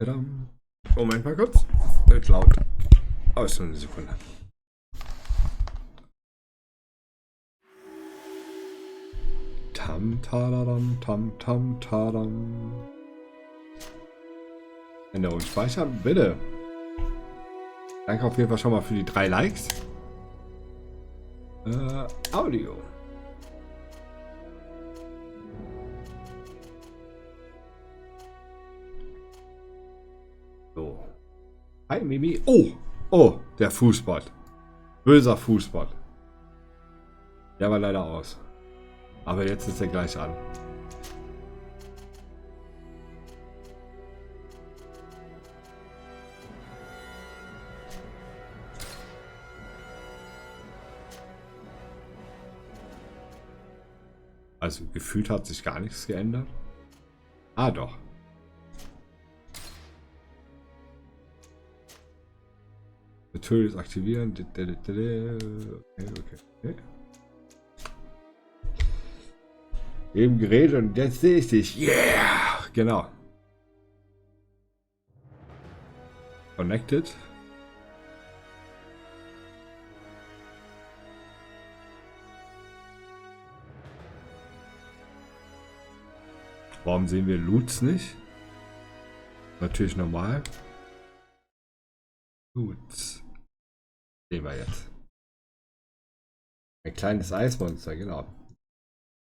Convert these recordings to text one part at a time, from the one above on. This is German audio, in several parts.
Tadam. Moment mal kurz. Wird laut. Aus nur eine Sekunde. Tam tadadam, tam tam tadam. Änderung speichern, bitte. Danke auf jeden Fall schon mal für die 3 Likes. Audio. So. Hi Mimi. Oh, oh, der Fußball. Böser Fußball. Der war leider aus. Aber jetzt ist er gleich an. Also gefühlt hat sich gar nichts geändert. Ah doch. Natürlich aktivieren. Okay. Eben geredet und jetzt sehe ich dich. Yeah! Genau. Connected. Warum sehen wir Loots nicht? Natürlich normal. Loots. Sehen wir jetzt. Ein kleines Eismonster, genau.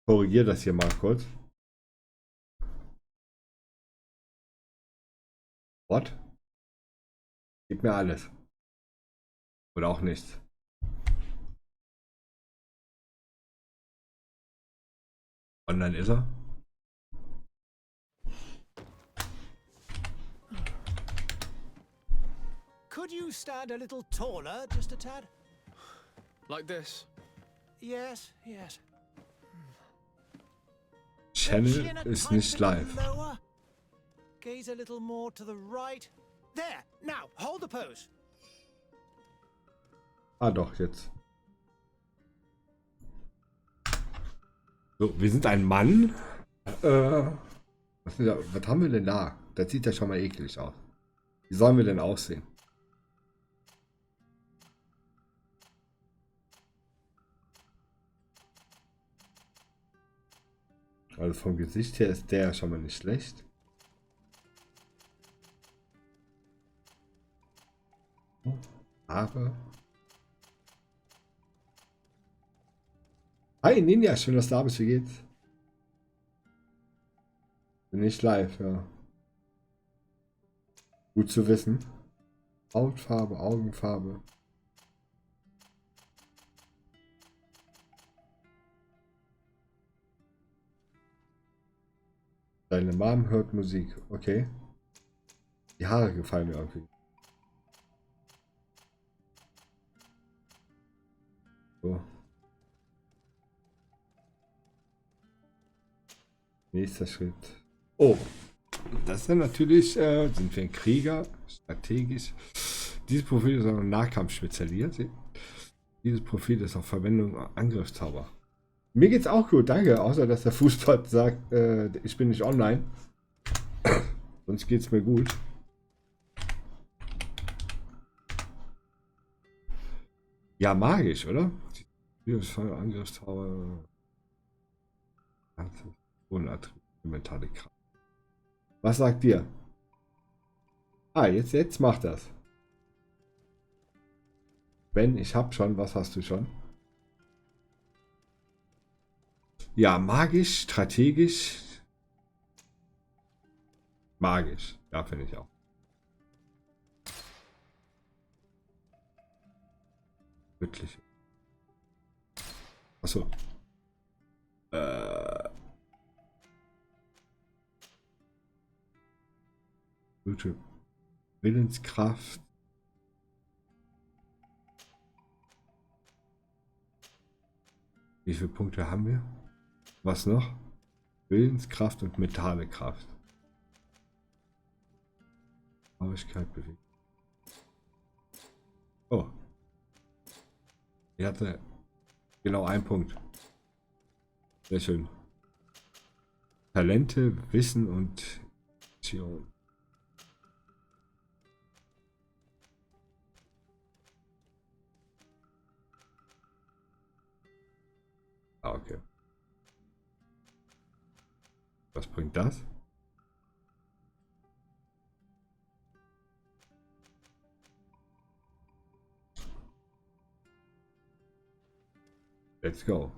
Korrigiere das hier mal kurz. What? Gib mir alles. Oder auch nichts. Online ist er. Could you stand a little taller, just a tad? Like this? Yes, yes. Channel ist nicht live. Lower. Gaze a little more to the right. There. Now, hold the pose. Ah doch, jetzt. So, wir sind ein Mann. Was haben wir denn da? Das sieht ja schon mal eklig aus. Wie sollen wir denn aussehen? Also vom Gesicht her ist der schon mal nicht schlecht. Haare. Hi Ninja, schön, dass du da bist. Wie geht's? Bin nicht live, ja. Gut zu wissen. Hautfarbe, Augenfarbe. Deine Mom hört Musik, okay. Die Haare gefallen mir irgendwie. So. Nächster Schritt. Oh, das ist dann natürlich, sind wir ein Krieger, strategisch. Dieses Profil ist auf Nahkampf spezialisiert. Dieses Profil ist auf Verwendung Angriffszauber. Mir geht's auch gut, danke. Außer dass der Fußball sagt, ich bin nicht online. Sonst geht's mir gut. Ja, magisch, oder? Angriffszauber. Mentale Kraft. Was sagt ihr? Ah, jetzt macht das. Ben, ich hab schon. Was hast du schon? Ja, magisch, strategisch. Magisch. Ja, finde ich auch. Wirklich. Achso. Gute Willenskraft. Wie viele Punkte haben wir? Was noch? Willenskraft und mentale Kraft. Traurigkeit bewegt. Oh. Ich hatte genau einen Punkt. Sehr schön. Talente, Wissen und Aktion. Was bringt das? Let's go.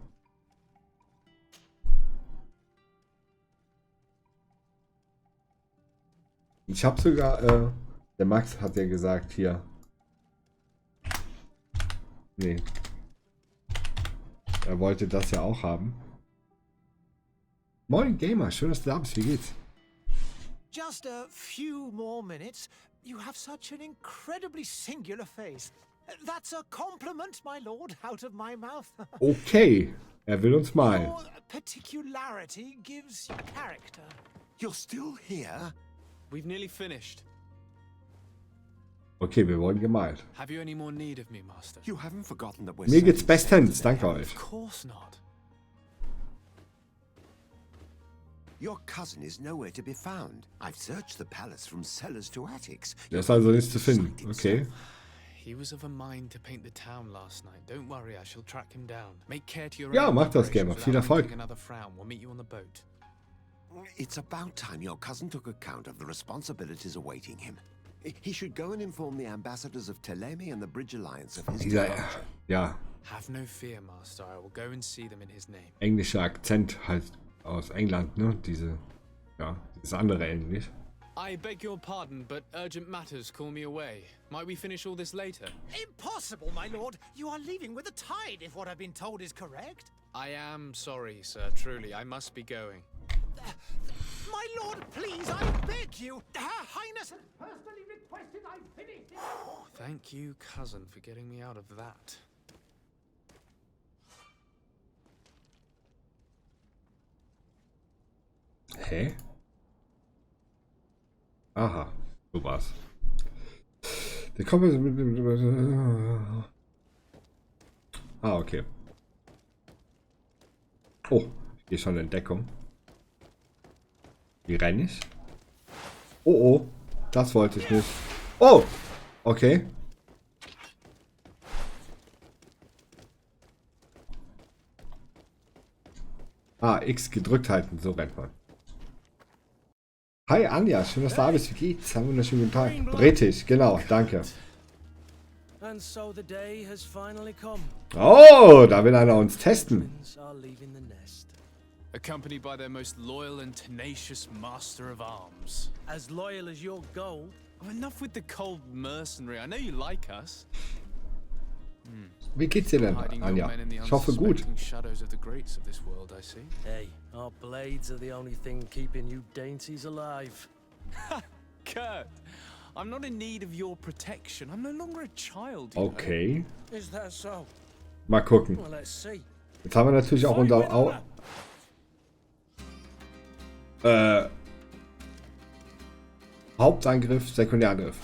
Ich habe sogar, der Max hat ja gesagt hier. Nee. Er wollte das ja auch haben. Moin Gamer, schön, dass du da bist. Wie geht's? Just a few more minutes. You have such an incredibly singular face. That's a compliment, my lord, out of my mouth. Okay, er will uns malen. Your particularity gives you character. You're still here? We've nearly finished. Okay, wir wurden gemalt. Have you any more need of me, Master? You haven't forgotten that we're Mir geht's sending bestens, to the danke heavens. euch. Of course not. Your cousin is nowhere to be found. I've searched the palace from cellars to attics. Der ist also nichts zu finden. Okay. He was of a mind to paint the town last night. Don't worry, I shall track him down. Make care to your Ja, own mach das, preparations Gamer. Viel without Erfolg. making another frown. We'll meet you on the boat. It's about time your cousin took account of the responsibilities awaiting him. He should go and inform the ambassadors of Ptolemy and the Bridge Alliance of his Dieser, departure. ja, Have no fear, Master. I will go and see them in his name. englischer Akzent halt aus England, ne? Diese, ja, das andere Englisch. I beg your pardon, but urgent matters call me away. Might we finish all this later? Impossible, my lord. You are leaving with the tide, if what I've been told is correct. I am sorry, sir. Truly, I must be going. My lord, please, I beg you. Her Highness has personally requested I finish it. Thank you, cousin, for getting me out of that. Hä? Aha, so war's. Der Kompass mit dem. Ah, okay. Oh, ich gehe schon in Entdeckung. Wie renn ich? Oh, oh, das wollte ich nicht. Oh, okay. Ah, X gedrückt halten, so rennt man. Hi Anja, schön, dass du da bist. Wie geht's? Einen wunderschönen guten Tag. Britisch, genau, danke. And so the day has finally come. Oh, da will einer uns testen. Twins are leaving the nest. Accompanied by their most loyal and tenacious master of arms. As loyal as your gold. Oh, enough with the cold mercenary. I know you like us. Wie geht's dir denn, Hiding your Anja? men in the Ich hoffe gut. unsuspecting shadows of the greats of this world, I see. Hey, our blades are the only thing keeping you dainties alive. Kurt, I'm not in need of your protection. I'm no longer a child. You know. Okay, Is that so? mal gucken. Well, let's see. Jetzt haben wir natürlich auch unser Hauptangriff, Sekundärangriff.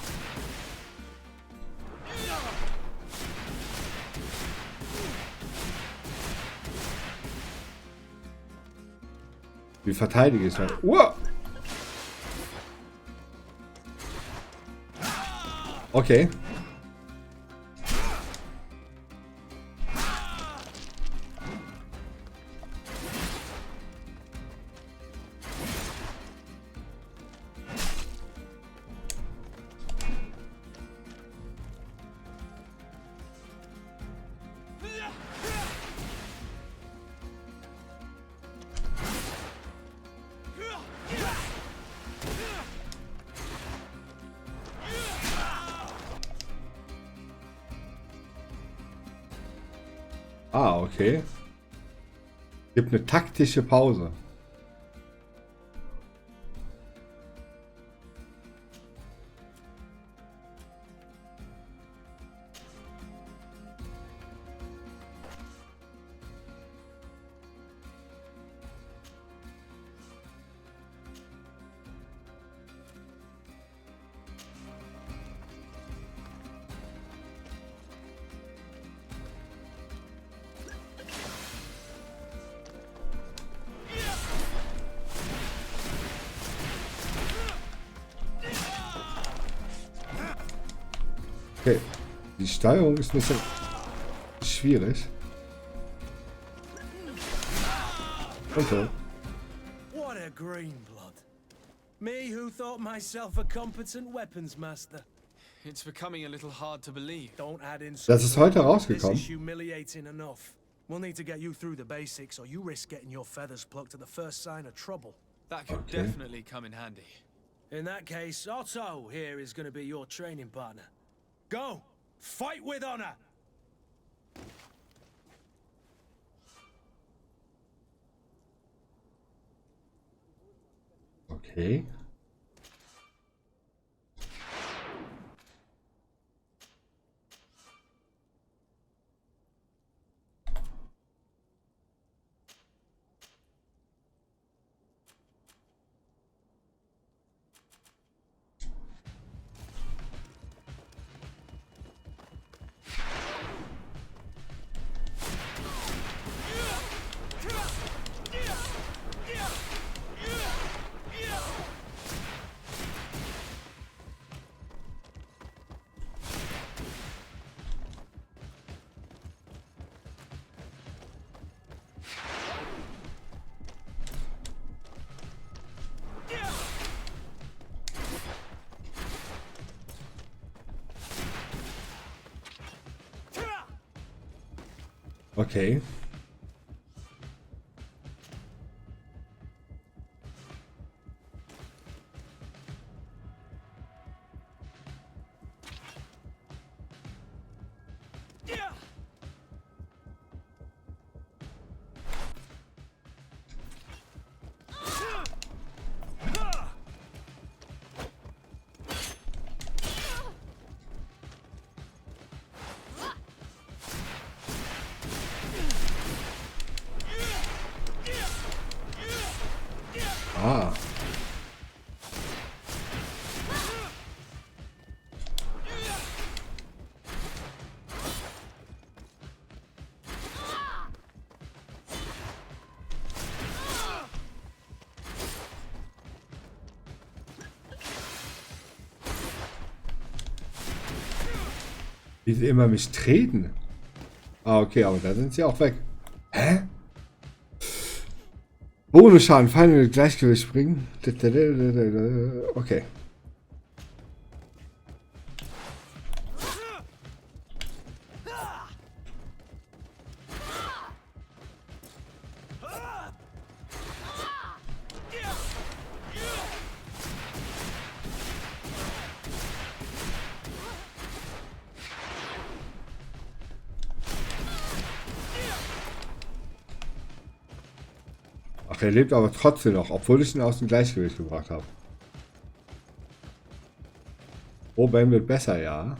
Wie verteidige ich das? Okay. Ah, okay. Gibt eine taktische Pause. Okay, die Steuerung ist ein bisschen schwierig. Und so. What a green blood. Me who thought myself a competent weapons master. It's becoming a little hard to believe. Don't add in. Das ist heute This rausgekommen. is humiliating enough. We'll need to get you through the basics, or you risk getting your feathers plucked at the first sign of trouble. That could Okay. definitely come in handy. In that case, Otto here is going to be your training partner. Go! Fight with honor! Okay. Okay. Ah. Wie sie immer mich treten. Ah, okay, aber da sind sie auch weg. Hä? Bonusschaden, Feinde mit Gleichgewicht bringen. Okay. Ach, er lebt aber trotzdem noch, obwohl ich ihn aus dem Gleichgewicht gebracht habe. Oh, Ben wird besser, ja.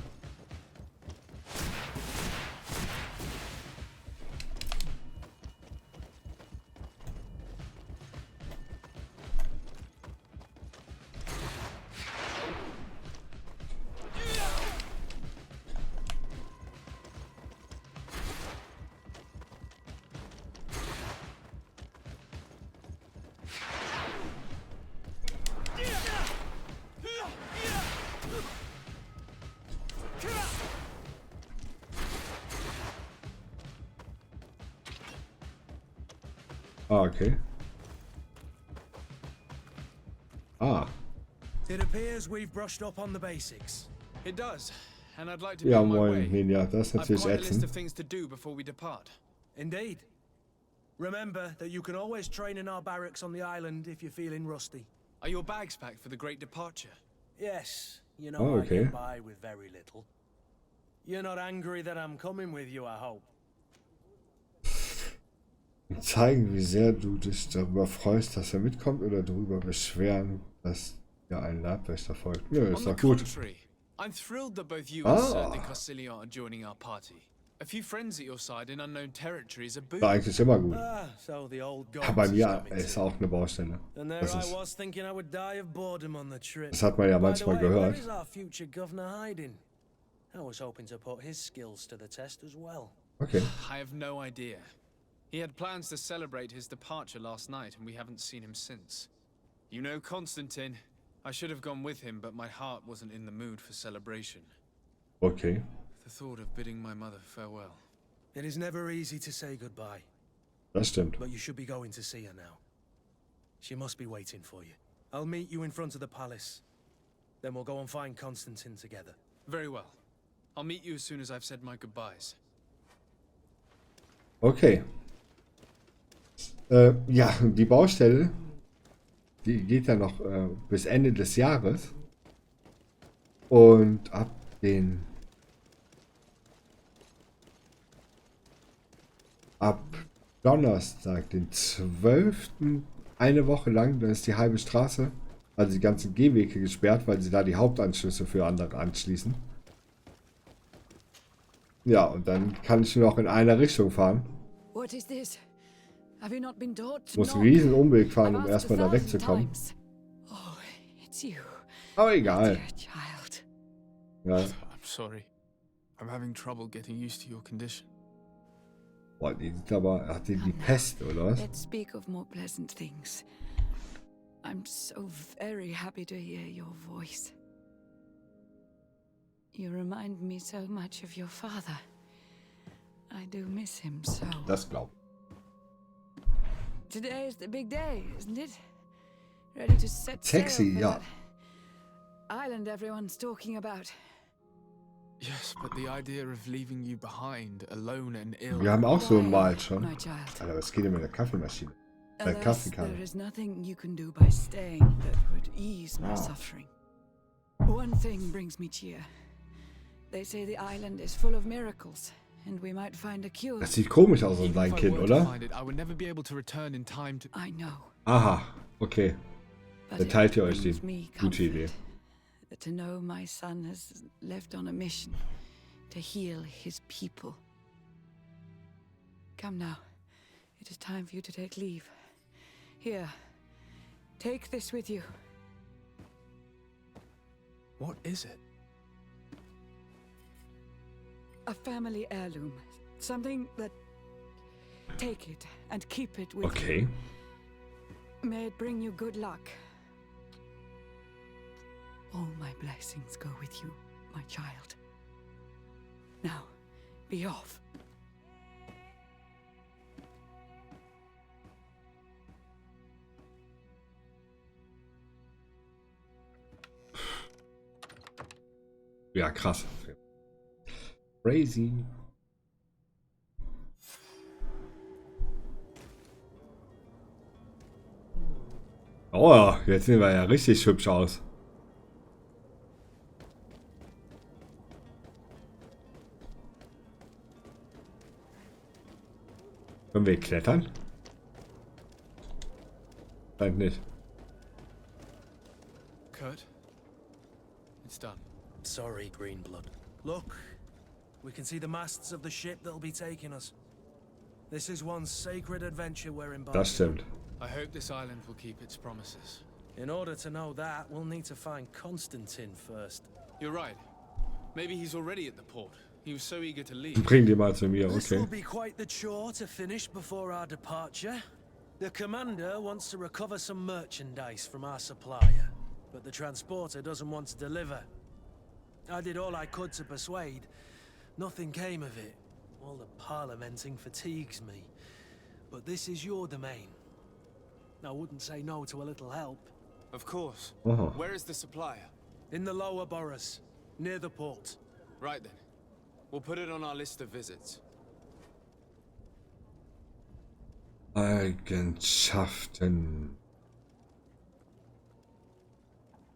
Ah, okay. Ah. It appears we've brushed up on the basics. It does, and I'd like to be Ja, on my moin, way. Ninja, das ist I've natürlich quite a list ätzend. of things to do before we depart. Indeed. Remember that you can always train in our barracks on the island if you're feeling rusty. Are your bags packed for the great departure? Yes, you know Oh, I okay. get by with very little. You're not angry that I'm coming with you, I hope. Zeigen, wie sehr du dich darüber freust, dass er mitkommt, oder darüber beschweren, dass ja ein Leibwächter folgt. Nö, On ist the doch gut. contrary, I'm thrilled that both you and Ah. Sir de Castillon are joining our party. A few friends at your side in unknown territory is a boon. War eigentlich immer gut. So the old Ja, gods bei is mir coming ist too. auch eine Baustelle. And there Das I ist, was thinking I would die of boredom on the trip. das hat man ja By the manchmal way, where gehört. is our future governor hiding? I was hoping to put his skills to the test as well. Okay. I have no idea. He had plans to celebrate his departure last night, and we haven't seen him since. You know Constantine. I should have gone with him, but my heart wasn't in the mood for celebration. Okay. The thought of bidding my mother farewell. It is never easy to say goodbye, Das stimmt. but you should be going to see her now. She must be waiting for you. I'll meet you in front of the palace. Then we'll go and find Constantine together. Very well. I'll meet you as soon as I've said my goodbyes. Okay. Ja, die Baustelle, die geht ja noch bis Ende des Jahres. Und ab Donnerstag, den 12. eine Woche lang, dann ist die halbe Straße, also die ganzen Gehwege gesperrt, weil sie da die Hauptanschlüsse für andere anschließen. Ja, und dann kann ich nur noch in einer Richtung fahren. What is this? Have you not been taught to Muss einen knock? riesen Umweg fahren, um I've asked erstmal da 1,000 wegzukommen. times. Oh, it's you. Aber egal. Dear child. Ja. I'm sorry. I'm having trouble getting used to your condition. Boah, die sieht aber, hat die Pest, oder was? Let's speak of more pleasant things. I'm so very happy to hear your voice. You remind me so much of your father. I do miss him so. Das glaub ich. Today is the big day, isn't it? Ready to set Sexy, sail for ja. that island everyone's talking about. Yes, but the idea of leaving you behind, alone and ill. Wir haben auch so ein Mal schon. My child. Alter, was geht denn mit der Kaffeemaschine? Alas, Kaffeekanne. there is nothing you can do by staying that would ease my suffering. One thing brings me cheer. They say the island is full of miracles, and we might find a cure. Das sieht komisch aus an Even sein if I Kind, were to oder? find it, I would never be able to return in time to. I know. Aha, okay. But Dann it teilt ihr euch die brings me gute Idee. comfort to know my son has left on a mission to heal his people. Come now. It is time for you to take leave. Here. Take this with you. What is it? A family heirloom. Something that... Take it and keep it with Okay. you. May it bring you good luck. All my blessings go with you, my child. Now, be off. Ja, krass. Crazy. Oh, jetzt sehen wir ja richtig hübsch aus. Können wir klettern? Scheint nicht. Kurt? It's done. Sorry, Greenblood. Look, we can see the masts of the ship that'll be taking us. This is one sacred adventure we're embarking Das stimmt. I hope this island will keep its promises. on. In order to know that, we'll need to find Constantine first. You're right. Maybe he's already at the port. He was so eager to leave. Bring die mal zu mir, This okay. will be quite the chore to finish before our departure. The commander wants to recover some merchandise from our supplier, but the transporter doesn't want to deliver. I did all I could to persuade. Nothing came of it. All the parliamenting fatigues me. But this is your domain. I wouldn't say no to a little help. Of course. Aha. Where is the supplier? In the lower boroughs, near the port. Right then. We'll put it on our list of visits. Eigenschaften.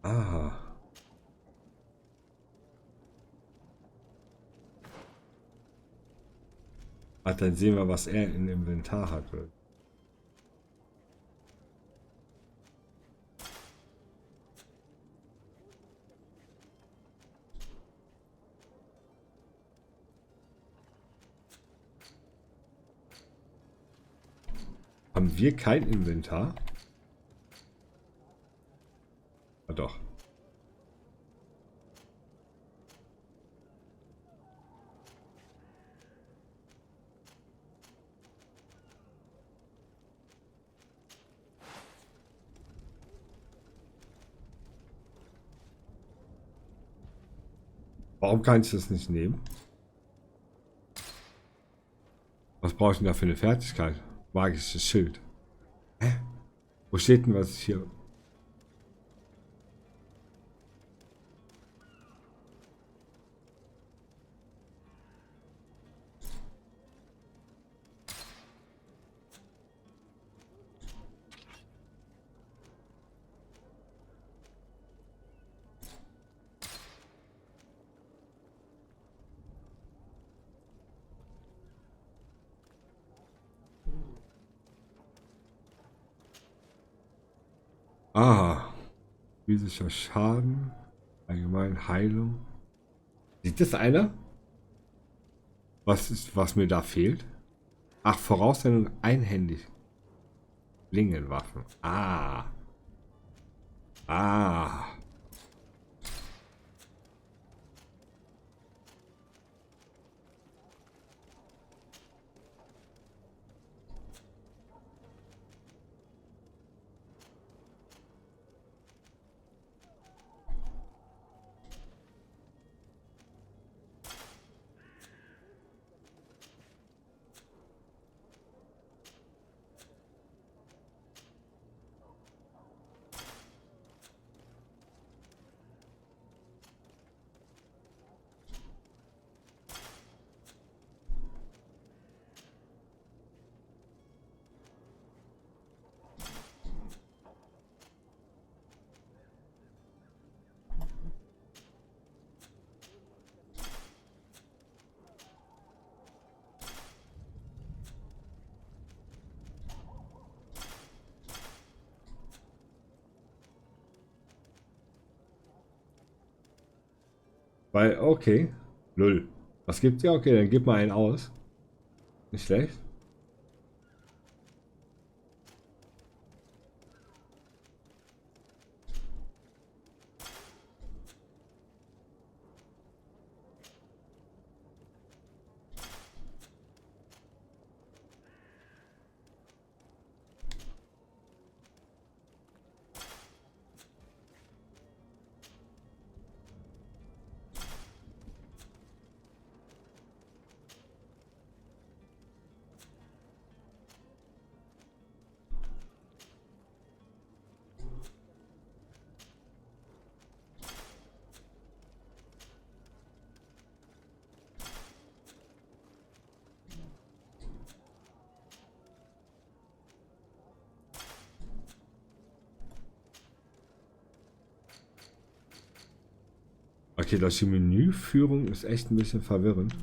Ah. Ah, dann sehen wir, was er im Inventar hat. Haben wir kein Inventar? Ah, doch. Warum kann ich das nicht nehmen? Was brauche ich denn da für eine Fertigkeit? Magisches Schild. Hä? Wo Wo steht denn was hier? Ah, physischer Schaden, allgemein Heilung. Sieht das einer? Was ist, was mir da fehlt? Ach, Voraussendung einhändig. Klingenwaffen. Ah. Ah. Weil, okay. Null. Was gibt's ja? Okay, dann gib mal einen aus. Nicht schlecht. Okay, das die Menüführung ist echt ein bisschen verwirrend.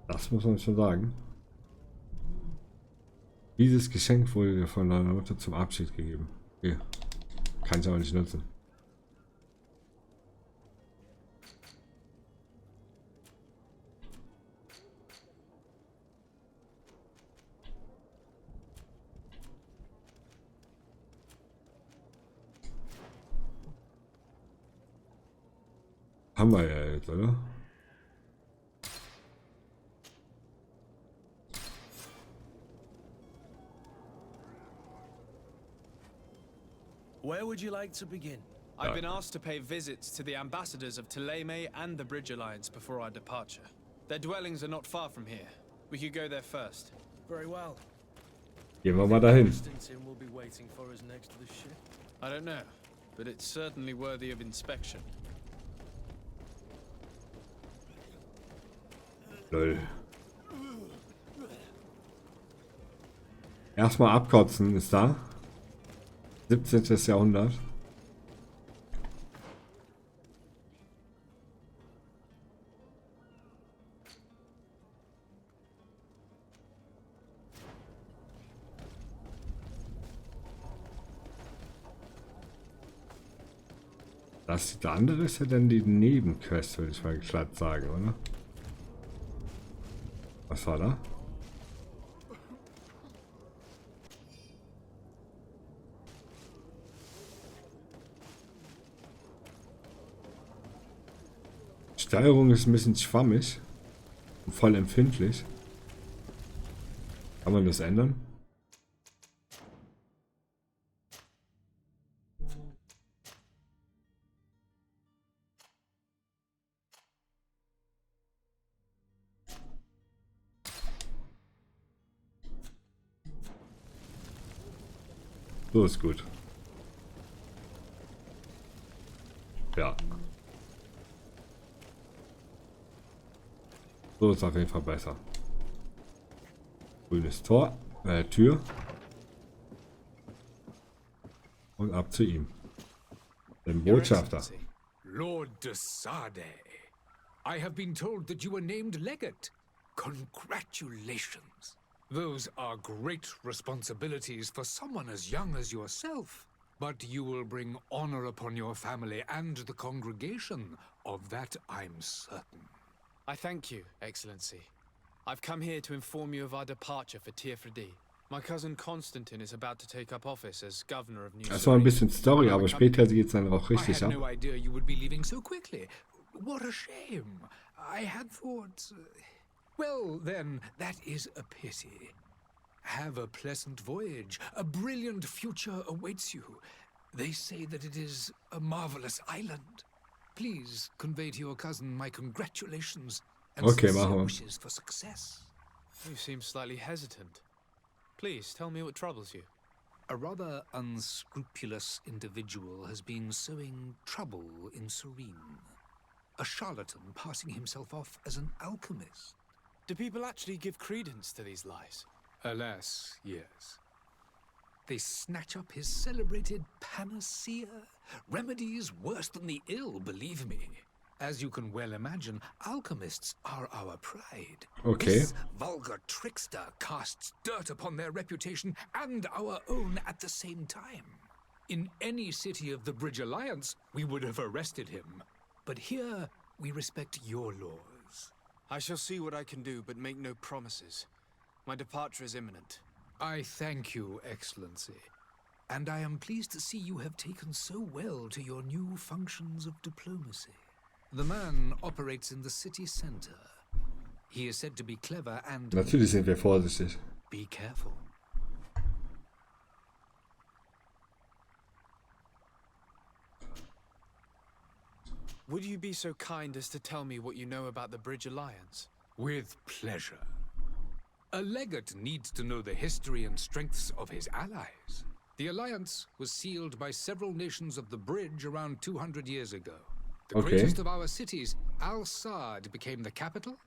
Das muss man schon sagen. Dieses Geschenk wurde dir von deiner Mutter zum Abschied gegeben. Okay. Kann ich aber nicht nutzen. Haben wir ja jetzt, oder? Where would you like to begin? I've been asked to pay visits to the ambassadors of Thélème and the Bridge Alliance before our departure. Their dwellings are not far from here. We could go there first. Very well. Gehen wir mal dahin. Constantine will be waiting for us next to the ship. I don't know, but it's certainly worthy of inspection. Lol. Erstmal abkotzen ist da. 17. Jahrhundert. Das andere ist ja dann die Nebenquest, würde ich mal glatt sagen, oder? Was war da? Steuerung ist ein bisschen schwammig und voll empfindlich. Kann man das ändern? So ist gut. Ja. So ist auf jeden Fall besser. Grünes Tor, Tür. Und ab zu ihm. Dem Botschafter. Lord de Sade, I have been told that you were named legate. Congratulations. Those are great responsibilities for someone as young as yourself. But you will bring honor upon your family and the congregation. Of that I'm certain. I thank you, Excellency. I've come here to inform you of our departure for Tirfredi. My cousin Constantine is about to take up office as governor of New Das war ein bisschen Story, aber später geht es dann auch I richtig had ab. no idea you would be leaving so quickly. What a shame. I had thought... Well, then, that is a pity. Have a pleasant voyage. A brilliant future awaits you. They say that it is a marvelous island. Please convey to your cousin my congratulations and Okay, sincere machen wir. wishes for success. You seem slightly hesitant. Please, tell me what troubles you. A rather unscrupulous individual has been sowing trouble in Serene. A charlatan passing himself off as an alchemist. Do people actually give credence to these lies? Alas, yes. They snatch up his celebrated panacea. Remedies worse than the ill, believe me. As you can well imagine, alchemists are our pride. Okay. This vulgar trickster casts dirt upon their reputation and our own at the same time. In any city of the Bridge Alliance, we would have arrested him. But here, we respect your laws. I shall see what I can do, but make no promises. My departure is imminent. I thank you, Excellency. And I am pleased to see you have taken so well to your new functions of diplomacy. The man operates in the city center. He is said to be clever and... Natürlich sind wir vorsichtig. Be careful. Would you be so kind as to tell me what you know about the Bridge Alliance? With pleasure. A legate needs to know the history and strengths of his allies. The alliance was sealed by several nations of the Bridge around 200 years ago. The greatest of our cities, Al-Sad, became the capital,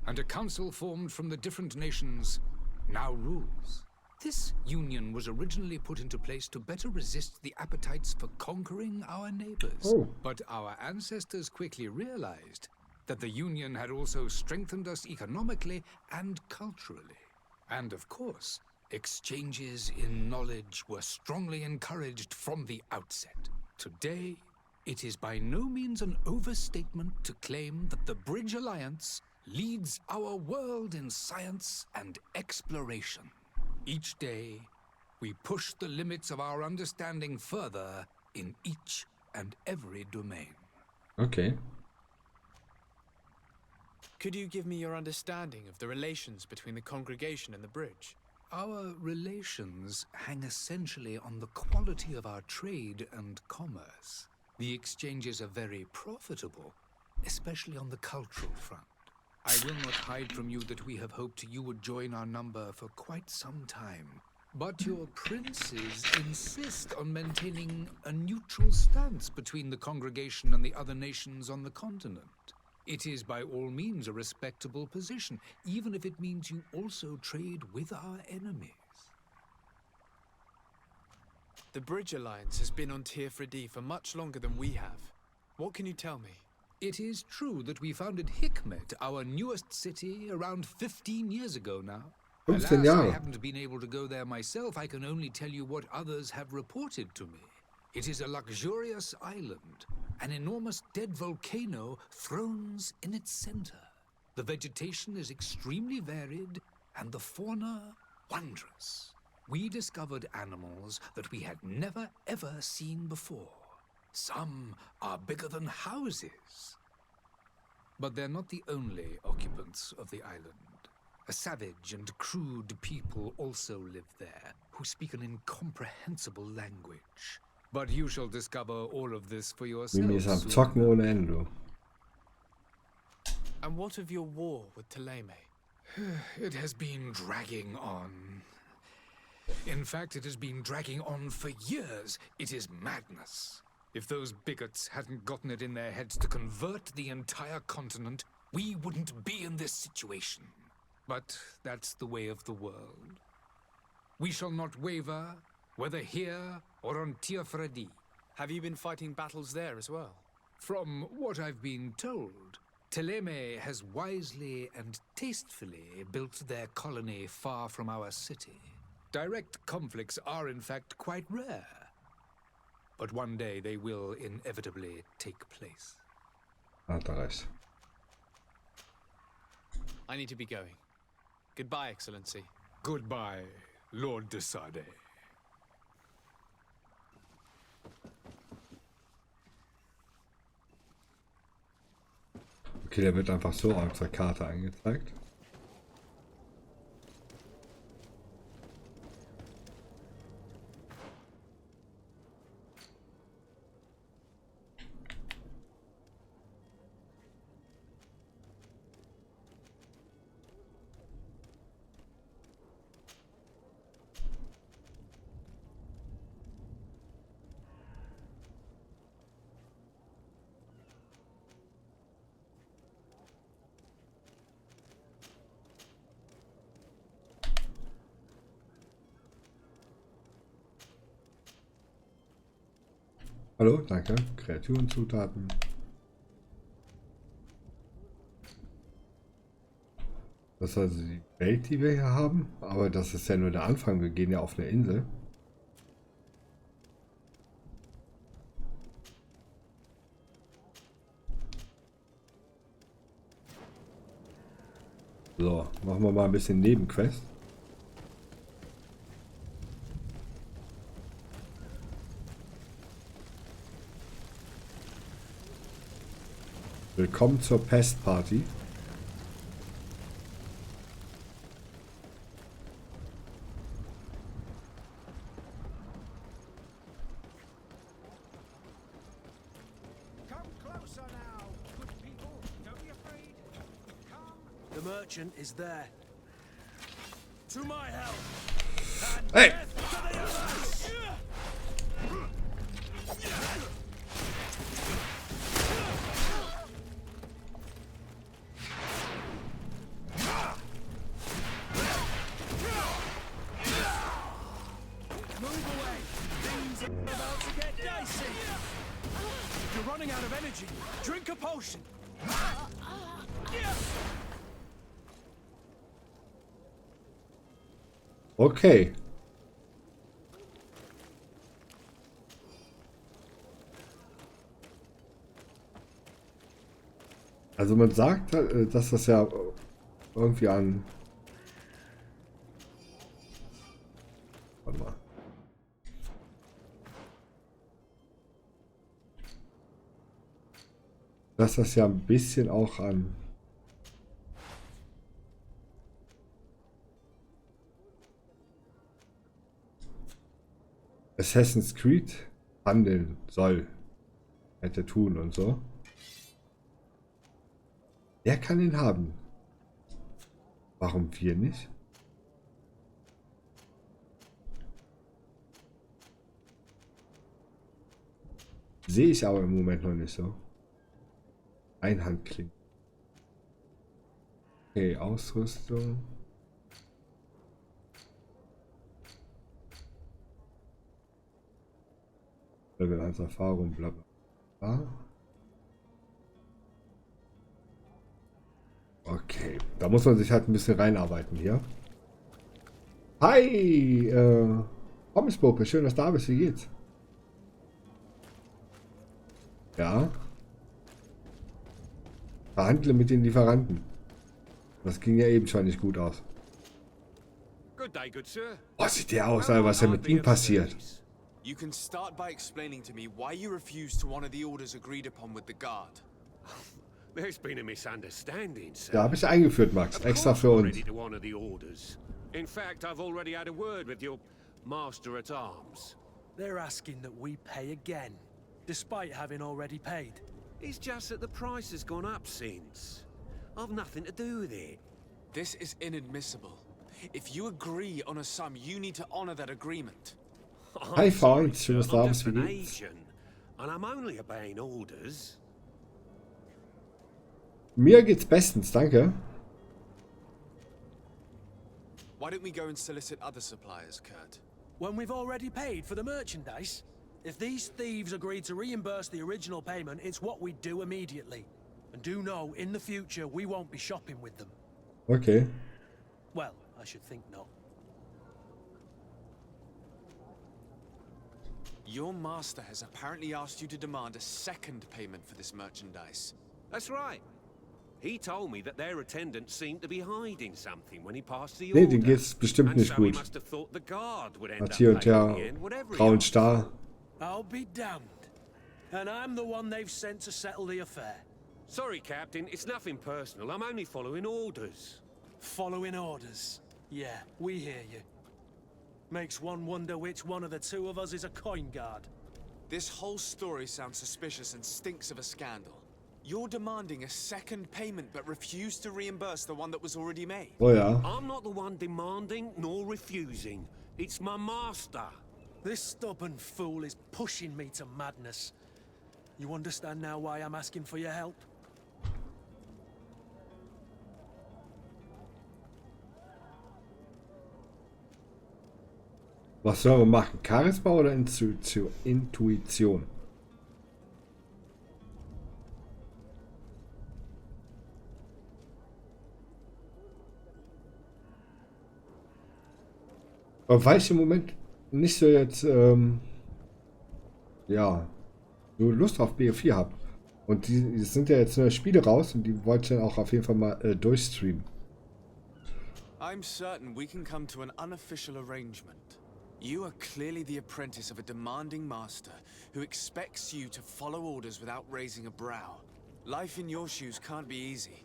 and a council formed from the different nations now rules. This union was originally put into place to better resist the appetites for conquering our neighbors. But our ancestors quickly realized that the union had also strengthened us economically and culturally. And of course, exchanges in knowledge were strongly encouraged from the outset. Today, it is by no means an overstatement to claim that the Bridge Alliance leads our world in science and exploration. Each day, we push the limits of our understanding further in each and every domain. Okay. Could you give me your understanding of the relations between the congregation and the bridge? Our relations hang essentially on the quality of our trade and commerce. The exchanges are very profitable, especially on the cultural front. I will not hide from you that we have hoped you would join our number for quite some time. But your princes insist on maintaining a neutral stance between the congregation and the other nations on the continent. It is by all means a respectable position, even if it means you also trade with our enemies. The Bridge Alliance has been on Tirfredi for much longer than we have. What can you tell me? It is true that we founded Hikmet, our newest city, around 15 years ago now. 15 Alas, I Jahre. haven't been able to go there myself. I can only tell you what others have reported to me. It is a luxurious island. An enormous dead volcano thrones in its center. The vegetation is extremely varied, and the fauna wondrous. We discovered animals that we had never ever seen before. Some are bigger than houses. But they're not the only occupants of the island. A savage and crude people also live there, who speak an incomprehensible language. But you shall discover all of this for Mimi ist am yourself. Zocken ohne Ende. And what of your war with Ptolemy? It has been dragging on. In fact, it has been dragging on for years. It is madness. If those bigots hadn't gotten it in their heads to convert the entire continent, we wouldn't be in this situation. But that's the way of the world. We shall not waver, whether here or on Tirfredi. Have you been fighting battles there as well? From what I've been told, Thélème has wisely and tastefully built their colony far from our city. Direct conflicts are in fact quite rare. But one day they will inevitably take place. Recht. I need to be going. Goodbye, Excellency. Goodbye, Lord de Sade. Okay, der wird einfach so auf der Karte angezeigt. Hallo, danke. Kreaturenzutaten. Das ist also die Welt, die wir hier haben. Aber das ist ja nur der Anfang. Wir gehen ja auf eine Insel. So, machen wir mal ein bisschen Nebenquest. Willkommen zur Pestparty. The merchant is there. To my help. Hey! You're running out of energy. Drink a potion. Okay. Also man sagt, dass das ja irgendwie an... Warte mal. Dass das ja ein bisschen auch an... Assassin's Creed handeln soll. Hätte tun und so. Der kann ihn haben. Warum wir nicht? Sehe ich aber im Moment noch nicht so. Einhandklinge. Okay, Ausrüstung. Level 1 Erfahrung, bla bla bla. Okay, da muss man sich halt ein bisschen reinarbeiten hier. Hi, Pommespuppe, schön, dass du da bist. Wie geht's? Ja. Verhandle mit den Lieferanten. Das ging ja eben schon nicht gut aus. Oh, sieht der aus, Alter, was ja mit ihm passiert. You can start by explaining to me why you refused to honor the orders agreed upon with the guard. There's been a misunderstanding, sir. Da habe ich eingeführt, Max, extra für uns. Ready to honor the orders. In fact, I've already had a word with your master at arms. They're asking that we pay again, despite having already paid. It's just that the price has gone up since. I've nothing to do with it. This is inadmissible. If you agree on a sum, you need to honor that agreement. Hi, Freund, schön, dass du da I'm bist. just Wie an geht's? agent, and I'm only obeying orders. Mir geht's bestens, danke. Why don't we go and solicit other suppliers, Kurt? When we've already paid for the merchandise? If these thieves agreed to reimburse the original payment, it's what we do immediately. And do know, in the future, we won't be shopping with them. Okay. Well, I should think not. Your master has apparently asked you to demand a second payment for this merchandise. That's right. He told me that their attendants seemed to be hiding something when he passed the Nee, order. den geht's bestimmt And nicht so he gut. must have thought the guard would end Hat up hier und paying da in the end, whatever he grauen asked Star. for. I'll be damned. And I'm the one they've sent to settle the affair. Sorry, Captain, it's nothing personal. I'm only following orders. Following orders. Yeah, we hear you. Makes one wonder which one of the two of us is a coin guard. This whole story sounds suspicious and stinks of a scandal. You're demanding a second payment but refuse to reimburse the one that was already made. Oh ja. I'm not the one demanding nor refusing. It's my master. This stubborn fool is pushing me to madness. You understand now why I'm asking for your help? Was sollen wir machen? Charisma oder Intuition? Aber weil ich im Moment nicht so jetzt, ja, so Lust auf BO4 habe. Und die sind ja jetzt neue Spiele raus und die wollte ich dann auch auf jeden Fall mal durchstreamen. I'm certain we can come to an unofficial arrangement. You are clearly the apprentice of a demanding master who expects you to follow orders without raising a brow. Life in your shoes can't be easy.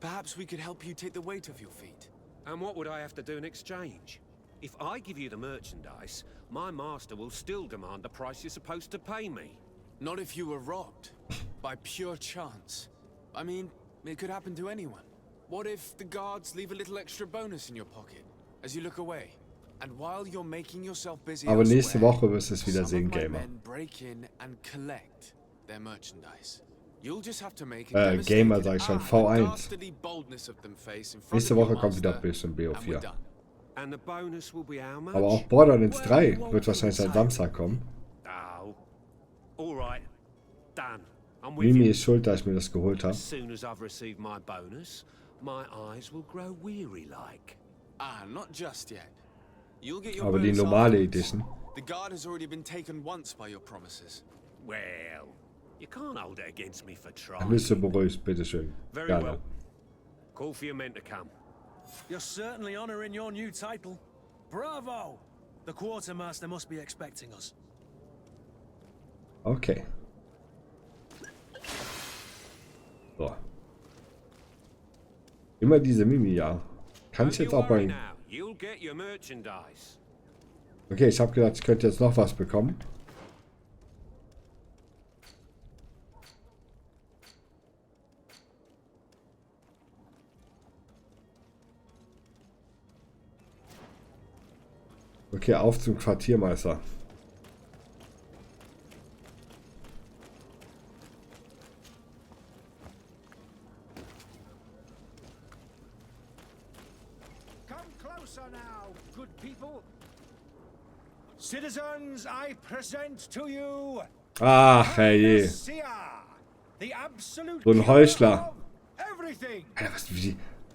Perhaps we could help you take the weight off your feet. And what would I have to do in exchange? If I give you the merchandise, my master will still demand the price you're supposed to pay me. Not if you were robbed. By pure chance. I mean, it could happen to anyone. What if the guards leave a little extra bonus in your pocket as you look away? And while you're making yourself busy Aber nächste elsewhere, Woche wirst du es wieder some sehen, of my Gamer. men break in and collect their merchandise. You'll just have to make Gamer a devastated sag ich schon, and V1. dastardly boldness of them face in front Nächste of your Woche kommt wieder master, bisschen and we're BO4. done. And the bonus will be how much? Aber auch Borderlands 3 wird wahrscheinlich am Samstag kommen. Oh. All right. Done. I'm with Mimi you. ist schuld, da ich mir das geholt habe. As soon as I've received my bonus, my eyes will grow weary like. Ah, not just yet. You'll get your Aber die bonus normale afterwards. Edition. The guard has already been taken once by your promises. Well, you can't hold it against me for Dann trying. bist du beruhigt, bitteschön. Very Gerne. well. Call for your men to come. You're certainly honoring your new title. Bravo! The quartermaster must be expecting us. Okay. So. Immer diese Mimi, ja. Kann ich Don't jetzt you auch worry bei... now. You'll get your merchandise. Okay, ich habe gedacht, ich könnte jetzt noch was bekommen. Okay, auf zum Quartiermeister. Come closer now, good people. Citizens, I present to you Ach, herrje. the absolute So ein Heuchler. cure of everything. Alter,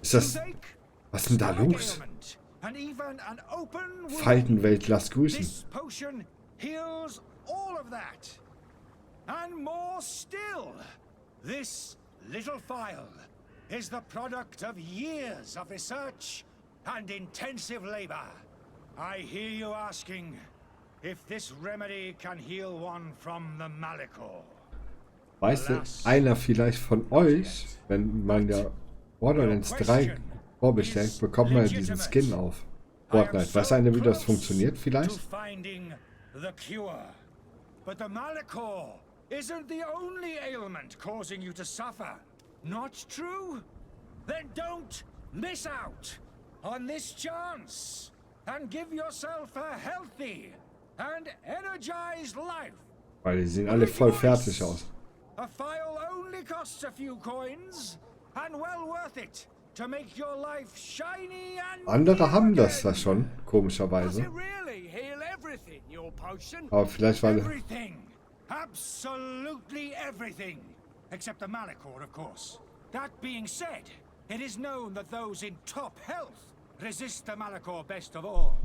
ist das... Was ist denn da los? And even an open wound. Faltenwelt, lasst grüßen. This potion heals all of that. And more still. This little phial is the product of years of research and intensive labor. I hear you asking if this remedy can heal one from the Malico. Weiß denn einer vielleicht von euch, wenn man ja Borderlands 3 vorbestellt, bekommt man ja diesen Skin auf Fortnite. Weiß einer, wie das funktioniert vielleicht? Finding the cure. But the Malico isn't the only ailment causing you to suffer. Not true? Then don't miss out. on this chance and give yourself a healthy and energized life. Weil die sehen alle voll fertig aus. A file only costs a few coins and well worth it to make your life shiny and Andere haben das da schon, komischerweise. Aber vielleicht weil... everything. Absolutely everything. Except the Malachor, of course. That being said, it is known that those in top health resist the Malachor best of all.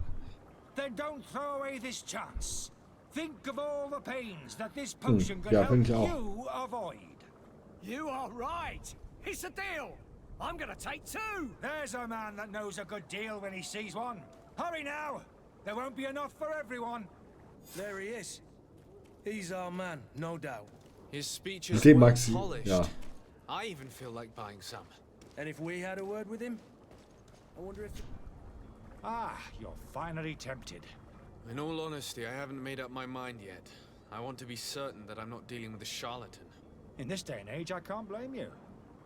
Then don't throw away this chance. Think of all the pains that this potion could help you avoid. You are right. It's a deal. I'm gonna take 2. There's a man that knows a good deal when he sees one. Hurry now. There won't be enough for everyone. There he is. He's our man, no doubt. His speech is Dem well Maxi, polished. ja. I even feel like buying some. And if we had a word with him, I wonder if... Ah, you're finally tempted. In all honesty, I haven't made up my mind yet. I want to be certain that I'm not dealing with a charlatan. In this day and age, I can't blame you.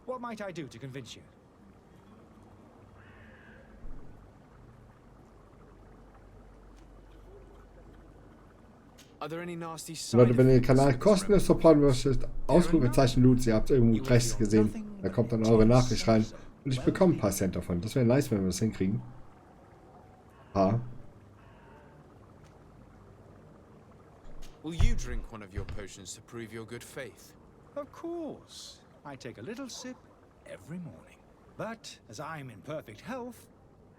What might I do to convince you? Are there any nasty side Leute, wenn ihr den effects Kanal of this kostenlos supporten möchtet, Ausrufezeichen Lutz, ihr habt irgendwo rechts gesehen, da kommt dann eure Nachricht rein und ich bekomme ein paar Cent davon. Das wäre nice, wenn wir das hinkriegen. Will you drink one of your potions to prove your good faith? Of course. I take a little sip every morning. But as I'm in perfect health,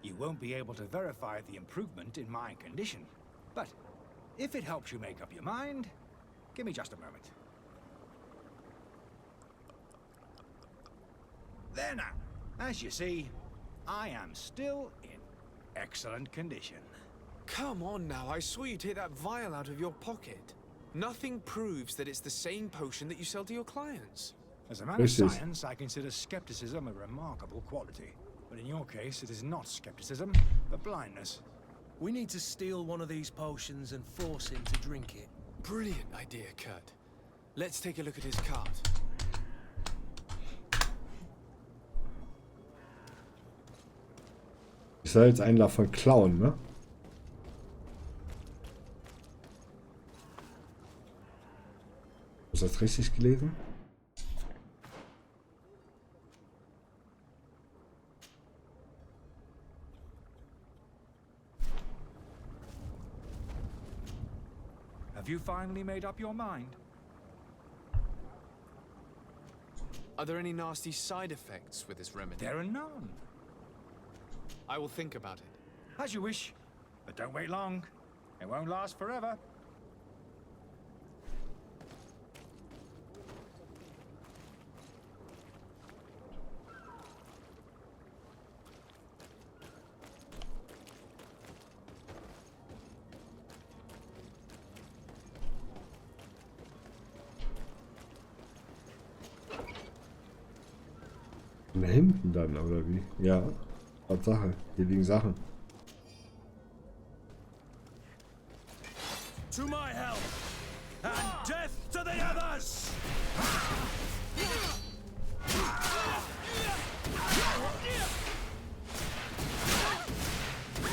you won't be able to verify the improvement in my condition. But if it helps you make up your mind, give me just a moment. There now. As you see, I am still in excellent condition. Come on now, I saw you take that vial out of your pocket. Nothing proves that it's the same potion that you sell to your clients. As a man of science, I consider skepticism a remarkable quality. But in your case, it is not skepticism, but blindness. We need to steal one of these potions and force him to drink it. Brilliant idea, Kurt. Let's take a look at his cart. Ich soll jetzt einen davon klauen, ne? Ist das richtig gelesen? Have you finally made up your mind? Are there any nasty side effects with this remedy? There are none. I will think about it. As you wish, but don't wait long. It won't last forever. Da hinten dann, oder wie? Ja, Tatsache. Hier liegen Sachen. To my help, and death to the others!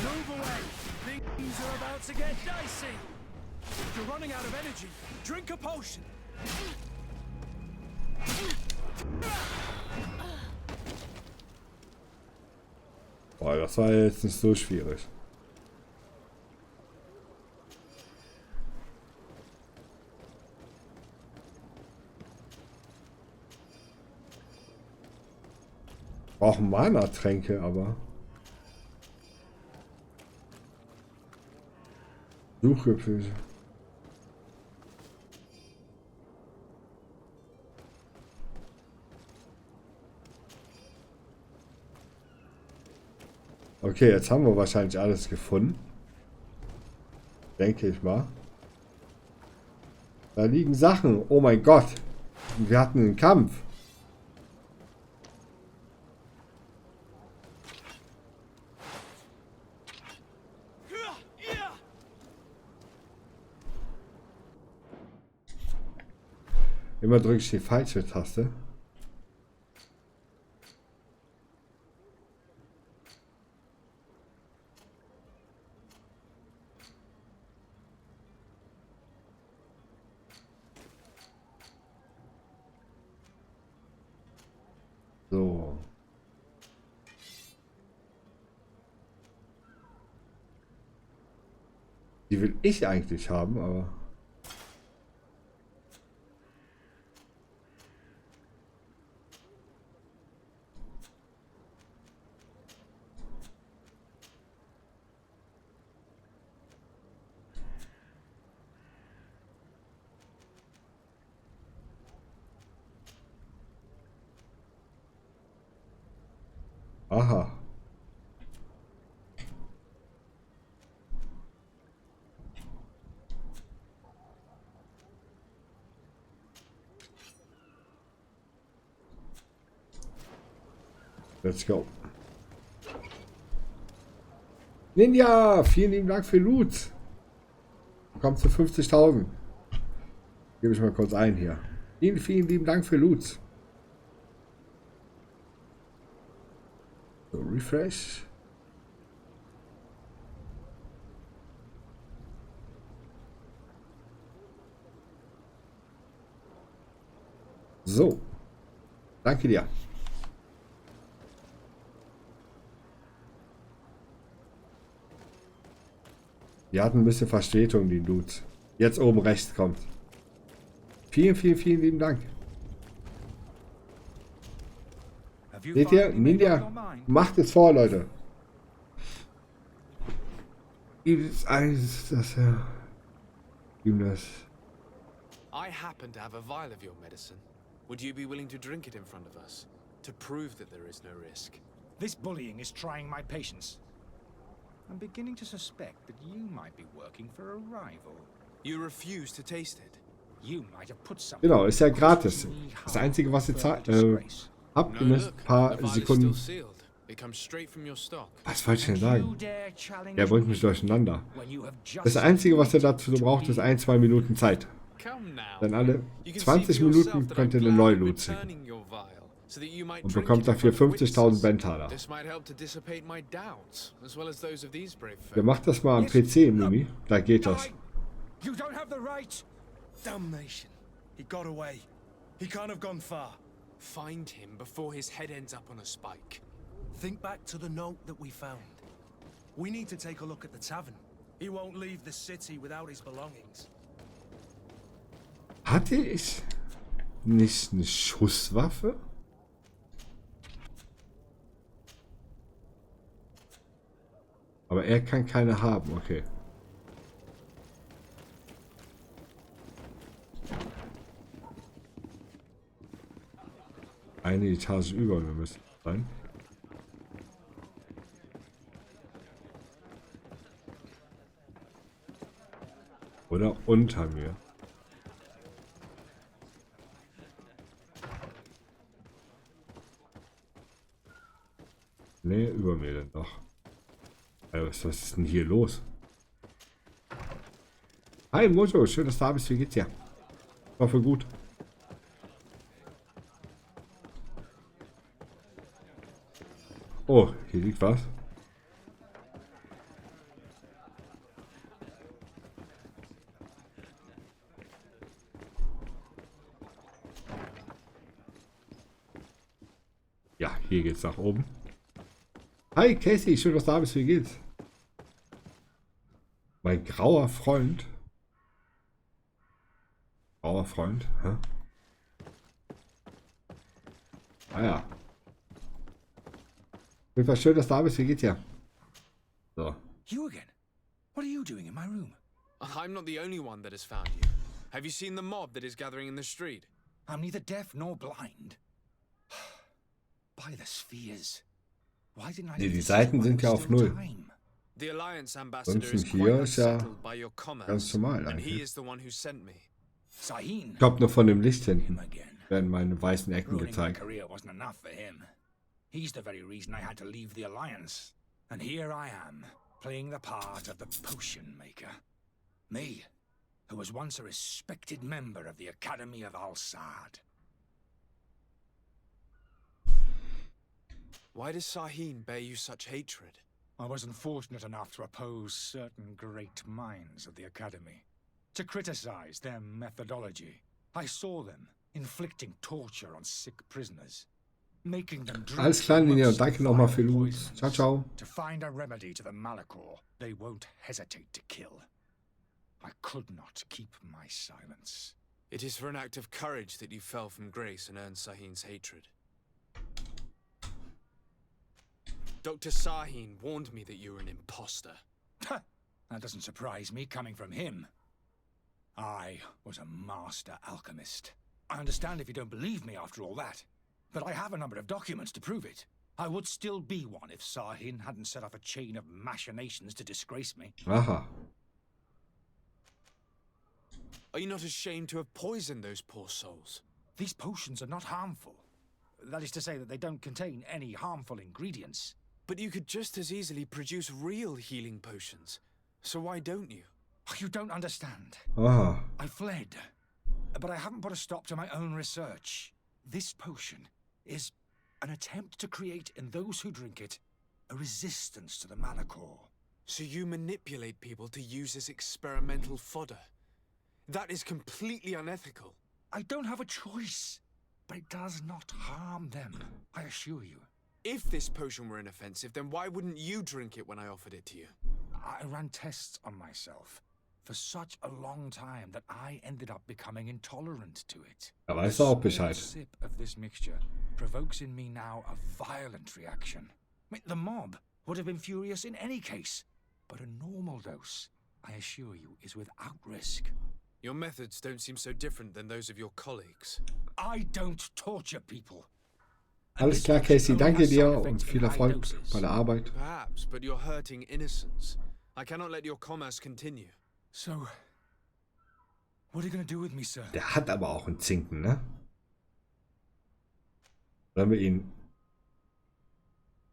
Move away! Things are about to get dicey! You're running out of energy. Drink a potion! Boah, das war jetzt nicht so schwierig. Brauchen Mana-Tränke, aber... Suche. Okay, jetzt haben wir wahrscheinlich alles gefunden. Denke ich mal. Da liegen Sachen. Oh mein Gott. Wir hatten einen Kampf. Immer drücke ich die falsche Taste. Die will ich eigentlich haben, aber... Aha. Let's go. Ninja, vielen lieben Dank für Loot. Kommt zu 50.000. Gebe ich mal kurz ein hier. Vielen, vielen lieben Dank für Loot. So, Refresh. So. Danke dir. Wir hatten ein bisschen Verspätung, die Loot. Jetzt oben rechts kommt. Vielen, vielen, vielen lieben Dank. Seht ihr? Ninja macht es vor, Leute. Dieses Eis, das ja. Ihm das. I happen to have a vial of your medicine. Would you be willing to drink it in front of us? To prove that there is no risk? This bullying is trying my patience. I'm beginning to suspect that you might be working for a rival. You refuse to taste it. You might have put some. Genau, ist ja gratis. Das Einzige, was ihr habt, ihr müsst ein paar Sekunden. Was wollte ich denn sagen? Der bringt mich durcheinander. Das Einzige, was ihr dazu braucht, ist 1-2 Minuten Zeit. Dann alle 20 Minuten könnt ihr eine neue Loot ziehen. Und bekommt dafür 50.000 Bentaler. Ihr macht das mal am PC, Mimi. Da geht das. You don't have the right. Damnation. He got away. He can't have gone far. Find him before his head ends up on a spike. Think back to the note that we found. We need to take a look at the tavern. He won't leave the city without his belongings. Hatte ich nicht eine Schusswaffe? Aber er kann keine haben, okay. Eine Etage über wir müssen sein. Oder unter mir. Ne, über mir dann doch. Was ist denn hier los? Hi Mojo, schön, dass du da bist. Wie geht's dir? Ich hoffe gut. Oh, hier liegt was. Ja, hier geht's nach oben. Hi Casey, schön, dass du da bist. Wie geht's? Mein grauer Freund. Grauer Freund, hä? Ah ja. Auf jeden Fall schön, dass du da bist. Wie geht's dir? So. You again? What are you doing in my room? I'm not the only one that has found you. Have you seen the mob that is gathering in the street? I'm neither deaf nor blind. By the spheres. Why didn't I Nee, die Seiten sind ja auf 0. The Alliance ambassador is Hier quite ist ja unsettled by your ganz comments, normal and he eigentlich. is the one who sent me. Sahin. Ich glaube, nur von dem Licht hinten Again. werden meine weißen Ecken Ruining my gezeigt. career wasn't enough for him. He's the very reason I had to leave the Alliance. And here I am, playing the part of the potion maker. Me, who was once a respected member of the Academy of Al-Sad. Why does Sahin bear you such hatred? I wasn't fortunate enough to oppose certain great minds of the Academy. To criticize their methodology. I saw them inflicting torture on sick prisoners. Making them drink Alles klar, Linie, und danke nochmal für Loot. poisons. Ciao, ciao. To find a remedy to the Malachor, they won't hesitate to kill. I could not keep my silence. It is for an act of courage that you fell from grace and earned Sahin's hatred. Dr. Sahin warned me that you were an imposter. That doesn't surprise me, coming from him. I was a master alchemist. I understand if you don't believe me after all that, but I have a number of documents to prove it. I would still be one if Sahin hadn't set off a chain of machinations to disgrace me. Aha. Are you not ashamed to have poisoned those poor souls? These potions are not harmful. That is to say that they don't contain any harmful ingredients. But you could just as easily produce real healing potions. So why don't you? You don't understand. Aha. I fled, but I haven't put a stop to my own research. This potion is an attempt to create in those who drink it a resistance to the mana core. So you manipulate people to use as experimental fodder? That is completely unethical. I don't have a choice, but it does not harm them, I assure you. If this potion were inoffensive, then why wouldn't you drink it when I offered it to you? I ran tests on myself for such a long time that I ended up becoming intolerant to it. Da weiß er auch A Bescheid. sip of this mixture provokes in me now a violent reaction. The mob would have been furious in any case, but a normal dose, I assure you, is without risk. Your methods don't seem so different than those of your colleagues. I don't torture people. Alles klar, Casey, danke dir und viel Erfolg bei der Arbeit. Perhaps, but you're hurting innocents. I cannot let your commerce continue. So, what are you going to do with me, sir? Der hat aber auch einen Zinken, ne? Sollen wir ihn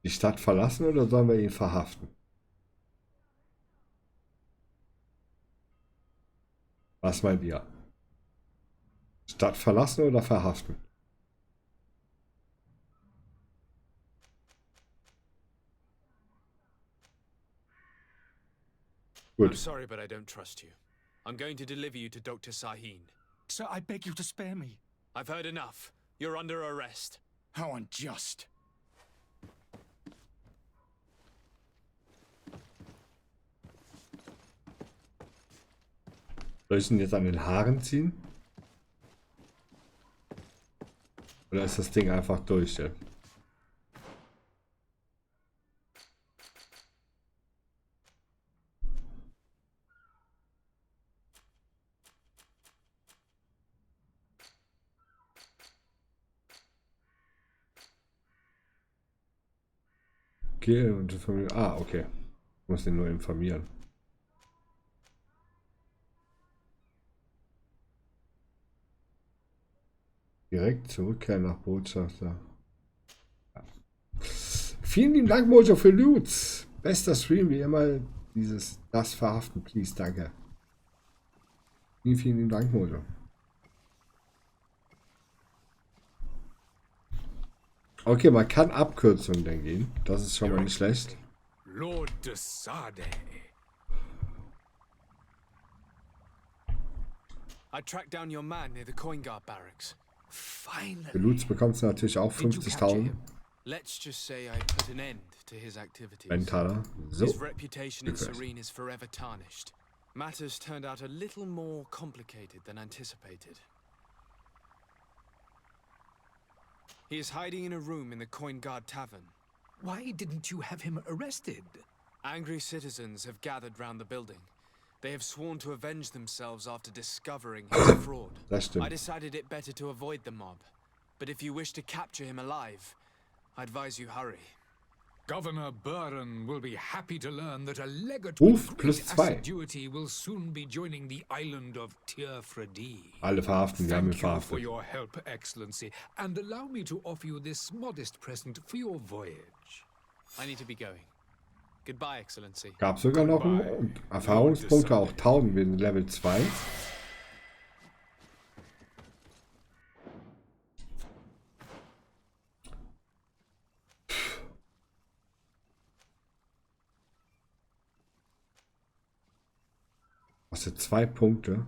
die Stadt verlassen oder sollen wir ihn verhaften? Was meint ihr? Stadt verlassen oder verhaften? I'm Gut. sorry, but I don't trust you. I'm going to deliver you to Dr. Sahin. Sir, I beg you to spare me. I've heard enough. You're under arrest. How unjust. Soll ich ihn jetzt an den Haaren ziehen? Oder ist das Ding einfach durch jetzt? Okay, und okay. Ich muss ihn nur informieren. Direkt zurückkehren nach Botschafter. Ja. Vielen lieben Dank, Mojo, für Loots. Bester Stream, wie immer. Das verhaften, please, danke. Vielen lieben Dank, Mojo. Okay, man kann Abkürzungen dann gehen. Das ist schon mal nicht schlecht. Lord de Sade. I tracked down your man near the coin guard barracks. Finally. Für Loots bekommst du natürlich auch Did you capture 50.000 him? Let's just say I put an end to his activities. Mentaler. So. His reputation in Request. Serene is forever tarnished. Matters turned out a little more complicated than anticipated. He is hiding in a room in the Coin Guard Tavern. Why didn't you have him arrested? Angry citizens have gathered round the building. They have sworn to avenge themselves after discovering his fraud. Das stimmt. I decided it better to avoid the mob. But if you wish to capture him alive, I advise you hurry. Governor Buren will be happy to learn that a legate Ruf with plus great 2. assiduity will soon be joining the island of Tirfredi. Alle verhaften, wir haben ihn Thank you for verhaftet. your help, Excellency, and allow me to offer you this modest present for your voyage. I need to be going. Goodbye, Excellency. Gab sogar noch einen Erfahrungspunkte, auch 1000, wir sind Level 2. Kostet 2 Punkte.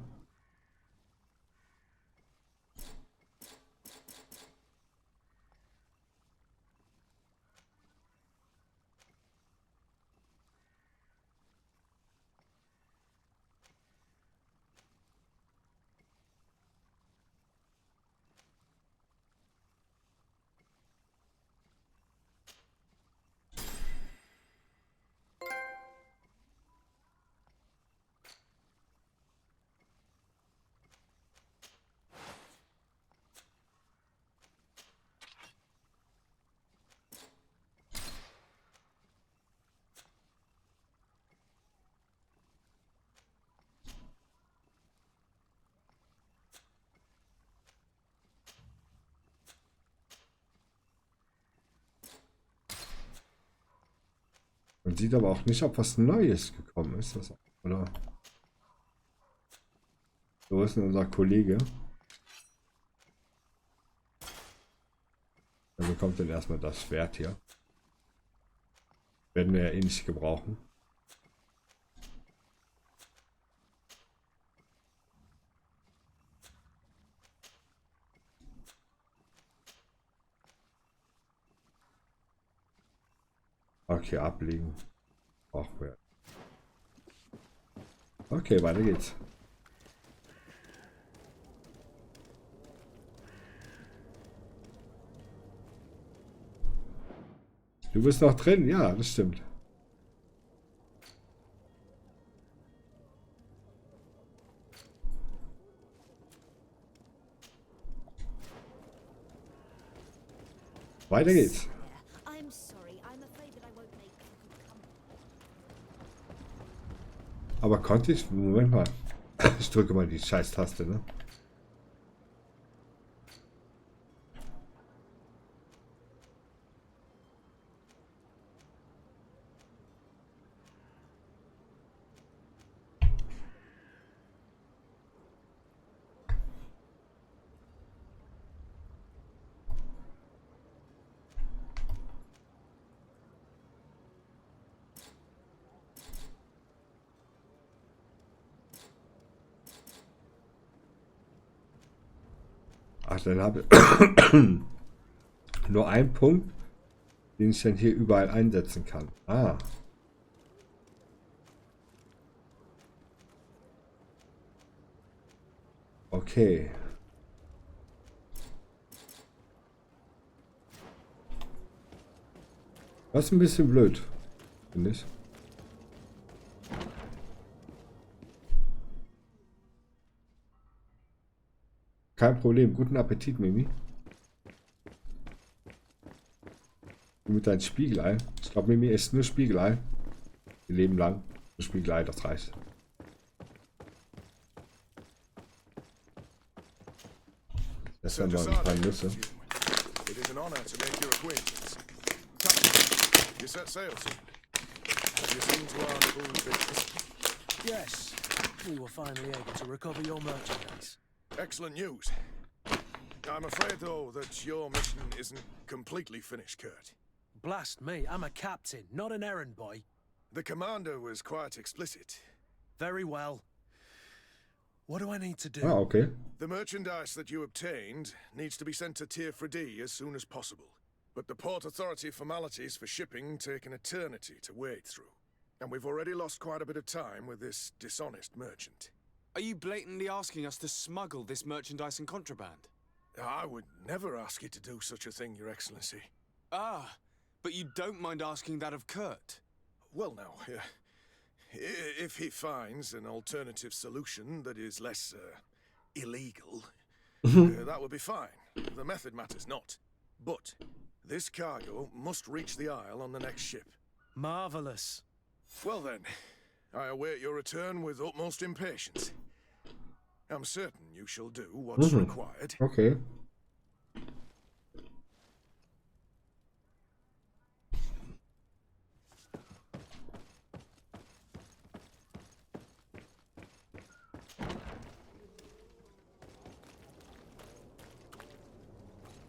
Man sieht aber auch nicht, ob was Neues gekommen ist. Oder? Wo ist denn unser Kollege? Er bekommt dann erstmal das Schwert hier. Werden wir ja eh nicht gebrauchen. Okay, ablegen. Brauchen wir. Okay, weiter geht's. Du bist noch drin, ja, das stimmt. Weiter geht's. Aber konnte ich? Moment mal. Ich drücke mal die Scheiß-Taste, ne? Ach, dann habe ich nur einen Punkt, den ich dann hier überall einsetzen kann. Ah. Okay. Das ist ein bisschen blöd, finde ich. Kein Problem. Guten Appetit, Mimi. Mit deinem Spiegelei. Ich glaube, Mimi isst nur Spiegelei. Ihr Leben lang. Nur Spiegelei, das reicht. Das sind mal ein paar Nüsse. Yes, we were finally able to recover your merchandise. Excellent news. I'm afraid, though, that your mission isn't completely finished, Kurt. Blast me, I'm a captain, not an errand boy. The commander was quite explicit. Very well. What do I need to do? Ah, okay. The merchandise that you obtained needs to be sent to Tier 4D as soon as possible. But the Port Authority formalities for shipping take an eternity to wade through. And we've already lost quite a bit of time with this dishonest merchant. Are you blatantly asking us to smuggle this merchandise and contraband? I would never ask you to do such a thing, Your Excellency. Ah, but you don't mind asking that of Kurt? Well, now, if he finds an alternative solution that is less illegal, that would be fine. The method matters not. But this cargo must reach the Isle on the next ship. Marvelous. Well then, I await your return with utmost impatience. I'm certain you shall do what's required. Okay.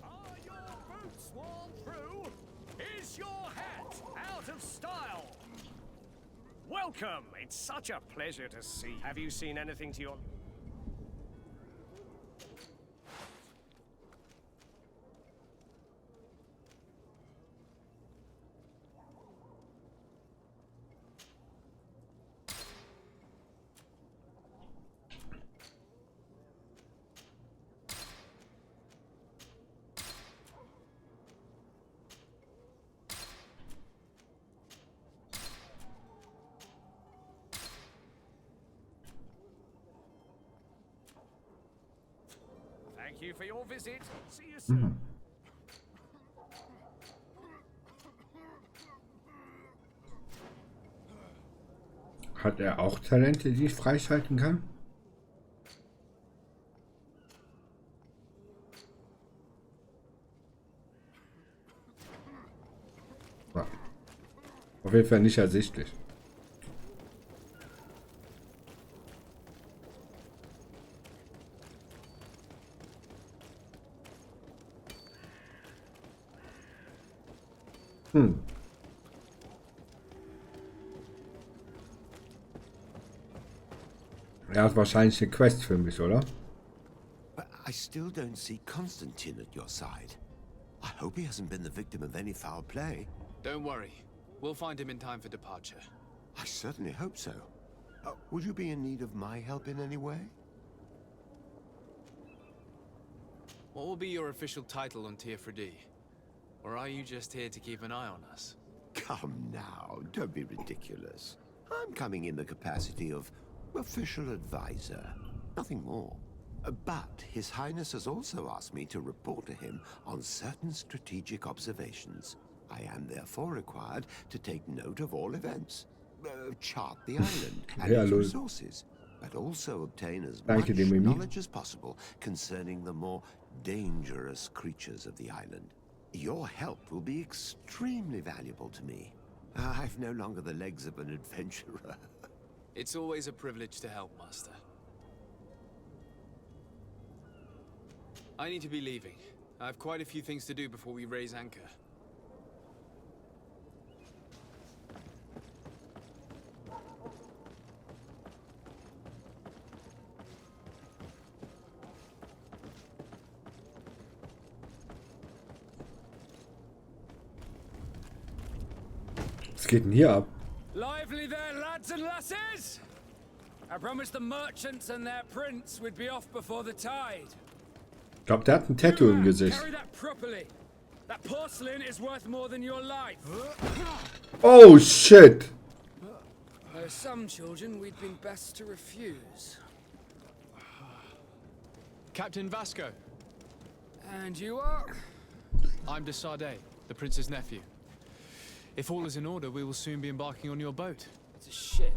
Are your boots worn through? Is your hat out of style? Welcome! It's such a pleasure to see. Have you seen anything to your... Thank you for your visit. See you soon. Hat er auch Talente, die ich freischalten kann? Ja. Auf jeden Fall nicht ersichtlich. Er hat wahrscheinlich eine Quest für mich, oder? But I still don't see Constantine at your side. I hope he hasn't been the victim of any foul play. Don't worry. We'll find him in time for departure. I certainly hope so. Would you be in need of my help in any way? What will be your official title on Tier 4D? Or are you just here to keep an eye on us? Come now, don't be ridiculous. I'm coming in the capacity of official advisor, nothing more. But His Highness has also asked me to report to him on certain strategic observations. I am therefore required to take note of all events, chart the island and its resources, but also obtain as much knowledge as possible concerning the more dangerous creatures of the island. Your help will be extremely valuable to me. I've no longer the legs of an adventurer. It's always a privilege to help, Master. I need to be leaving. I have quite a few things to do before we raise anchor. Was geht denn hier ab? Lively there, lads and lasses! I promised the merchants and their prince we'd be off before the tide. Ich glaube, der hat ein Tattoo im Gesicht. Carry that properly. That porcelain is worth more than your life. Oh shit! There are some children we'd been best to refuse. Captain Vasco. And you are? I'm de Sade, the prince's nephew. If all is in order, we will soon be embarking on your boat. It's a ship,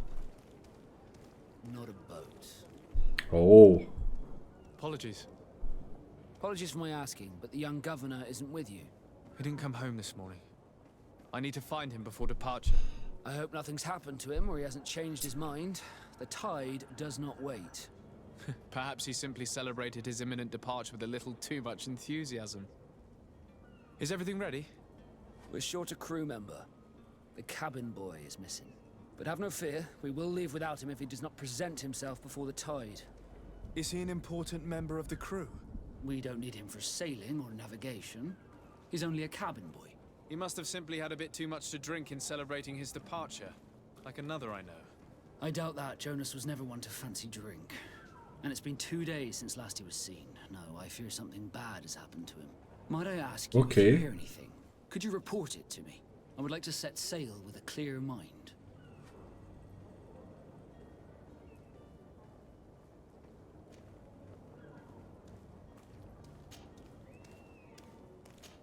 not a boat. Oh. Apologies. Apologies for my asking, but the young governor isn't with you. He didn't come home this morning. I need to find him before departure. I hope nothing's happened to him or he hasn't changed his mind. The tide does not wait. Perhaps he simply celebrated his imminent departure with a little too much enthusiasm. Is everything ready? We're short a crew member. The cabin boy is missing. But have no fear, we will leave without him if he does not present himself before the tide. Is he an important member of the crew? We don't need him for sailing or navigation. He's only a cabin boy. He must have simply had a bit too much to drink in celebrating his departure. Like another I know. I doubt that. Jonas was never one to fancy drink. And it's been 2 days since last he was seen. No, I fear something bad has happened to him. Might I ask you if you hear anything? Could you report it to me? I would like to set sail with a clear mind.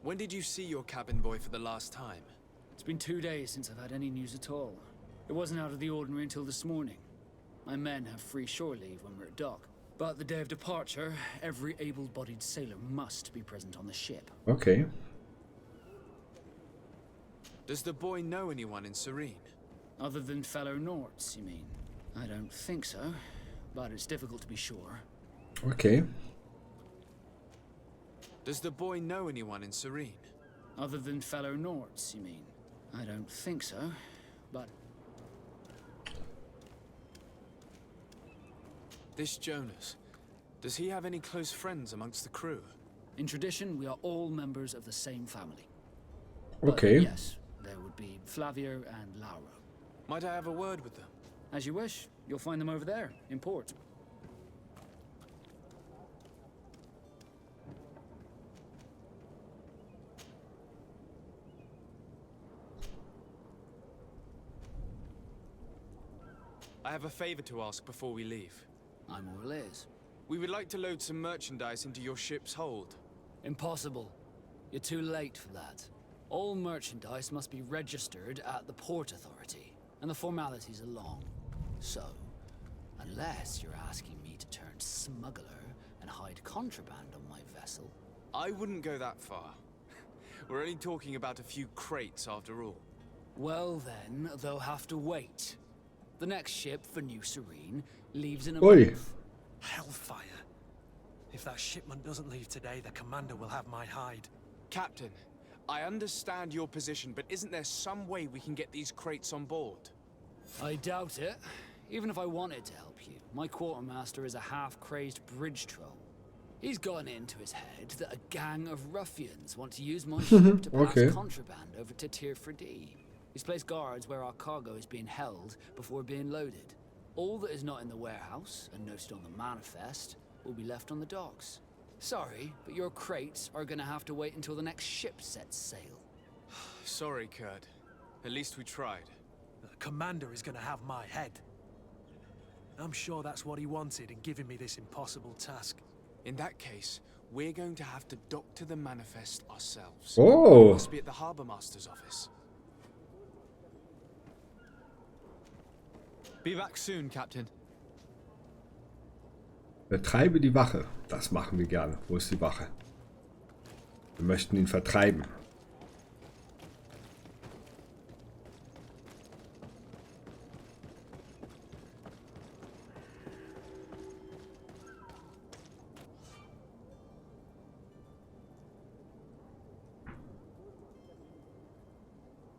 When did you see your cabin boy for the last time? It's been 2 days since I've had any news at all. It wasn't out of the ordinary until this morning. My men have free shore leave when we're at dock. But the day of departure, every able-bodied sailor must be present on the ship. Okay. Does the boy know anyone in Serene? Other than fellow Norts, you mean? I don't think so, but it's difficult to be sure. Okay. Does the boy know anyone in Serene? Other than fellow Norts, you mean? I don't think so, but... This Jonas, does he have any close friends amongst the crew? In tradition, we are all members of the same family. Okay. But yes, there would be Flavio and Lauro. Might I have a word with them? As you wish. You'll find them over there, in port. I have a favor to ask before we leave. I'm all ears. We would like to load some merchandise into your ship's hold. Impossible. You're too late for that. All merchandise must be registered at the Port Authority, and the formalities are long. So, unless you're asking me to turn smuggler and hide contraband on my vessel... I wouldn't go that far. We're only talking about a few crates after all. Well then, they'll have to wait. The next ship for New Serene leaves in a Ui. month. Hellfire. If that shipment doesn't leave today, the commander will have my hide. Captain, I understand your position, but isn't there some way we can get these crates on board? I doubt it. Even if I wanted to help you, my quartermaster is a half-crazed bridge troll. He's gotten into his head that a gang of ruffians want to use my ship to pass Okay. contraband over to Tier 4D. He's placed guards where our cargo is being held before being loaded. All that is not in the warehouse and noted on the manifest will be left on the docks. Sorry, but your crates are gonna have to wait until the next ship sets sail. Sorry, Kurt. At least we tried. The commander is gonna have my head. I'm sure that's what he wanted in giving me this impossible task. In that case, we're going to have to dock to the manifest ourselves. Oh. Must be at the Harbor Master's office. Be back soon, Captain. Vertreibe die Wache. Das machen wir gerne. Wo ist die Wache? Wir möchten ihn vertreiben.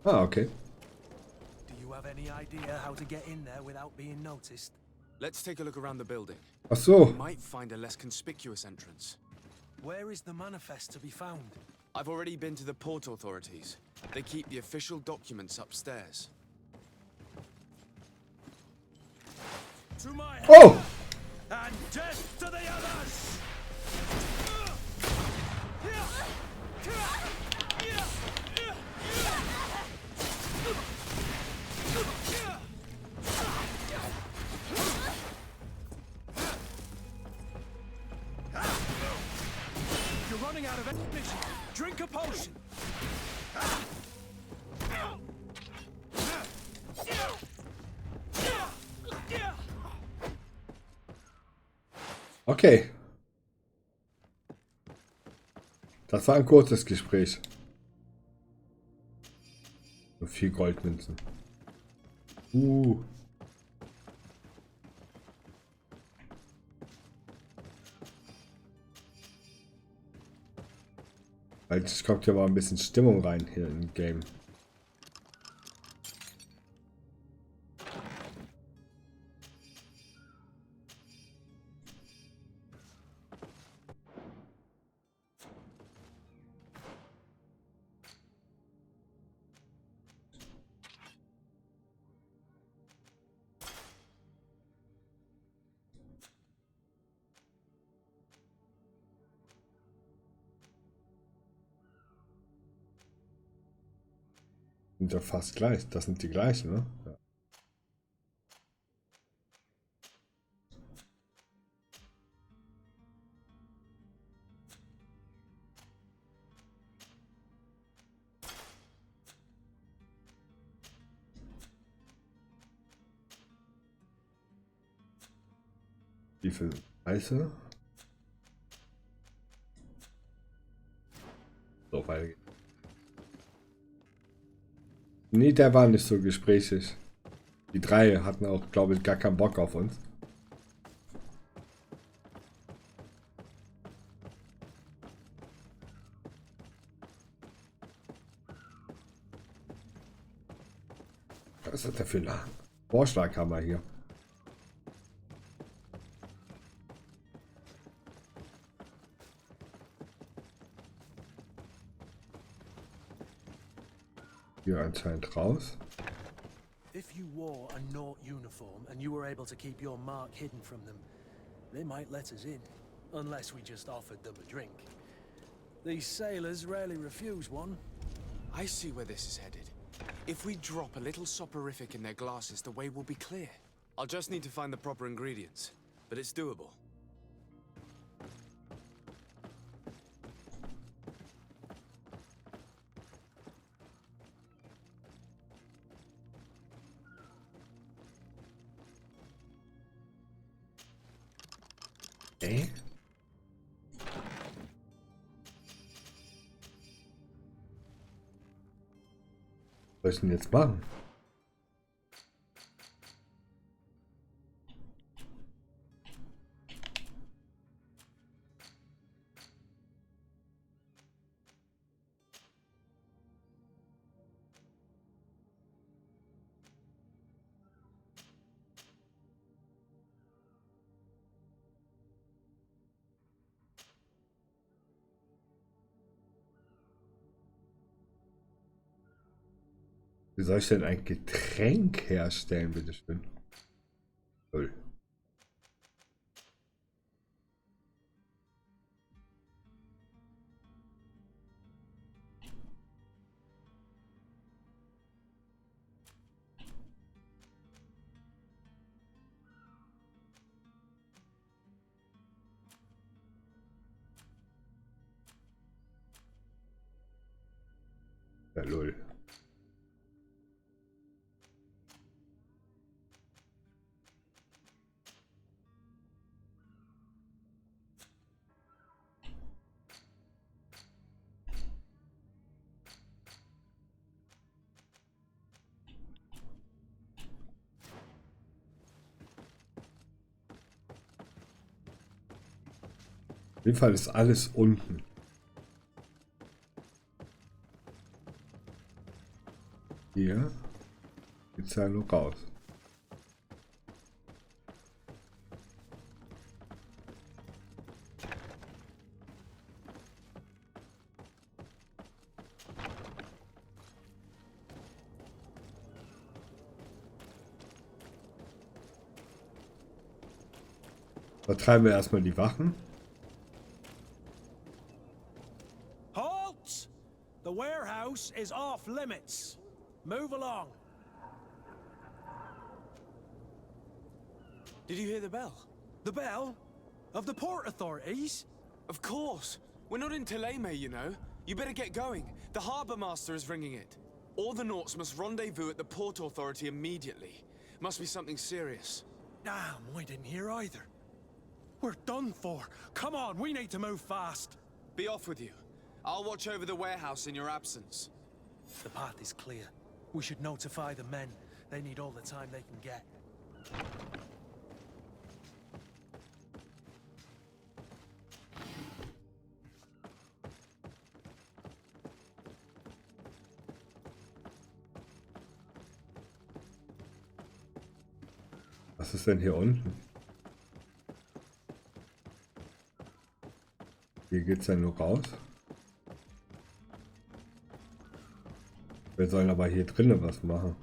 Ah, okay. Do you have any idea how to get in there without being noticed? Let's take a look around the building. Ach so. We might find a less conspicuous entrance. Where is the manifest to be found? I've already been to the port authorities. They keep the official documents upstairs. To my head Oh! and death to the others! You're running out of energy. Drink a potion. Okay. Das war ein kurzes Gespräch. Nur 4 Goldmünzen. Jetzt kommt ja mal ein bisschen Stimmung rein hier im Game. Sind ja fast gleich. Das sind die gleichen, ne? Ja. Wie viel Reise? So, weiter geht's. Nee, der war nicht so gesprächig. Die 3 hatten auch, glaube ich, gar keinen Bock auf uns. Was ist das denn für ein Vorschlaghammer hier? Hier anscheinend raus. If you wore a Naut uniform and you were able to keep your mark hidden from them, they might let us in, unless we just offered them a drink. These sailors rarely refuse one. I see where this is headed. If we drop a little soporific in their glasses, the way will be clear. I'll just need to find the proper ingredients, but it's doable. soll ich denn jetzt machen? Wie soll ich denn ein Getränk herstellen, bitteschön? Toll. Ja, lol. Auf jeden Fall ist alles unten. Hier geht's ja nur raus. Vertreiben wir erstmal die Wachen. Halt! The warehouse is off limits. Move along. Did you hear the bell? The bell? Of the port authorities? Of course. We're not in Teleme, you know. You better get going. The harbor master is ringing it. All the Nauts must rendezvous at the port authority immediately. Must be something serious. Damn, we didn't hear either. We're done for. Come on, we need to move fast. Be off with you. I'll watch over the warehouse in your absence. The path is clear. We should notify the men. They need all the time they can get. Was ist denn hier unten? Hier geht's ja nur raus. Wir sollen aber hier drinnen was machen.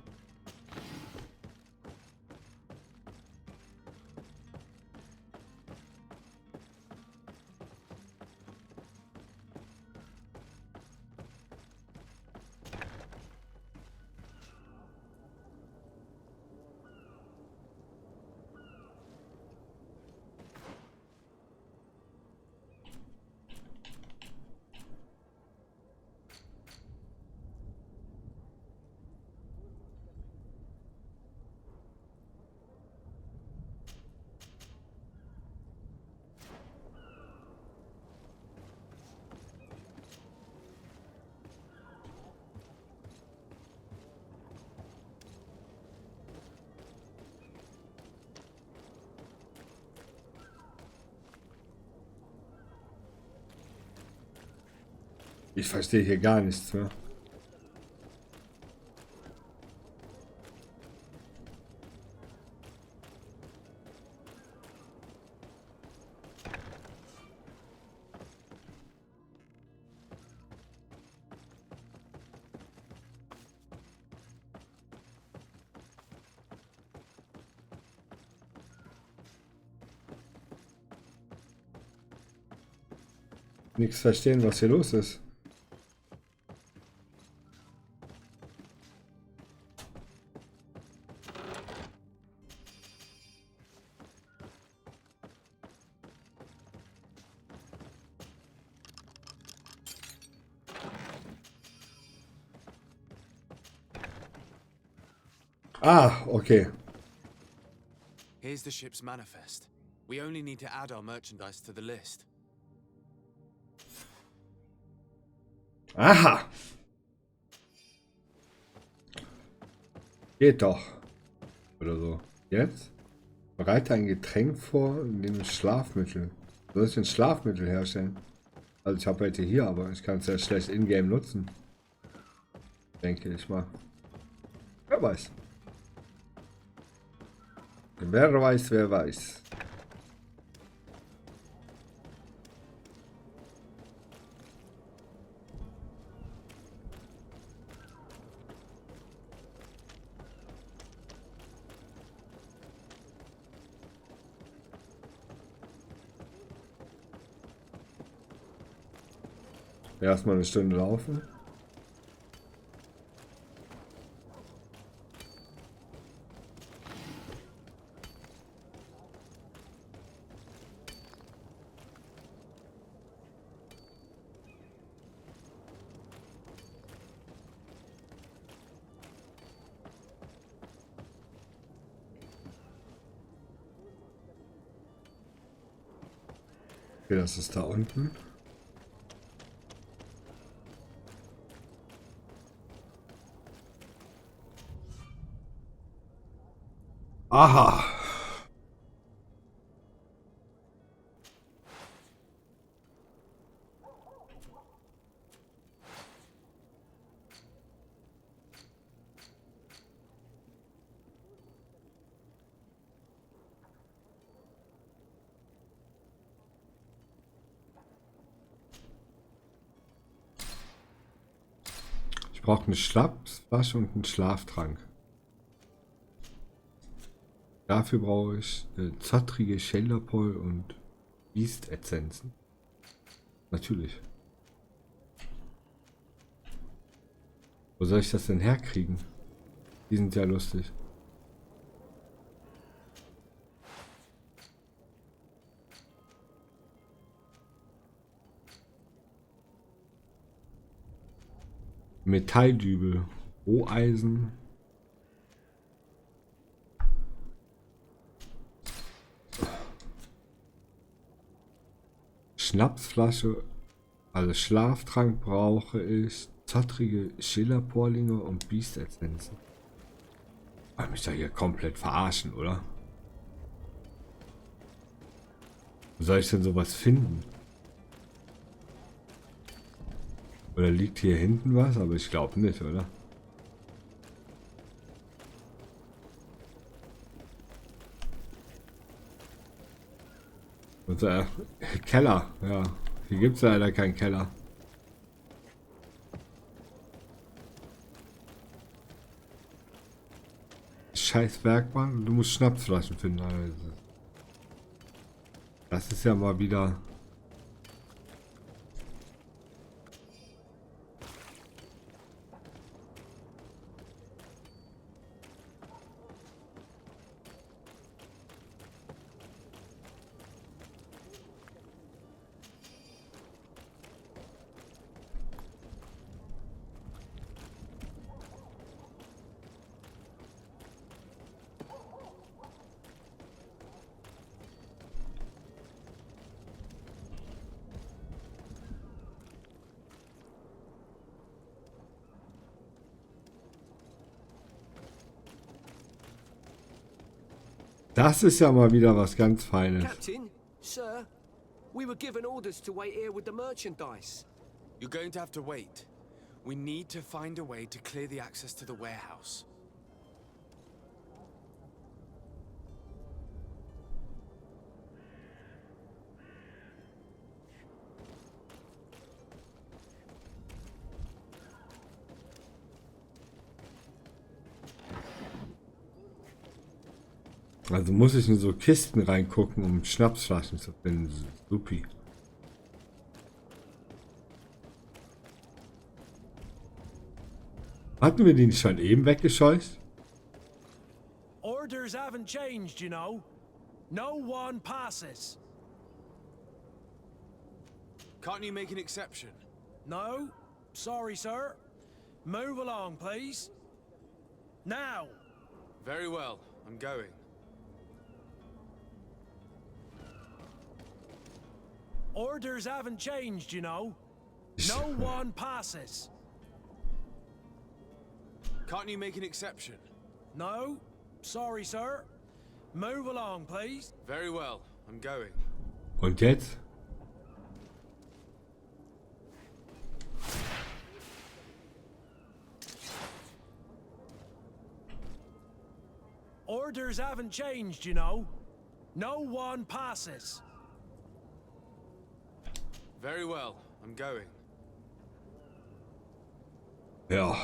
Ich verstehe hier gar nichts mehr. Nichts verstehen, was hier los ist. Ah, okay. Here's the ship's manifest. We only need to add our merchandise to the list. Aha! Geht doch. Oder so. Jetzt? Bereite ein Getränk vor, in dem Schlafmittel. Soll ich ein Schlafmittel herstellen? Also ich habe heute hier, aber ich kann es ja schlecht in-game nutzen. Denke ich mal. Wer weiß. Wer weiß, wer weiß. Erstmal eine Stunde laufen. Okay, das ist da unten. Aha. Ich brauche eine Schnapsflasche und einen Schlaftrank. Dafür brauche ich zottrige Schelderpol und Biest-Essenzen. Natürlich. Wo soll ich das denn herkriegen? Die sind ja lustig. Metalldübel, Roheisen. Schnapsflasche, also Schlaftrank brauche ich, zottrige Schillerporlinge und Biest-Essenzen. Ich mich da hier komplett verarschen, oder? Wo soll ich denn sowas finden? Oder liegt hier hinten was? Aber ich glaube nicht, oder? Und Keller, ja. Hier gibt es leider keinen Keller. Scheiß Bergmann, du musst Schnapsflaschen finden. Also. Das ist ja mal wieder... Das ist ja mal wieder was ganz Feines. Captain, sir, we were given orders to wait here with the merchandise. You're going to have to wait. We need to find a way to clear the access to the warehouse. Also muss ich in so Kisten reingucken, um Schnapsflaschen zu finden. Supi. Hatten wir die nicht schon eben weggescheucht? Orders haven't changed, you know. No one passes. Can't you make an exception? No, sorry, sir. Move along, please. Now. Very well, I'm going. Orders haven't changed, you know. No one passes. Can't you make an exception? No, sorry, sir. Move along, please. Very well, I'm going. Und jetzt? Orders haven't changed, you know. No one passes. Very well, I'm going. Ja.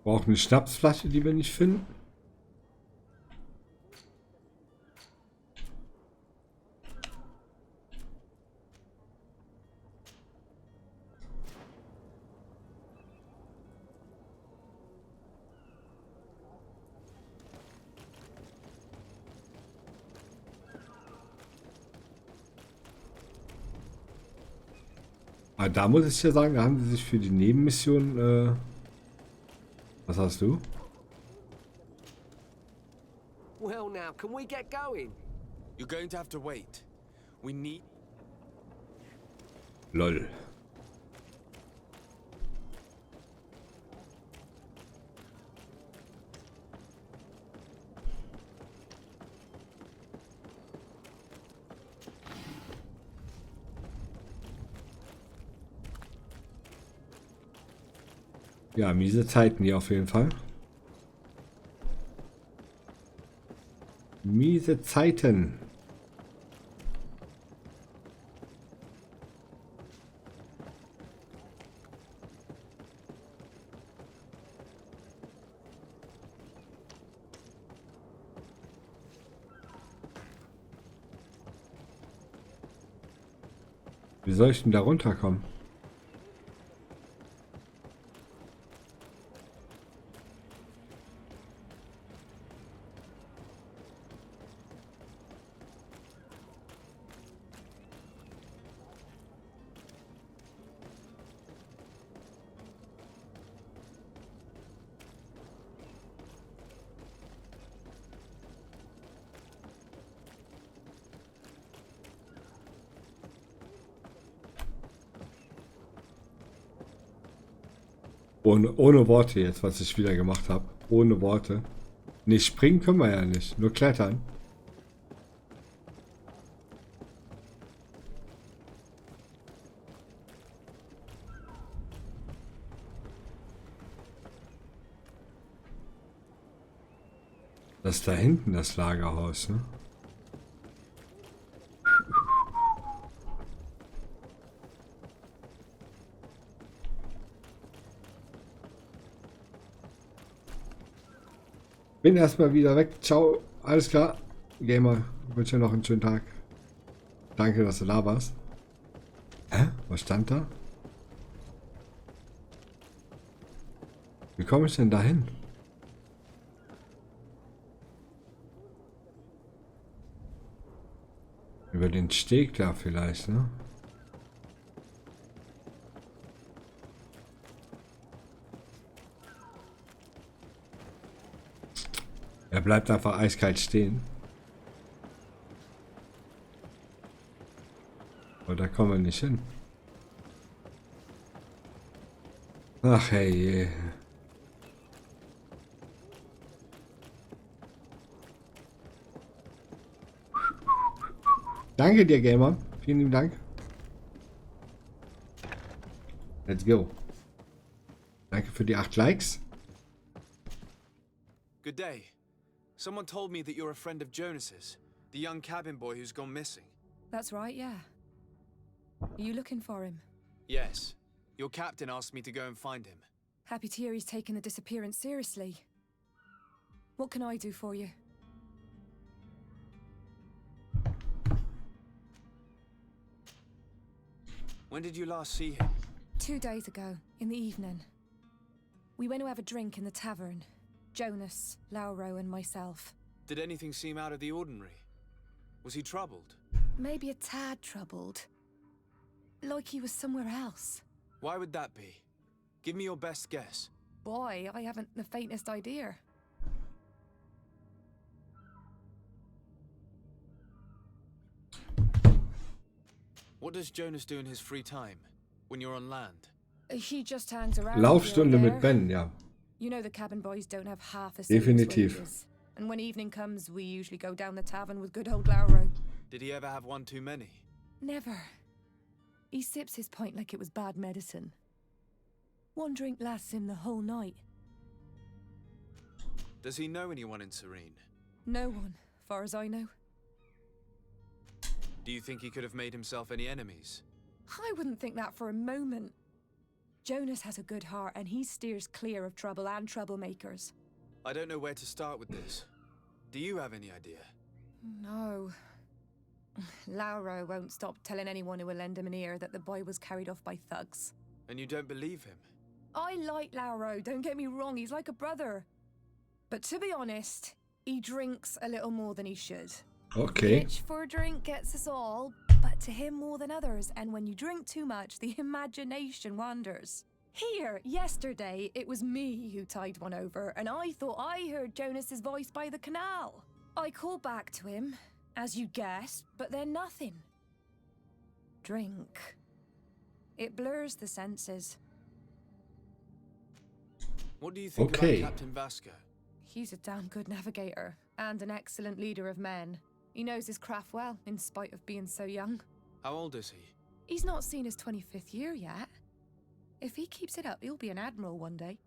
Braucht eine Schnapsflasche, die wir nicht finden. Aber da muss ich ja sagen, da haben sie sich für die Nebenmission, was hast du? Well, now, can we get going? You're going to have to wait. We need... Lol. Ja, miese Zeiten hier auf jeden Fall. Miese Zeiten. Wie soll ich denn da runterkommen? Ohne Worte jetzt, was ich wieder gemacht habe. Ohne Worte. Nicht springen können wir ja nicht, nur klettern. Das ist da hinten das Lagerhaus, ne? Bin erstmal wieder weg. Ciao. Alles klar. Gamer, ich wünsche dir noch einen schönen Tag. Danke, dass du da warst. Hä? Was stand da? Wie komme ich denn da hin? Über den Steg da vielleicht, ne? Er bleibt einfach eiskalt stehen. Aber da kommen wir nicht hin. Ach hey. Danke dir, Gamer. Vielen lieben Dank. Let's go. Danke für die 8 Likes. Good day. Someone told me that you're a friend of Jonas's, the young cabin boy who's gone missing. That's right, yeah. Are you looking for him? Yes. Your captain asked me to go and find him. Happy to hear he's taken the disappearance seriously. What can I do for you? When did you last see him? 2 days ago, in the evening. We went to have a drink in the tavern. Jonas, Lauro, and myself. Did anything seem out of the ordinary? Was he troubled? Maybe a tad troubled. Like he was somewhere else. Why would that be? Give me your best guess. Boy, I haven't the faintest idea. What does Jonas do in his free time? when you're on land? He just hangs around. Laufstunde mit Ben, ja. You know the cabin boys don't have half a Definitiv. wages. And when evening comes, we usually go down the tavern with good old Lauro. Did he ever have one too many? Never. He sips his pint like it was bad medicine. One drink lasts him the whole night. Does he know anyone in Serene? No one, far as I know. Do you think he could have made himself any enemies? I wouldn't think that for a moment. Jonas has a good heart and he steers clear of trouble and troublemakers. I don't know where to start with this. Do you have any idea? No. Lauro won't stop telling anyone who will lend him an ear that the boy was carried off by thugs. And you don't believe him? I like Lauro, don't get me wrong, he's like a brother. But to be honest, he drinks a little more than he should. Okay. Itch for a drink gets us all, but to him more than others, and when you drink too much, the imagination wanders. Here, yesterday, it was me who tied one over, and I thought I heard Jonas's voice by the canal. I called back to him, as you guessed, but then nothing. Drink. It blurs the senses. What do you think Okay. about Captain Vasco? He's a damn good navigator, and an excellent leader of men. He knows his craft well, in spite of being so young. How old is he? He's not seen his 25th year yet. If he keeps it up, he'll be an admiral one day.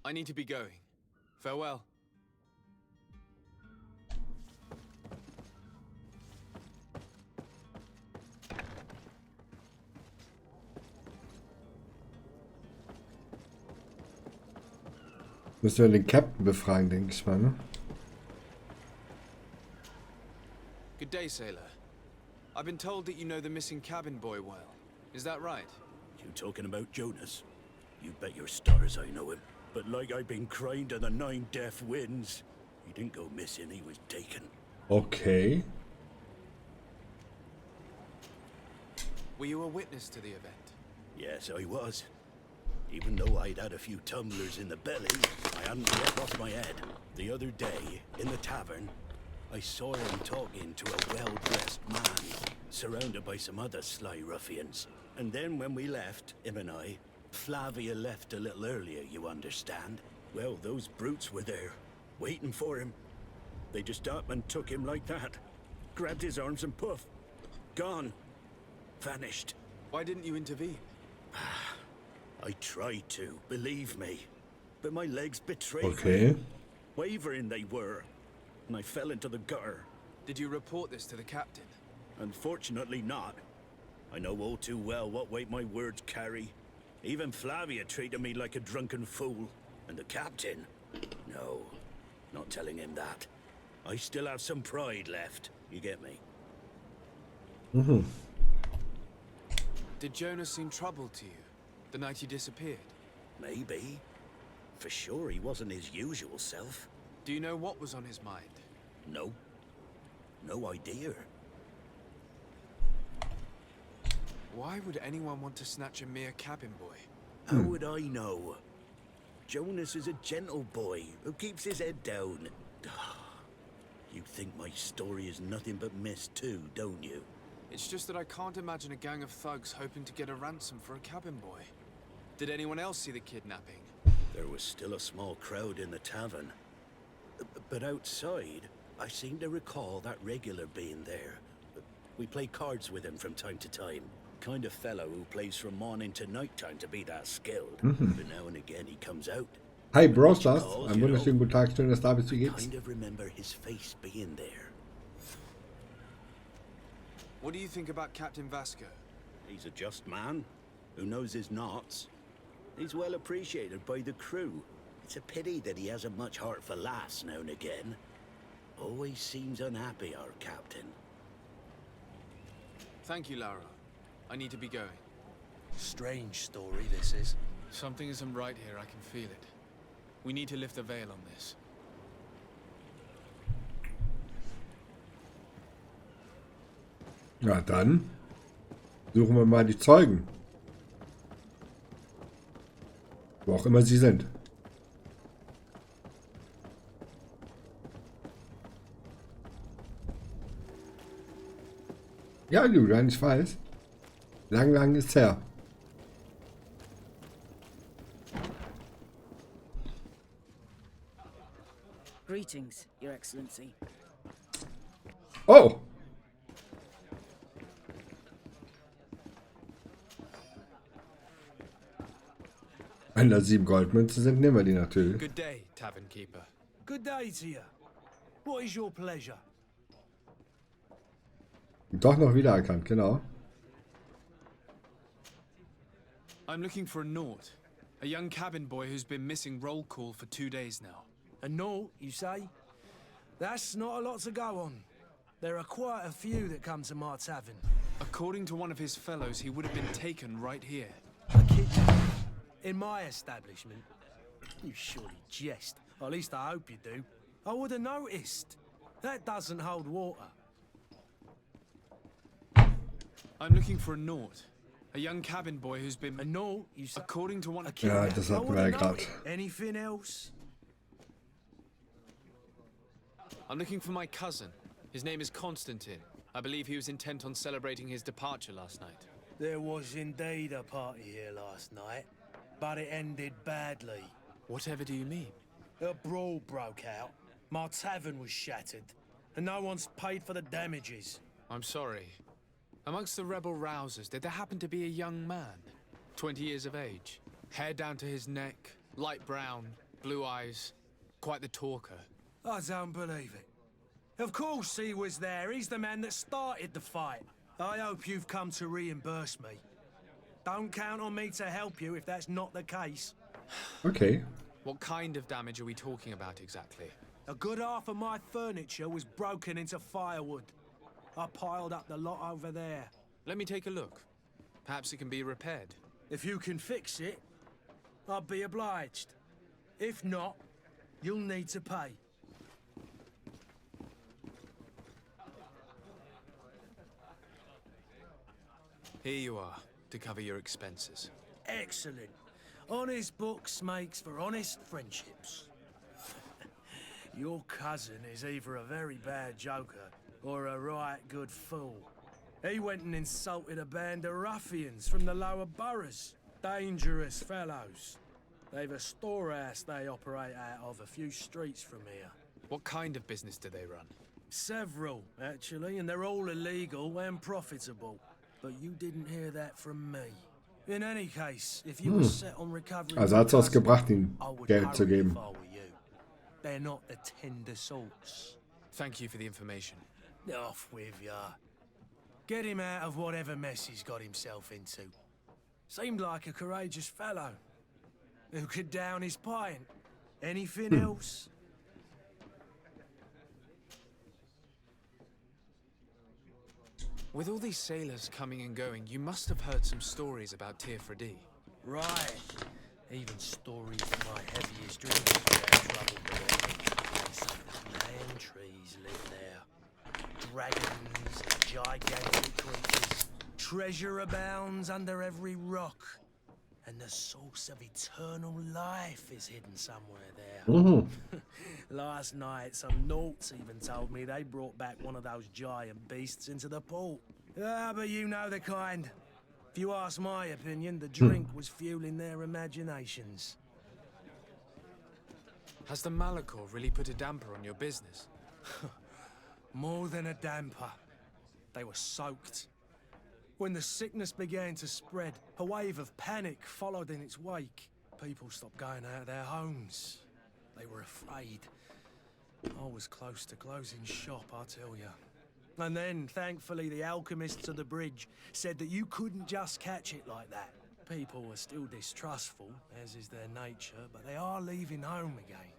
I need to be going. Farewell. Müssen wir den Captain befragen, denke ich mal, ne? Good day, sailor. I've been told that you know the missing cabin boy well. Is that right? You talking about Jonas? You bet your stars I know him. But like I've been crying to the 9 deaf winds, he didn't go missing, he was taken. Okay. Were you a witness to the event? Yes, I was. Even though I'd had a few tumblers in the belly, I hadn't yet lost my head. The other day, in the tavern, I saw him talking to a well-dressed man, surrounded by some other sly ruffians. And then when we left, him and I, Flavia left a little earlier, you understand? Well, those brutes were there, waiting for him. They just up and took him like that. Grabbed his arms and poof. Gone. Vanished. Why didn't you intervene? I tried to, believe me. But my legs betrayed Okay. me. Wavering they were. And I fell into the gutter. Did you report this to the captain? Unfortunately not. I know all too well what weight my words carry. Even Flavia treated me like a drunken fool. And the captain? No, not telling him that. I still have some pride left. You get me? Mhm. Did Jonas seem troubled to you the night he disappeared? Maybe. For sure he wasn't his usual self. Do you know what was on his mind? No. No idea. Why would anyone want to snatch a mere cabin boy? How would I know? Jonas is a gentle boy who keeps his head down. You think my story is nothing but mist too, don't you? It's just that I can't imagine a gang of thugs hoping to get a ransom for a cabin boy. Did anyone else see the kidnapping? There was still a small crowd in the tavern. But outside, I seem to recall that regular being there. We play cards with him from time to time. Kind of fellow who plays from morning to night time to be that skilled. But now and again he comes out. Hi, Brosters. Einen wunderschönen guten Tag, schön, dass du da bist. Wie I geht's? kind of remember his face being there. What do you think about Captain Vasco? He's a just man who knows his knots. He's well appreciated by the crew. It's a pity that he hasn't much heart for laughs now and again. Always seems unhappy, our captain. Thank you, Lara. I need to be going. Strange story this is. Something isn't right here, I can feel it. We need to lift the veil on this. Ja, dann suchen wir mal die Zeugen. Wo auch immer sie sind. Ja, Julian, ich weiß. Lang ist her. Greetings, Your Excellency. Oh! Wenn da 7 Goldmünzen sind, nehmen wir die natürlich. Good day, tavern keeper. Good day to you. What is your pleasure? Doch noch wiedererkannt, genau. I'm looking for a Naut, a young cabin boy who's been missing roll call for 2 days now. A Naut, you say? That's not a lot to go on. There are quite a few that come to my tavern. According to one of his fellows, he would have been taken right here. A kidnap? In my establishment? You surely jest. Or at least I hope you do. I would have noticed. That doesn't hold water. I'm looking for a Naut, a young cabin boy who's been... A Naut, you say? According to one... Ja, das hatten wir ja gerade. Anything else? I'm looking for my cousin. His name is Constantine. I believe he was intent on celebrating his departure last night. There was indeed a party here last night, but it ended badly. Whatever do you mean? A brawl broke out. My tavern was shattered, and no one's paid for the damages. I'm sorry. Amongst the rebel rousers, did there happen to be a young man? 20 years of age. Hair down to his neck, light brown, blue eyes. Quite the talker. I don't believe it. Of course he was there. He's the man that started the fight. I hope you've come to reimburse me. Don't count on me to help you if that's not the case. Okay. What kind of damage are we talking about exactly? A good half of my furniture was broken into firewood. I piled up the lot over there. Let me take a look. Perhaps it can be repaired. If you can fix it, I'll be obliged. If not, you'll need to pay. Here you are, to cover your expenses. Excellent. Honest books makes for honest friendships. Your cousin is either a very bad joker or a right good fool. He went and insulted a band of ruffians from the lower boroughs. Dangerous fellows. They've a storehouse they operate out of a few streets from here. What kind of business do they run? Several, actually, and they're all illegal and profitable. But you didn't hear that from me. In any case, if you were set on recovering, Also hat's was gebracht, ihm Geld zu geben. They're not the tender sorts. Thank you for the information. Off with ya. Get him out of whatever mess he's got himself into. Seemed like a courageous fellow who could down his pint. Anything else? With all these sailors coming and going, you must have heard some stories about Tirfredi. Right. Even stories of my heaviest drinkers were trouble believing. Some man trees live there. Dragons, gigantic creatures. Treasure abounds under every rock. And the source of eternal life is hidden somewhere there. Last night, some Nauts even told me they brought back one of those giant beasts into the port. Ah, but you know the kind. If you ask my opinion, the drink was fueling their imaginations. Has the Malachor really put a damper on your business? More than a damper. They were soaked. When the sickness began to spread, a wave of panic followed in its wake. People stopped going out of their homes. They were afraid. I was close to closing shop, I tell you. And then, thankfully, the alchemists of the bridge said that you couldn't just catch it like that. People were still distrustful, as is their nature, but they are leaving home again.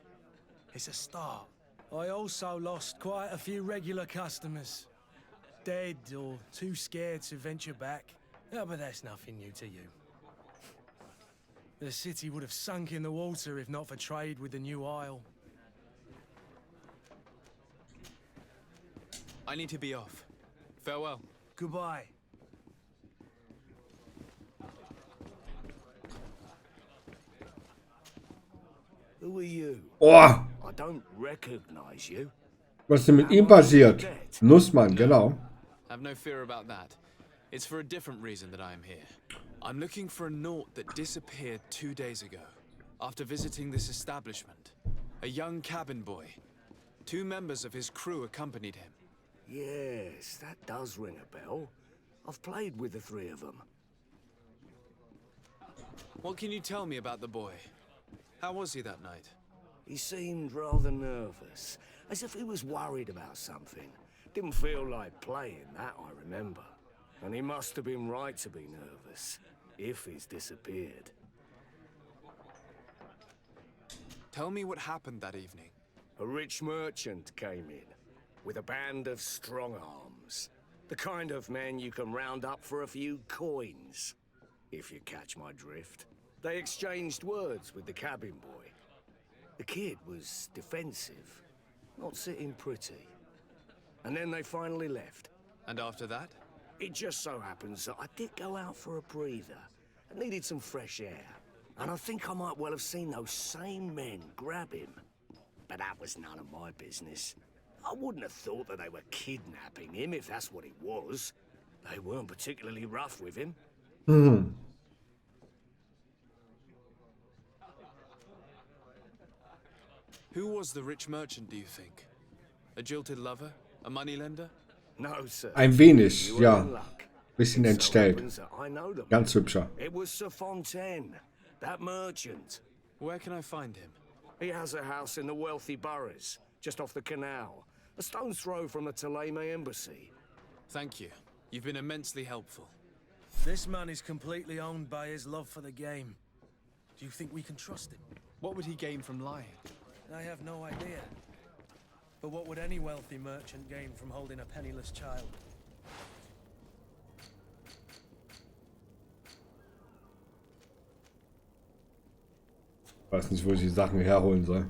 It's a start. I also lost quite a few regular customers. Dead or too scared to venture back. Oh, but that's nothing new to you. The city would have sunk in the water if not for trade with the new isle. I need to be off. Farewell. Goodbye. Who are you? Oh, I don't recognize you. was denn mit ihm passiert? Nussmann, genau. Have no fear about that. It's for a different reason that I am here. I'm looking for a naut that disappeared 2 days ago, after visiting this establishment. A young cabin boy. 2 members of his crew accompanied him. Yes, that does ring a bell. I've played with the 3 of them. What can you tell me about the boy? How was he that night? He seemed rather nervous, as if he was worried about something. Didn't feel like playing, that I remember. And he must have been right to be nervous, if he's disappeared. Tell me what happened that evening. A rich merchant came in, with a band of strong arms. The kind of men you can round up for a few coins, if you catch my drift. They exchanged words with the cabin boy. The kid was defensive, not sitting pretty. And then they finally left. And after that? It just so happens that I did go out for a breather. I needed some fresh air. And I think I might well have seen those same men grab him. But that was none of my business. I wouldn't have thought that they were kidnapping him if that's what it was. They weren't particularly rough with him. Who was the rich merchant, do you think? A jilted lover? A moneylender? No, sir. Ein wenig, ja. Bisschen entstellt. Ganz hübscher. It was Sir Fontaine, that merchant. Where can I find him? He has a house in the wealthy boroughs, just off the canal. A stone's throw from the Theleme embassy. Thank you. You've been immensely helpful. This man is completely owned by his love for the game. Do you think we can trust him? What would he gain from lying? I have no idea. But what would any wealthy merchant gain from holding a penniless child? Ich weiß nicht, wo ich die Sachen herholen soll.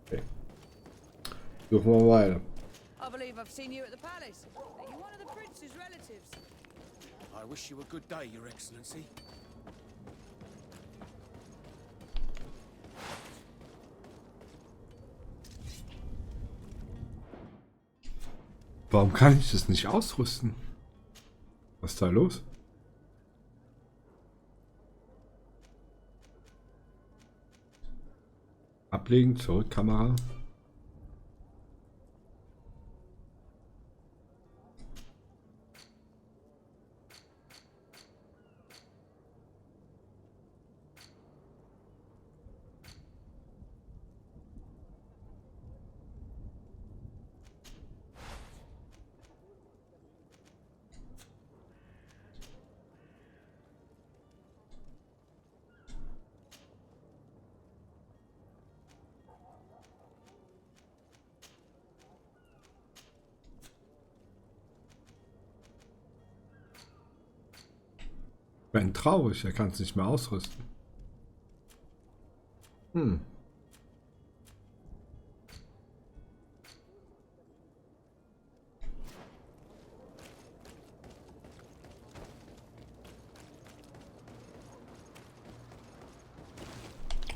Okay. Suchen wir weiter. I believe I've seen you at the palace. Are you one of the prince's relatives? I wish you a good day, Your Excellency. Warum kann ich das nicht ausrüsten? Was ist da los? Ablegen, zurück, Kamera. Ben traurig, er kann es nicht mehr ausrüsten. Oh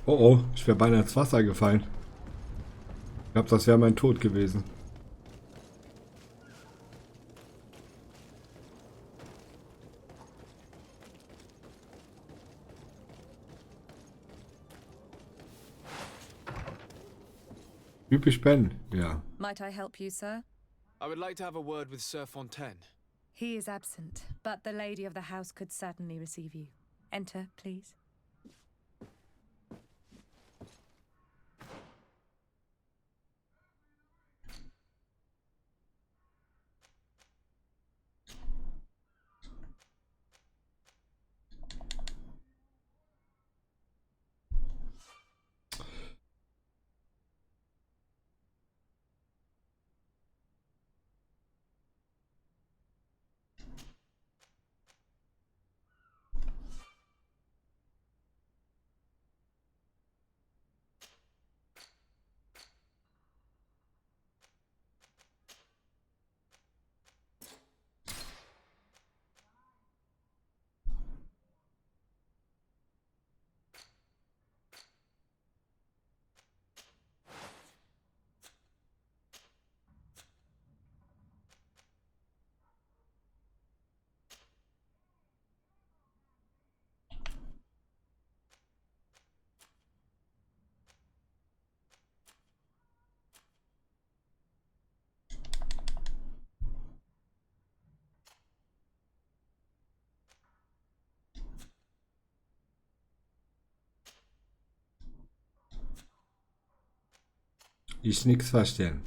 oh, ich wäre beinahe ins Wasser gefallen. Ich glaube, das wäre mein Tod gewesen. Typisch Ben, ja. Might I help you, sir? I would like to have a word with Sir Fontaine. He is absent, but the lady of the house could certainly receive you. Enter, please. Ich nichts verstehen.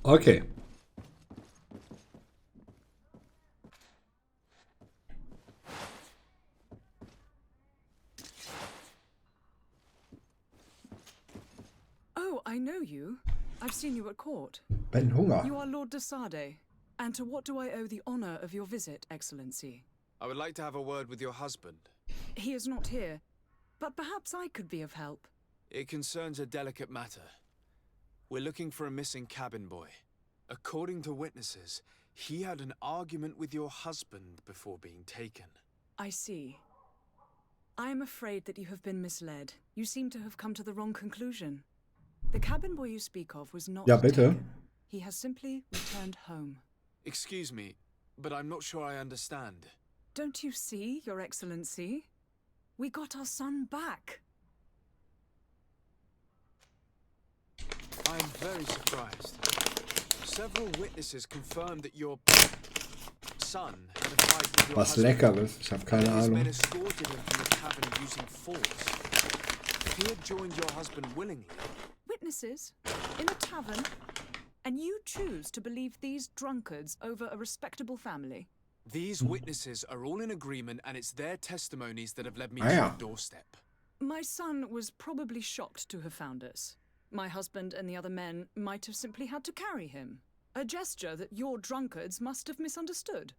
Okay. Oh, I know you. I've seen you at court. Ben Hunger. You are Lord de Sade. And to what do I owe the honor of your visit, Excellency? I would like to have a word with your husband. He is not here, but perhaps I could be of help. It concerns a delicate matter. We're looking for a missing cabin boy. According to witnesses, he had an argument with your husband before being taken. I see. I am afraid that you have been misled. You seem to have come to the wrong conclusion. The cabin boy you speak of was not Ja, bitte. taken. He has simply returned home. Excuse me, but I'm not sure I understand. Don't you see, Your Excellency? We got our son back. I'm very surprised. Several witnesses confirmed that your son had a fight with your Was husband. Leckeres. Ich habe keine His men Ahnung. escorted him from the cabin using force. If he had joined your husband willingly... Witnesses? In a tavern? And you choose to believe these drunkards over a respectable family? These witnesses are all in agreement, and it's their testimonies that have led me Ah, to ja. your doorstep. My son was probably shocked to have found us. My husband and the other men might have simply had to carry him. A gesture that your drunkards must have misunderstood.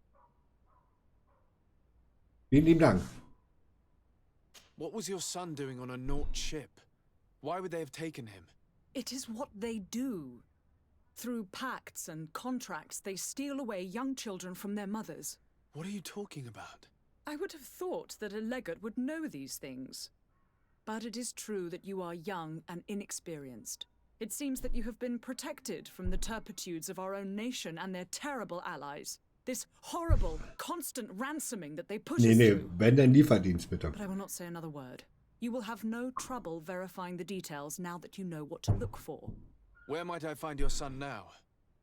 Vielen lieben Dank. What was your son doing on a Naut ship? Why would they have taken him? It is what they do. Through pacts and contracts, they steal away young children from their mothers. What are you talking about? I would have thought that a legate would know these things. But it is true that you are young and inexperienced. It seems that you have been protected from the turpitudes of our own nation and their terrible allies. This horrible, constant ransoming that they put us through. Wenn denn Lieferdienst bitte. But I will not say another word. You will have no trouble verifying the details now that you know what to look for. Where might I find your son now?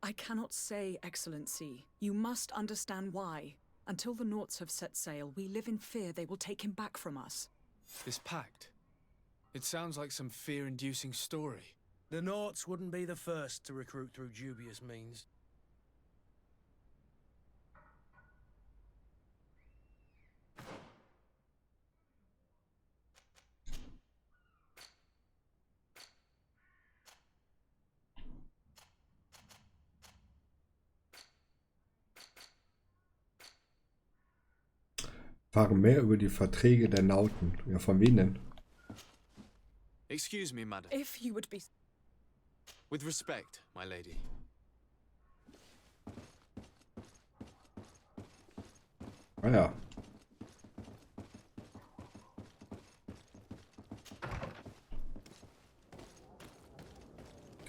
I cannot say, Excellency. You must understand why. Until the Nauts have set sail, we live in fear they will take him back from us. This pact. It sounds like some fear-inducing story. The Nauts wouldn't be the first to recruit through dubious means. Erfahren mehr über die Verträge der Nauten. Ja, von wem denn? Excuse me, madam. If you would be... With respect, my lady. Naja.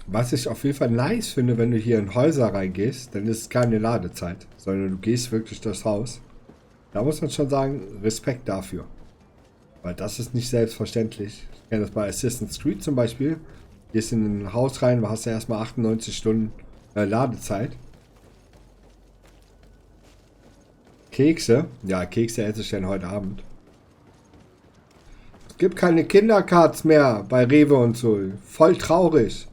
Was ich auf jeden Fall nice finde, wenn du hier in Häuser reingehst, dann ist es keine Ladezeit, sondern du gehst wirklich durchs Haus. Da muss man schon sagen, Respekt dafür. Weil das ist nicht selbstverständlich. Ich kenne das bei Assassin's Creed zum Beispiel. Gehst in ein Haus rein, hast du erstmal 98 Stunden Ladezeit. Kekse. Ja, Kekse esse ich dann heute Abend. Es gibt keine Kindercards mehr bei Rewe und so. Voll traurig.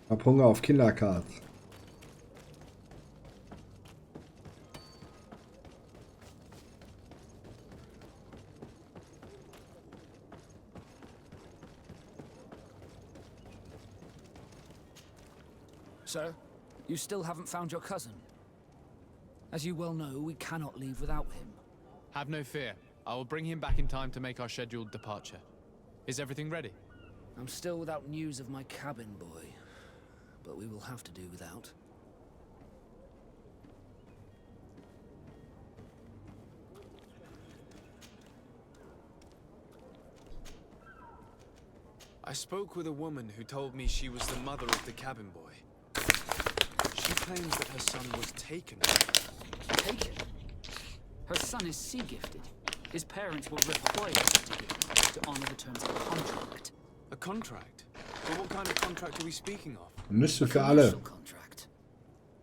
Ich hab Hunger auf Kindercards. Sir, you still haven't found your cousin. As you well know, we cannot leave without him. Have no fear. I will bring him back in time to make our scheduled departure. Is everything ready? I'm still without news of my cabin boy, but we will have to do without. I spoke with a woman who told me she was the mother of the cabin boy. She claims that her son was taken. Taken? Her son is sea-gifted. His parents were required to give him to honor the terms of a contract. A contract? But what kind of contract are we speaking of? Müsste für alle. Contract.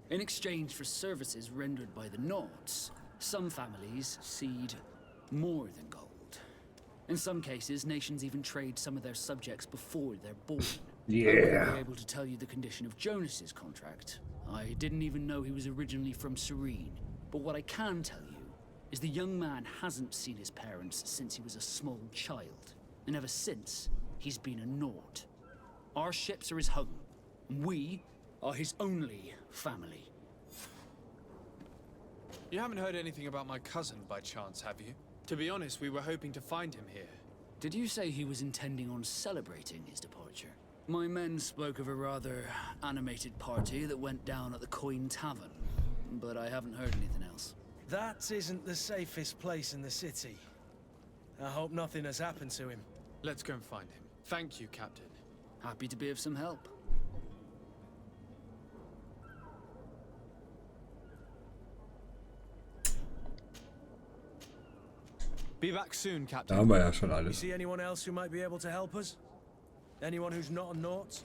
In exchange for services rendered by the Nords, some families cede more than gold. In some cases, nations even trade some of their subjects before they're born. Yeah. I wouldn't be able to tell you the condition of Jonas's contract. I didn't even know he was originally from Serene. But what I can tell you is the young man hasn't seen his parents since he was a small child. And ever since, he's been a Nord. Our ships are his home. We are his only family. You haven't heard anything about my cousin by chance, have you? To be honest, we were hoping to find him here. Did you say he was intending on celebrating his departure? My men spoke of a rather animated party that went down at the Coin Tavern, but I haven't heard anything else. That isn't the safest place in the city. I hope nothing has happened to him. Let's go and find him. Thank you, Captain. Happy to be of some help. Be back soon, Captain. Da haben wir ja schon You alles. see anyone else who might be able to help us? Anyone who's not a Nort?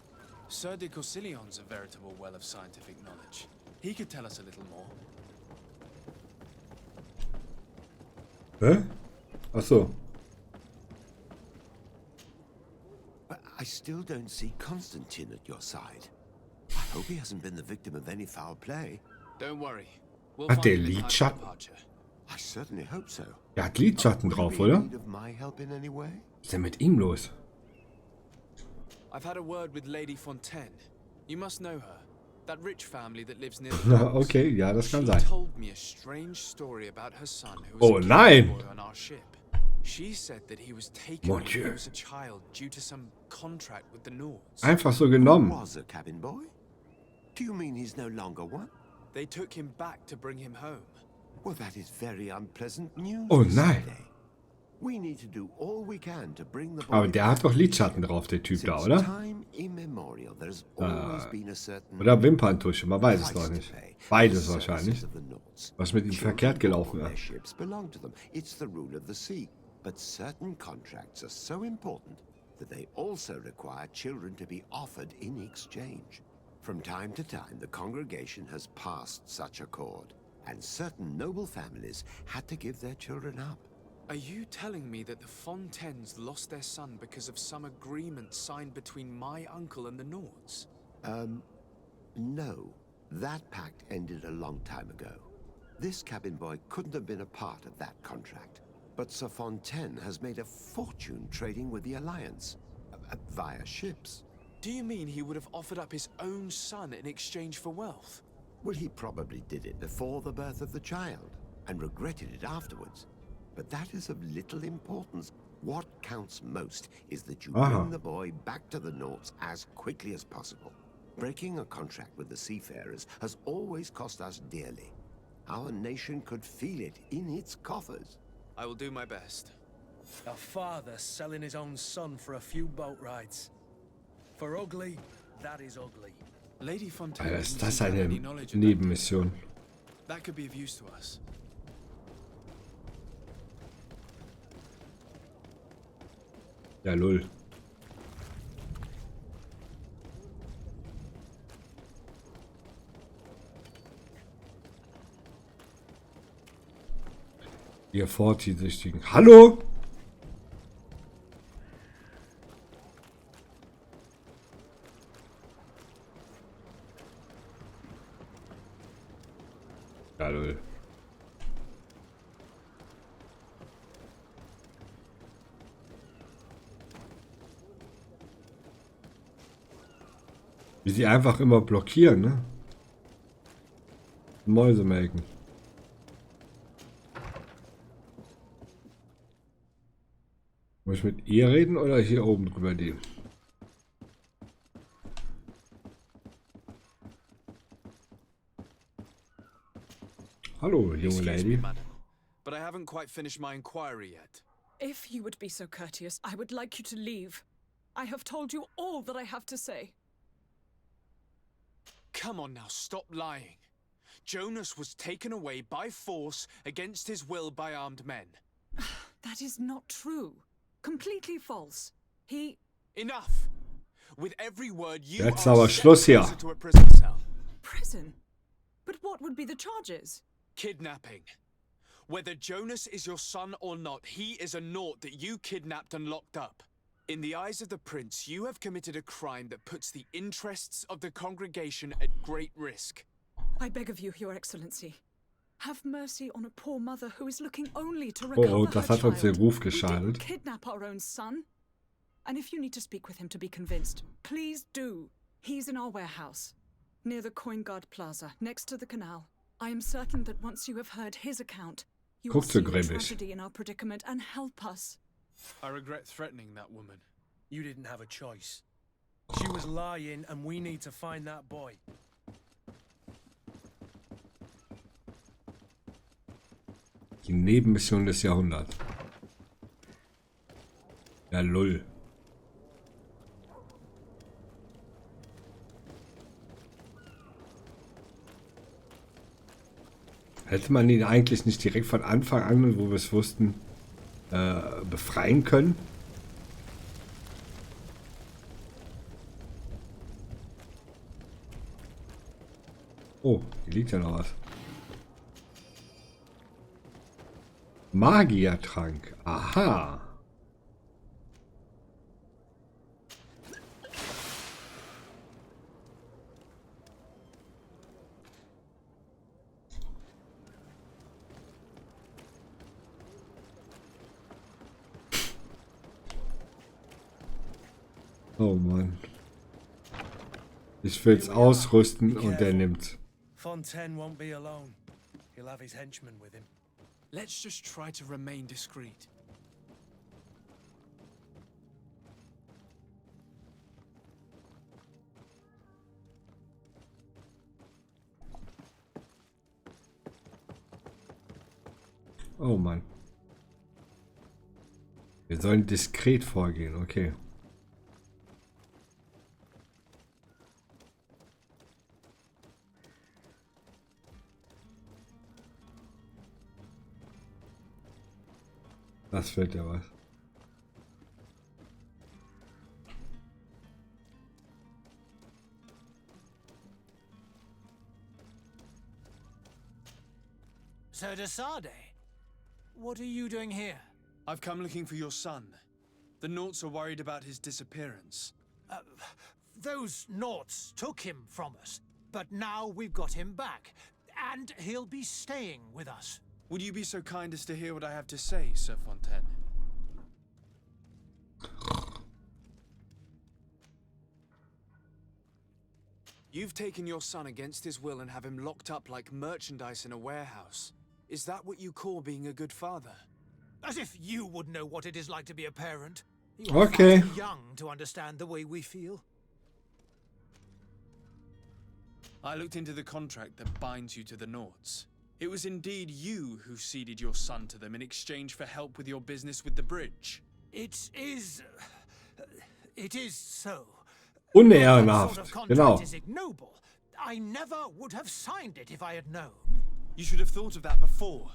Sir de Corsillion's a veritable well of scientific knowledge. He could tell us a little more. Hä? Ach so. But I still don't see Constantine at your side. I hope he hasn't been the victim of any foul play. Don't worry. We'll Hat find der him in time for Lidschatten? departure. I certainly hope so. Der hat Lidschatten drauf, Would you oder? be in need of my help in any way? Was ist denn mit ihm los? I've had a word with Lady Fontaine. You must know her. That rich family that lives near the Na, docks. okay, ja, das kann She sein. told me a strange story about her son who was Oh, a nein! boy on our ship. She said that he was taken Mon when he Dieu. was a child due to some contract with the Nords. Einfach so genommen. Was a cabin boy? Do you mean he's no longer one? They took him back to bring him home. Well, that is very unpleasant news. Oh Mr. nein. Day. We need to do all we can to bring the boy Aber der back. hat doch Lidschatten drauf, der Typ da, Since oder? time immemorial, there's always been a certain Oder Wimperntusche, man weiß es price noch to nicht. pay Beides for the wahrscheinlich. services of the Nords. Was mit ihm Children verkehrt gelaufen on their wäre. ships belong to them. It's the rule of the sea. But certain contracts are so important that they also require children to be offered in exchange. From time to time, the congregation has passed such accord, and certain noble families had to give their children up. Are you telling me that the Fontaines lost their son because of some agreement signed between my uncle and the Nords? No. That pact ended a long time ago. This cabin boy couldn't have been a part of that contract. But Sir Fontaine has made a fortune trading with the Alliance, via ships. Do you mean he would have offered up his own son in exchange for wealth? Well, he probably did it before the birth of the child, and regretted it afterwards. But that is of little importance. What counts most is that you bring the boy back to the Nords as quickly as possible. Breaking a contract with the seafarers has always cost us dearly. Our nation could feel it in its coffers. I will do my best. A father selling his own son for a few boat rides. For ugly, that is ugly. Lady Fontaine Alter, ist doesn't das seem to have eine any knowledge of that. Nebenmission? That could be of use to us. Ja, lol. Ihr Forti-Süchtigen. Hallo? Ja, lol. Wie sie einfach immer blockieren, ne? Mäuse melken. Muss ich mit ihr reden oder hier oben drüber die? Hallo, junge Lady. But I haven't quite finished my inquiry yet. If you would be so courteous, I would like you to leave. I have told you all that I have to say. Come on now, stop lying. Jonas was taken away by force against his will by armed men. That is not true. Completely false. He... Enough! With every word you Jetzt are aber Schluss hier. to a prison cell. Prison? But what would be the charges? Kidnapping. Whether Jonas is your son or not, he is a naught that you kidnapped and locked up. In the eyes of the prince, you have committed a crime that puts the interests of the congregation at great risk. I beg of you, Your Excellency. Have mercy on a poor mother who is looking only to recover Oh, das her hat uns den child. Ruf We didn't geschadet. kidnap our own son. And if you need to speak with him to be convinced, please do. He's in our warehouse, near the Coin Guard Plaza, next to the canal. I am certain that once you have heard his account, you will Guckt so see the grimmig. tragedy in our predicament and help us. I regret threatening that woman. You didn't have a choice. She was lying, and we need to find that boy. Die Nebenmission des Jahrhunderts. Ja, lol. Hätte man ihn eigentlich nicht direkt von Anfang an, wo wir es wussten, befreien können? Oh, hier liegt ja noch was. Magiertrank. Aha. Oh Mann. Ich will's ausrüsten und der nimmt's. Fontaine won't be alone. He'll have his henchmen with him. Let's just try to remain discreet. Oh Mann. Wir sollen diskret vorgehen, okay. Das wird ja was. So Desade, what are you doing here? I've come looking for your son. The Naughts are worried about his disappearance. Those Naughts took him from us, but now we've got him back, and he'll be staying with us. Would you be so kind as to hear what I have to say, Sir Fontaine? You've taken your son against his will and have him locked up like merchandise in a warehouse. Is that what you call being a good father? As if you would know what it is like to be a parent. Okay. You're far too young to understand the way we feel. I looked into the contract that binds you to the Naughts. It was indeed you who ceded your son to them in exchange for help with your business with the bridge. It is so. Unehrenhaft, That sort of genau. contract is ignoble. I never would have signed it if I had known. You should have thought of that before.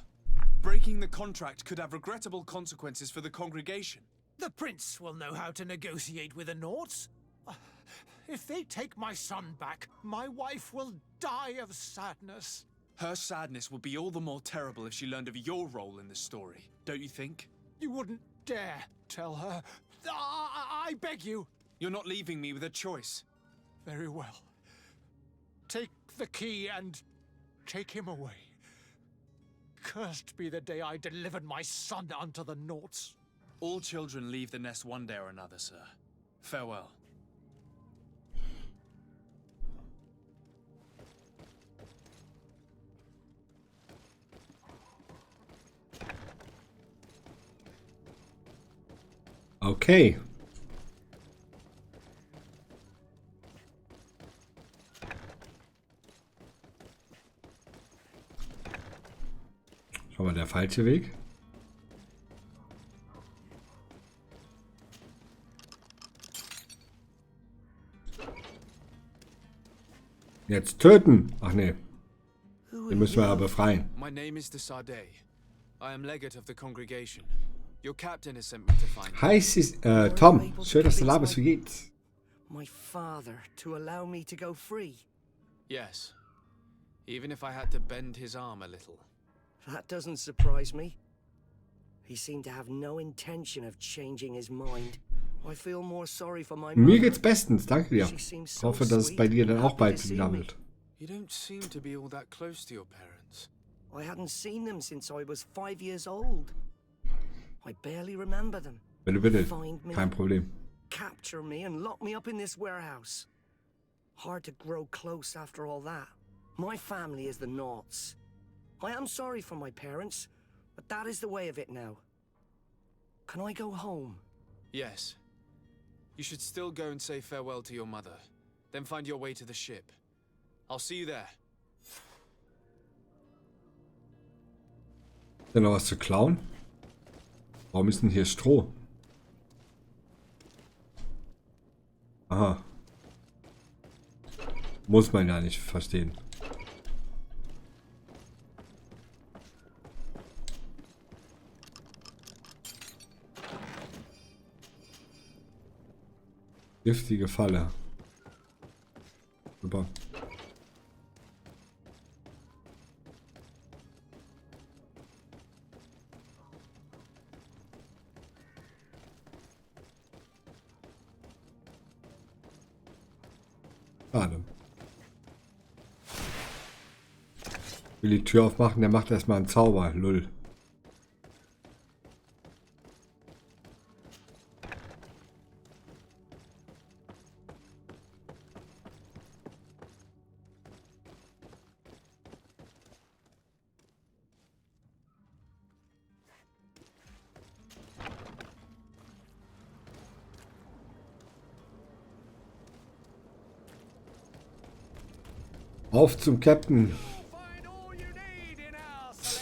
Breaking the contract could have regrettable consequences for the congregation. The prince will know how to negotiate with the Nords. If they take my son back, my wife will die of sadness. Her sadness will be all the more terrible if she learned of your role in the story, don't you think? You wouldn't dare tell her. I beg you. You're not leaving me with a choice. Very well. Take the key and take him away. Cursed be the day I delivered my son unto the Nords. All children leave the nest one day or another, sir. Farewell. Okay. Schau mal, der falsche Weg. Jetzt töten. Ach nee. Den müssen wir ja befreien. My name is Diese. I am legate of the congregation. Your captain has sent me to find you. Hi, Tom. Schön, dass du da bist. Wie geht's? My father to allow me to go free. Yes. Even if I had to bend his arm a little. That doesn't surprise me. He seemed to have no intention of changing his mind. I feel more sorry for my mother. Mir geht's bestens, danke dir. Ich hoffe, dass es bei dir dann auch bald wieder wird. You don't seem to be all that close to your parents. I hadn't seen them since I was 5 years old. I barely remember them. Bitte, bitte. Find me, Kein Problem. capture me and lock me up in this warehouse. Hard to grow close after all that. My family is the Nords. I am sorry for my parents, but that is the way of it now. Can I go home? Yes. You should still go and say farewell to your mother. Then find your way to the ship. I'll see you there. Ist da noch was zu klauen? Warum ist denn hier Stroh? Aha. Muss man ja nicht verstehen. Giftige Falle. Super. Schade. Will die Tür aufmachen, der macht erstmal einen Zauber. Lull. Auf zum Captain.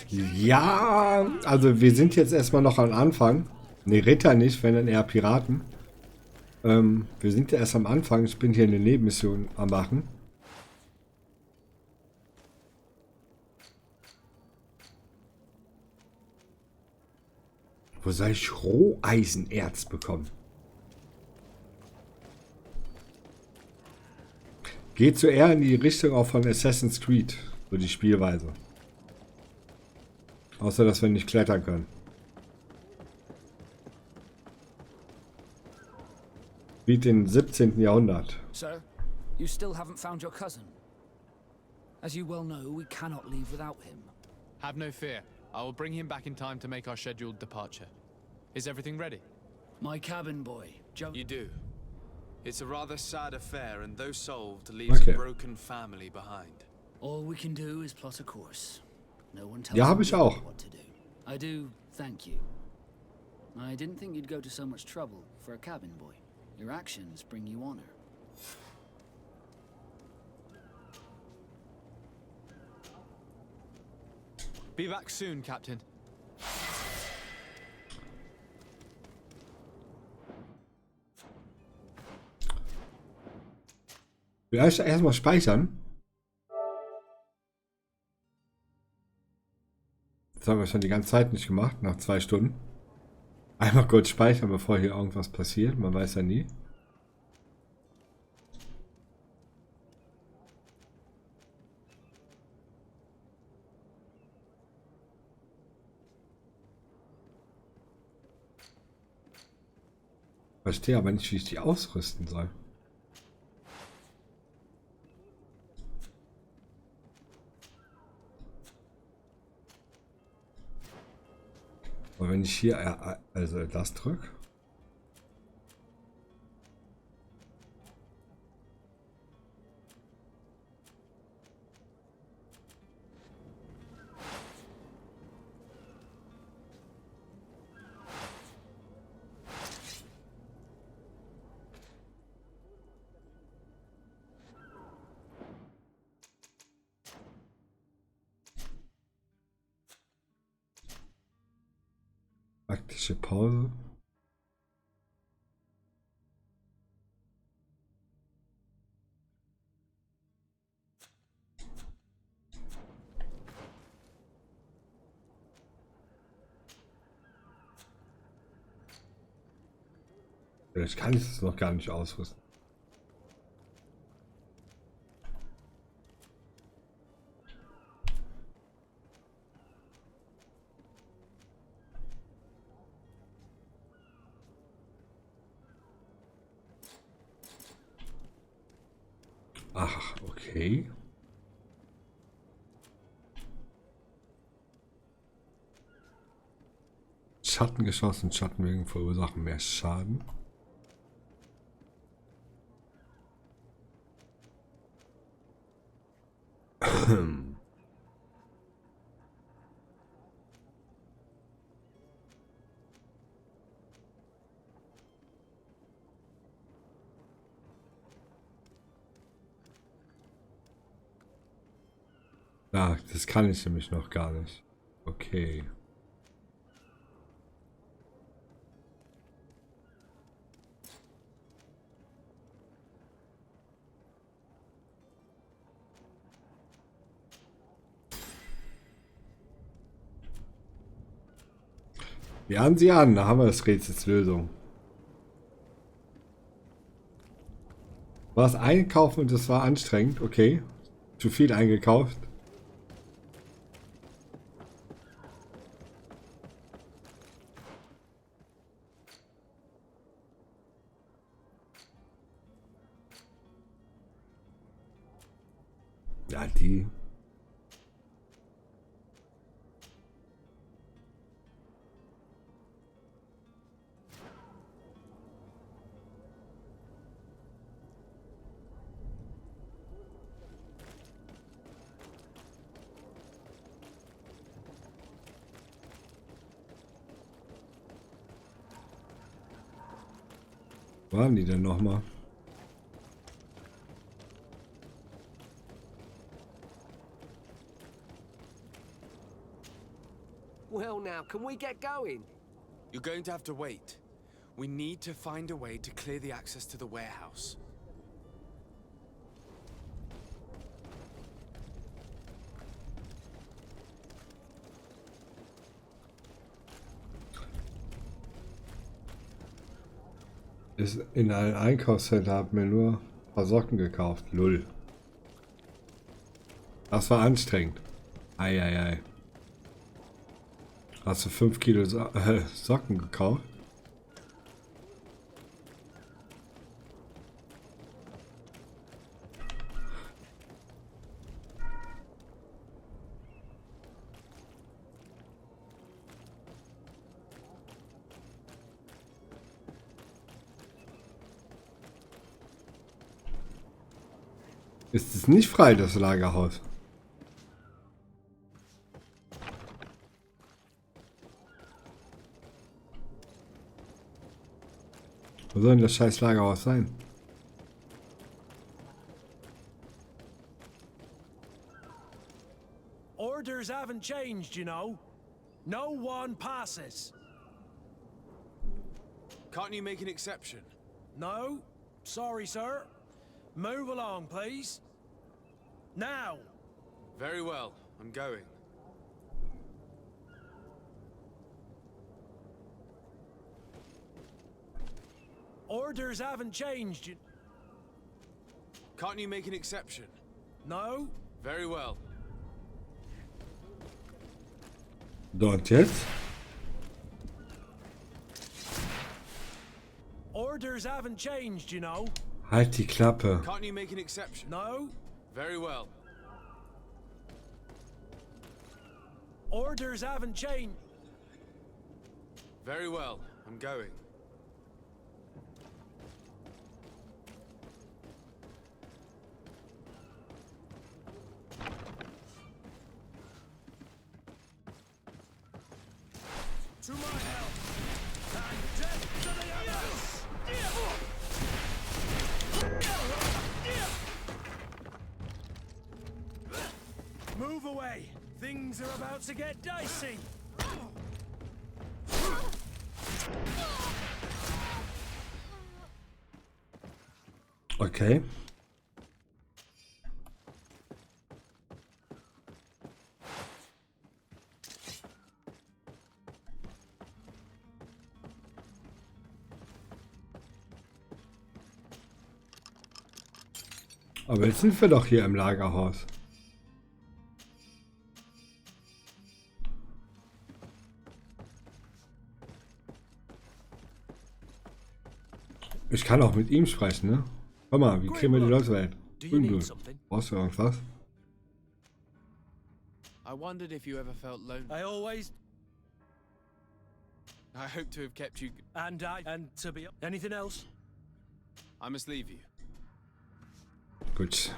Ja, also wir sind jetzt erstmal noch am Anfang. Ne, Ritter nicht, wenn dann eher Piraten. Wir sind ja erst am Anfang. Ich bin hier eine Nebenmission am machen. Wo soll ich Roheisenerz bekommen? Geht so eher in die Richtung auch von Assassin's Creed, so die Spielweise. Außer, dass wir nicht klettern können. Wie den 17. Jahrhundert. Sir, you still haven't found your cousin. As you well know, we cannot leave without him. Have no fear. I will bring him back in time to make our scheduled departure. Is everything ready? My cabin boy, You do. It's a rather sad affair, and though solved, leaves a broken family behind. All we can do is plot a course. No one tells Ja, habe ich auch. what to do. I do thank you. I didn't think you'd go to so much trouble for a cabin boy. Your actions bring you honor. Be back soon, Captain. Vielleicht erstmal speichern. Das haben wir schon die ganze Zeit nicht gemacht, nach 2 Stunden. Einmal kurz speichern, bevor hier irgendwas passiert. Man weiß ja nie. Verstehe aber nicht, wie ich die ausrüsten soll. Aber wenn ich hier also das drücke. Praktische Pause. Vielleicht kann ich es noch gar nicht ausrüsten. Ach, okay. Schattengeschoss und Schattenwirkung verursachen mehr Schaden. Ja, das kann ich nämlich noch gar nicht. Okay. Wir haben sie an, da haben wir das Rätsels Lösung. War es einkaufen und das war anstrengend, okay. Zu viel eingekauft. Ja, die. Wo waren die denn nochmal? Well, now, can we get going? You're going to have to wait. We need to find a way to clear the access to the warehouse. Ist in einem Einkaufscenter, hab mir nur ein paar Socken gekauft. Lull. Das war anstrengend. Eieiei. Hast du 5 Kilo Socken gekauft? Ist es nicht frei, das Lagerhaus? Wo soll denn das scheiß Lagerhaus sein? Orders Orders haven't changed, you know. No one passes. Can't you make an exception? No. Sorry, sir. Move along, please. Now. Very well. I'm going. Orders haven't changed. Can't you make an exception? No. Very well. Dort jetzt? Orders haven't changed, you know. Halt die Klappe. Can't you make an exception? No. Very well. Orders haven't changed. Very well. I'm going. To my help! And death to the others! Move away! Things are about to get dicey! Okay. Aber jetzt sind wir doch hier im Lagerhaus. Ich kann auch mit ihm sprechen, ne? Komm mal, wie kriegen wir die Leute weg? Brauchst du irgendwas? I wondered if you ever felt lonely. I always... I hope to have kept you... And to be... Anything else? I must leave you. Gut.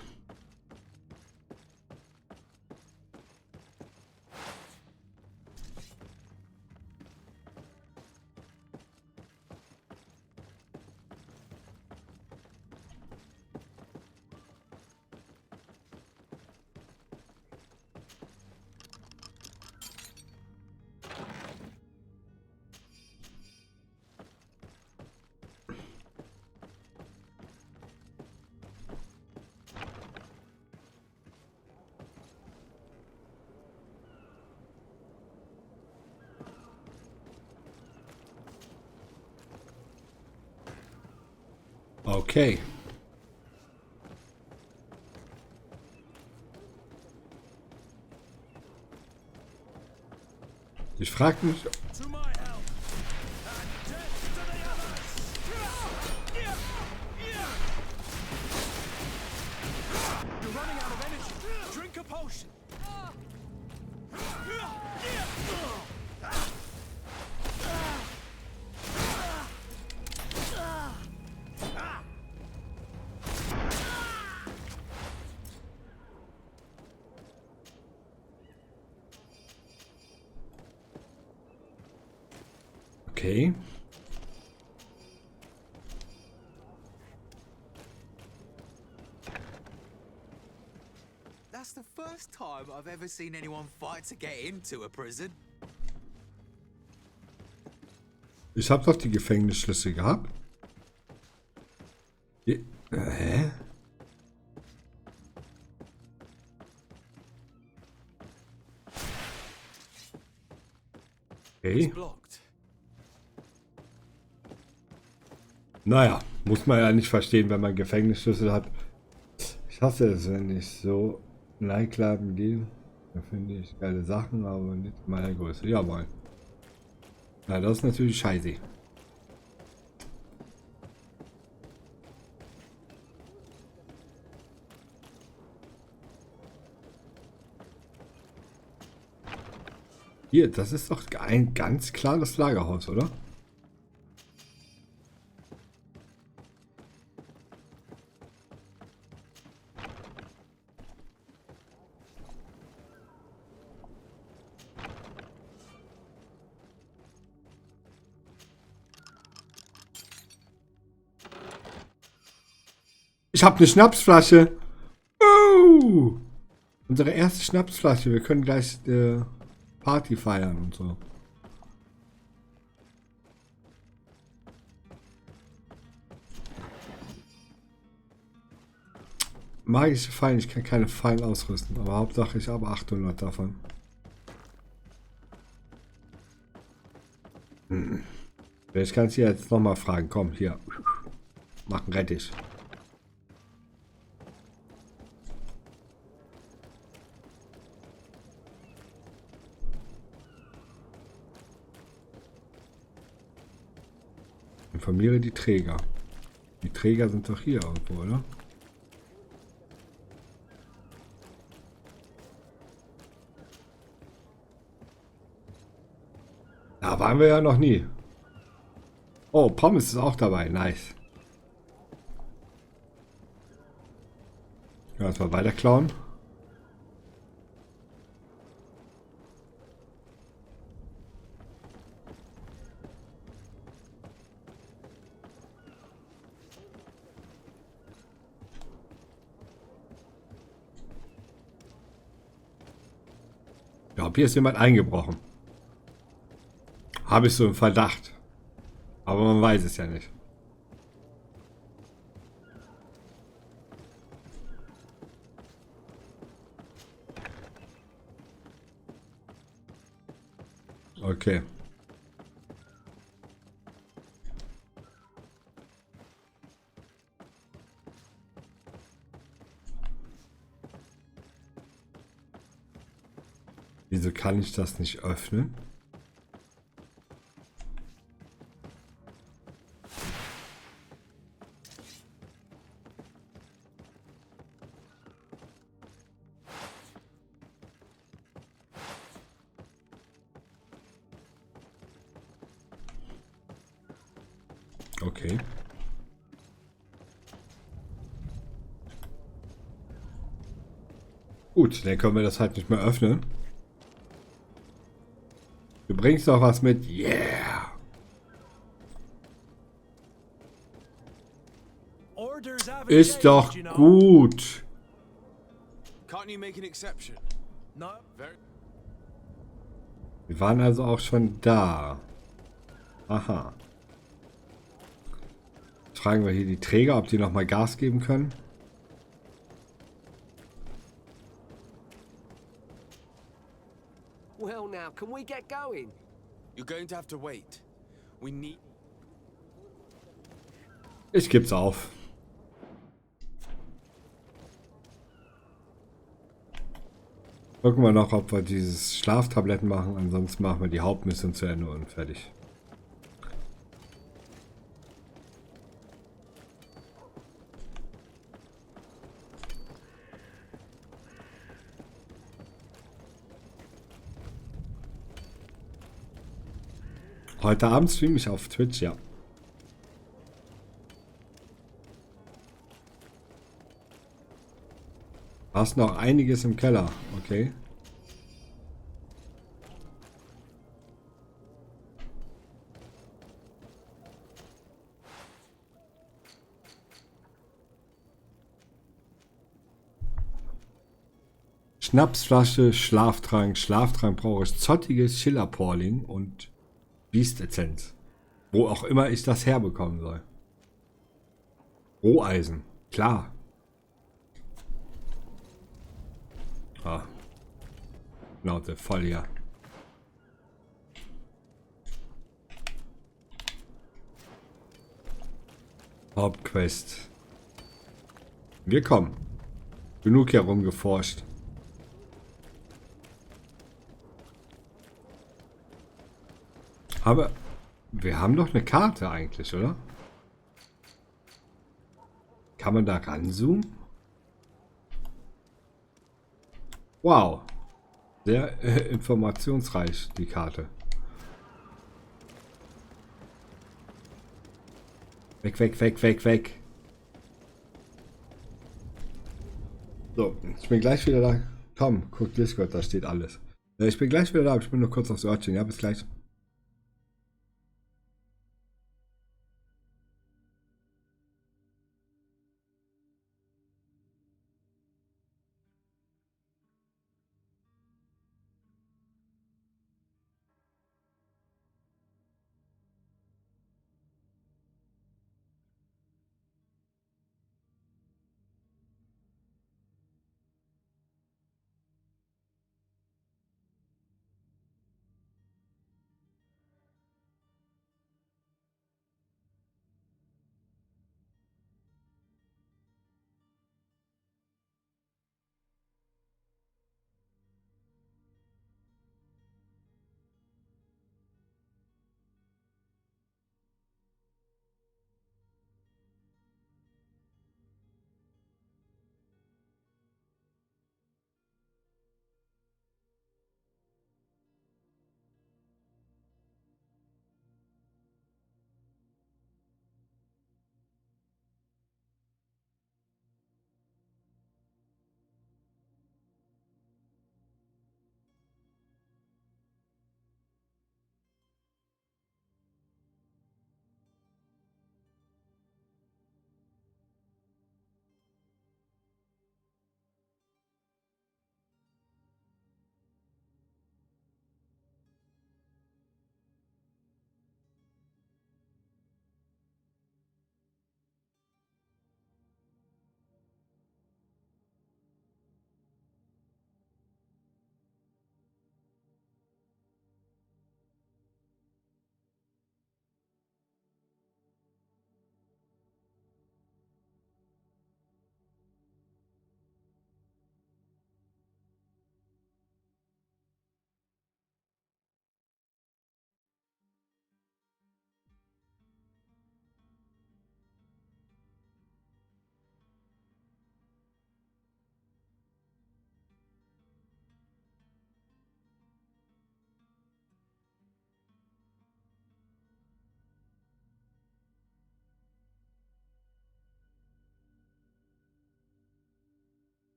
Okay. Ich frage mich... Okay. That's the first time I've ever seen anyone fight to get into a prison. Ich habe doch die Gefängnisschlüssel gehabt. Hä? Okay. Naja, muss man ja nicht verstehen, wenn man Gefängnisschlüssel hat. Ich hasse es, wenn ich so Nightclub gehe. Da finde ich geile Sachen, aber nicht in meiner Größe. Jawohl. Na, das ist natürlich scheiße. Hier, das ist doch ein ganz klares Lagerhaus, oder? Ich habe eine Schnapsflasche. Oh! Unsere erste Schnapsflasche. Wir können gleich Party feiern und so. Magische Fallen. Ich kann keine Fallen ausrüsten. Aber Hauptsache ich habe 800 davon. Ich kann es hier jetzt nochmal fragen. Komm, hier. Machen Rettich. Informiere die Träger. Die Träger sind doch hier irgendwo, oder? Da waren wir ja noch nie. Oh, Pommes ist auch dabei. Nice. Ja, jetzt mal weiter klauen. Ich glaube, hier ist jemand eingebrochen. Habe ich so im Verdacht. Aber man weiß es ja nicht. Okay. Wieso kann ich das nicht öffnen? Okay. Gut, dann können wir das halt nicht mehr öffnen. Du bringst doch was mit. Yeah! Ist doch gut. Wir waren also auch schon da. Aha. Fragen wir hier die Träger, ob die noch mal Gas geben können. Well, now, can we get going? You're going to have to wait. We need... Ich geb's auf. Gucken wir noch, ob wir dieses Schlaftabletten machen. Ansonsten machen wir die Hauptmission zu Ende und fertig. Heute Abend streame ich auf Twitch, ja. Hast noch einiges im Keller, okay. Schnapsflasche, Schlaftrank. Schlaftrank brauche ich zottiges Schillerporling und Biest-Essenz. Wo auch immer ich das herbekommen soll. Roheisen, klar. Ah. Schnauze voll hier. Hauptquest. Wir kommen. Genug herumgeforscht. Aber wir haben doch eine Karte eigentlich, oder? Kann man da ranzoomen? Wow. Sehr informationsreich, die Karte. Weg, weg, weg, weg, weg. So, ich bin gleich wieder da. Komm, guck Discord, da steht alles. Ich bin gleich wieder da, ich bin nur kurz aufs Örtchen. Ja, bis gleich.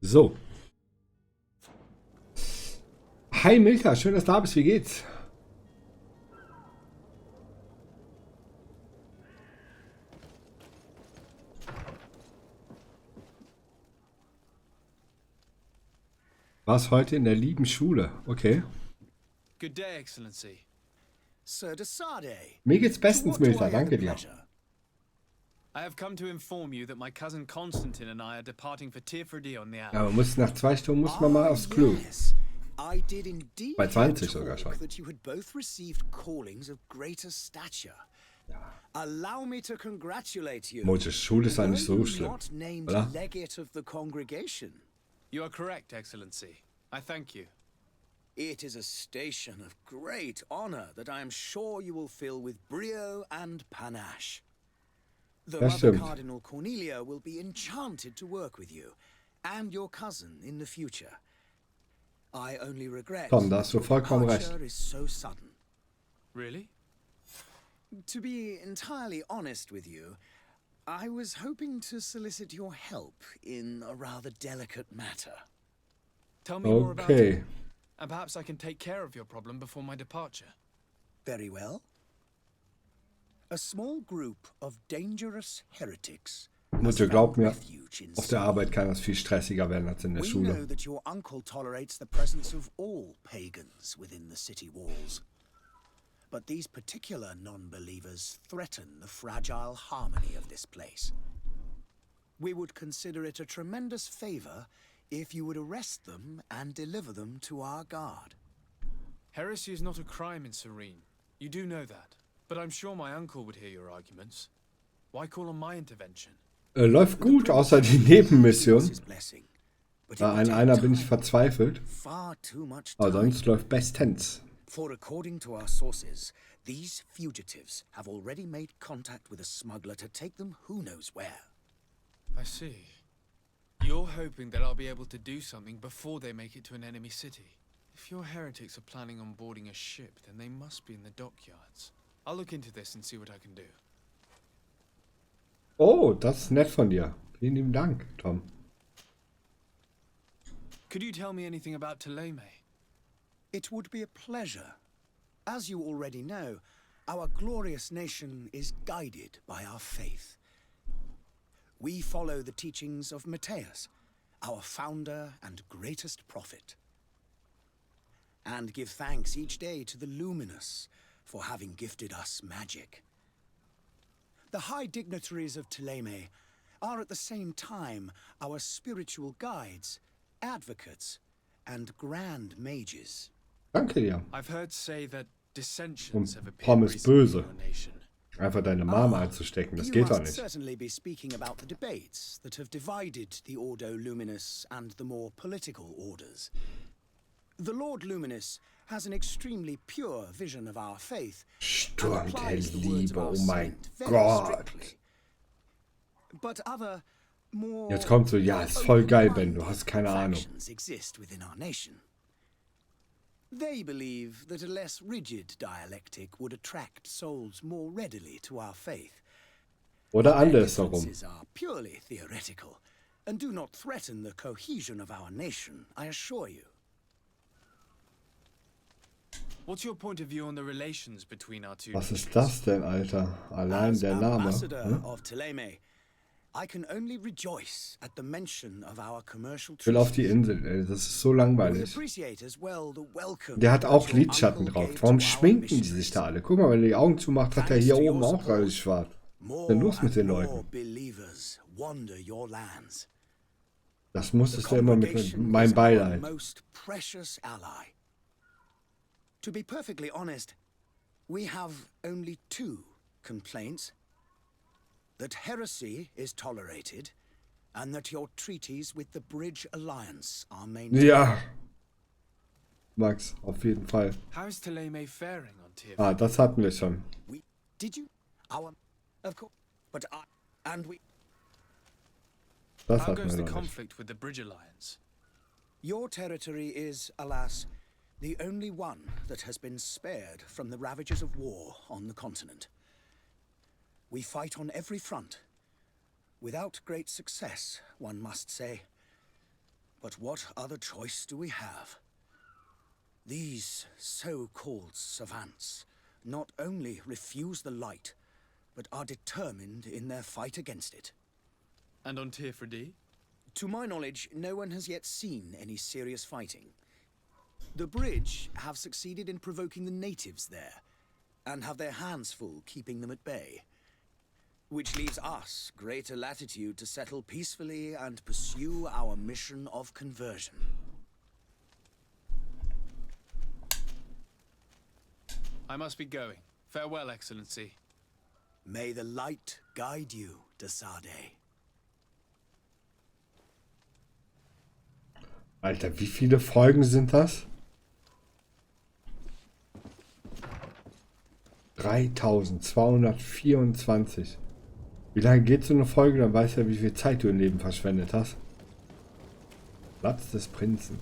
So. Hi Milka, schön, dass du da bist. Wie geht's? War's heute in der lieben Schule? Okay. Good day, Excellency. Sir Desade. Mir geht's bestens, Milka. Danke dir. I have come to inform you that my cousin Constantine and I are departing for Tirfredi on the hour. Ja, man muss nach 2 Stunden muss man mal aufs Klo. I did indeed Bei 20 sogar schon. that you had both received callings of greater stature. Allow me to congratulate you. Moses, Schule ist eigentlich so schlimm, Not named oder? legate of the congregation. You are correct, Excellency. I thank you. It is a station of great honor that I am sure you will fill with brio and panache. The Das Mother stimmt. Cardinal Cornelia will be enchanted to work with you and your cousin in the future. I only regret Tom, da hast du your vollkommen recht. departure is so sudden. Really? To be entirely honest with you, I was hoping to solicit your help in a rather delicate matter. Tell me more about Okay. it. And perhaps I can take care of your problem before my departure. Very well. A small group of dangerous heretics. Mutter, glaub mir, auf der Arbeit kann das viel stressiger werden als in der We know Schule. that your uncle tolerates the presence of all pagans within the city walls. But these particular non-believers threaten the fragile harmony of this place. We would consider it a tremendous favor if you would arrest them and deliver them to our guard. Heresy is not a crime in Serene. You do know that. But I'm sure my uncle would hear your arguments. Why call on my intervention? Läuft gut, außer die Nebenmission. An einer bin ich verzweifelt. Aber sonst läuft bestens. For according to our sources, these fugitives have already made contact with a smuggler to take them who knows where. I see. You're hoping that I'll be able to do something before they make it to an enemy city. If your heretics are planning on boarding a ship, then they must be in the dockyards. I'll look into this and see what I can do. Oh, das ist nett von dir. Vielen lieben Dank, Tom. Could you tell me anything about Ptolemy? It would be a pleasure. As you already know, our glorious nation is guided by our faith. We follow the teachings of Matthias, our founder and greatest prophet, and give thanks each day to the Luminous for having gifted us magic. The high dignitaries of Ptolemy are at the same time our spiritual guides, advocates, and grand mages. Danke dir. I've heard say that dissensions have Und appeared Tom ist recently in böse. your nation. Einfach deine Mama einzustecken, das geht doch You must nicht. certainly be speaking about the debates that have divided the Ordo Luminous and the more political orders. The Lord Luminous has an extremely pure vision of our faith. Sturm der applies the words of Liebe, our oh mein saint very Gott. strictly. But other, more Jetzt kommt so, ja, ist voll geil, Ben, du hast keine Ahnung. factions exist within our nation. They believe that a less rigid dialectic would attract souls more readily to our faith. Oder Their andersherum. differences are purely theoretical and do not threaten the cohesion of our nation, I assure you. What's your point of view on the relations between our two Was ist nations? das denn, Alter? Allein der Name. Ambassador Hm? of Ptolemy, I can only rejoice at the mention of our commercial Ich will auf die treaties. Insel, ey, das ist so We langweilig. appreciate as well the welcome Der hat auch that your Lidschatten uncle drauf. gave Warum to our schminken die missionaries. sich da alle? Guck mal, wenn er die Augen zumacht, hat er hier oben auch alles schwarz. Was ist denn los mit den More Leuten? believers wander your lands. Das musstest du immer mit Congregation mein is our Beileid. most precious ally. To be perfectly honest, we have only 2 complaints. That heresy is tolerated, and that your treaties with the Bridge Alliance are maintained. Ja. Max, auf jeden Fall. How is Ptolemy faring on Tier? Ah, das hatten wir schon. Did you? Of course. But we... Das How hatten goes wir the noch nicht. conflict with the Bridge Alliance? Your territory is, alas, the only one that has been spared from the ravages of war on the continent. We fight on every front, without great success, one must say. But what other choice do we have? These so-called savants not only refuse the light, but are determined in their fight against it. And on Tifredi? To my knowledge, no one has yet seen any serious fighting. The bridge have succeeded in provoking the natives there, and have their hands full keeping them at bay. Which leaves us greater latitude to settle peacefully and pursue our mission of conversion. I must be going. Farewell, Excellency. May the light guide you, Desade. Alter, wie viele Folgen sind das? 3224. Wie lange geht so eine Folge? Dann weißt du ja, wie viel Zeit du im Leben verschwendet hast. Platz des Prinzen.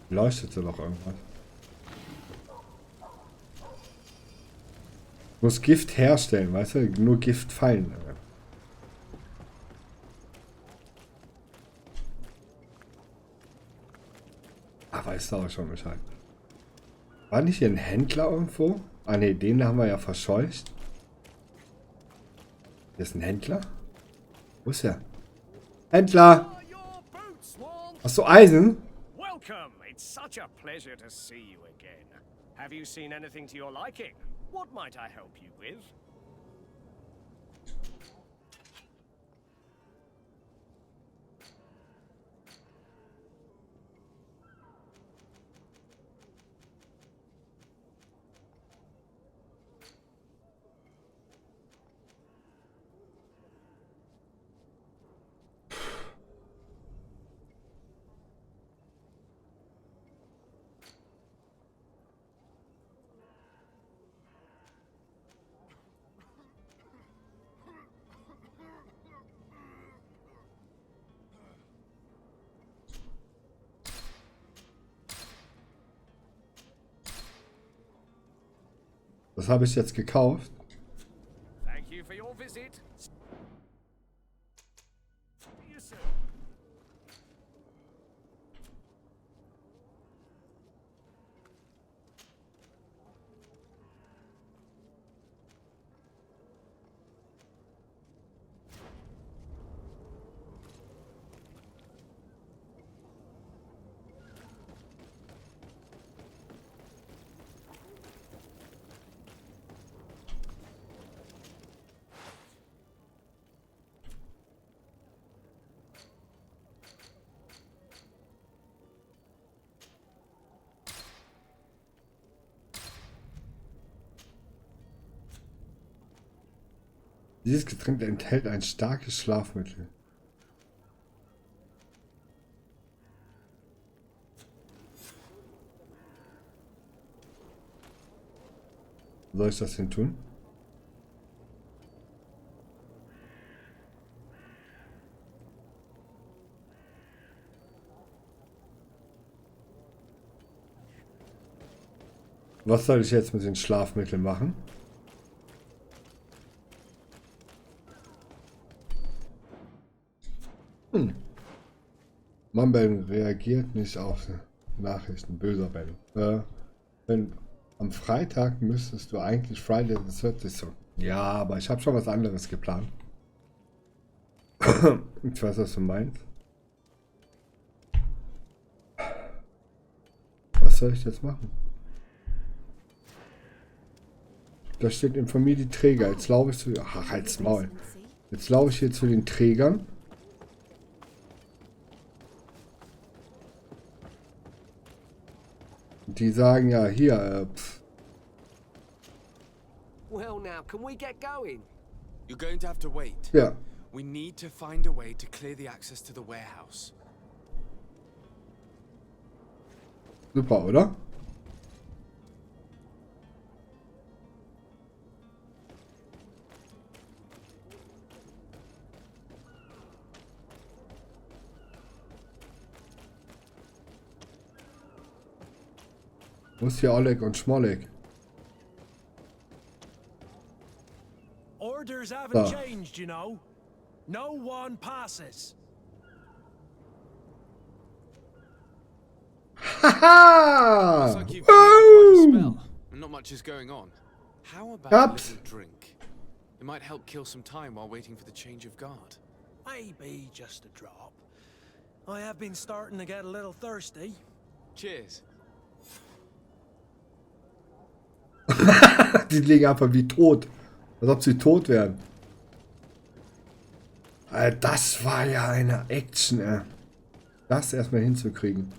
Leuchtet so noch irgendwas? Muss Gift herstellen, weißt du? Nur Gift fallen. Ah, weißt du auch schon Bescheid. War nicht hier ein Händler irgendwo? Ah ne, den haben wir ja verscheucht. Hier ist ein Händler? Wo ist er? Händler! Hast du Eisen? Welcome. It's such a pleasure to see you again. Have you seen anything to your liking? What might I help you with? Das habe ich jetzt gekauft. Thank you for your visit. See you soon. Dieses Getränk enthält ein starkes Schlafmittel. Soll ich das denn tun? Was soll ich jetzt mit den Schlafmitteln machen? Mumble reagiert nicht auf Nachrichten, böser Ben. Am Freitag müsstest du eigentlich Friday the 30th so. Ja, aber ich habe schon was anderes geplant. Ich weiß, was du meinst. Was soll ich jetzt machen? Da steht informiert die Träger. Jetzt laufe ich zu. Ach, halt's Maul. Jetzt laufe ich hier zu den Trägern. Die sagen ja hier, Well now, can we get going? You're going to have to wait. Ja. We need to find a way to clear the access to the warehouse. Super, oder? Wo ist hier Oleg und Schmollek? orders haven't changed, you know. No one passes. Haha! Looks like you've been here for quite a spell, and not much is going on. How about a little drink? It might help kill some time while waiting for the change of guard. Maybe just a drop. I have been starting to get a little thirsty. Cheers. Die liegen einfach wie tot. Als ob sie tot wären. Alter, das war ja eine Action, ey. Das erstmal hinzukriegen.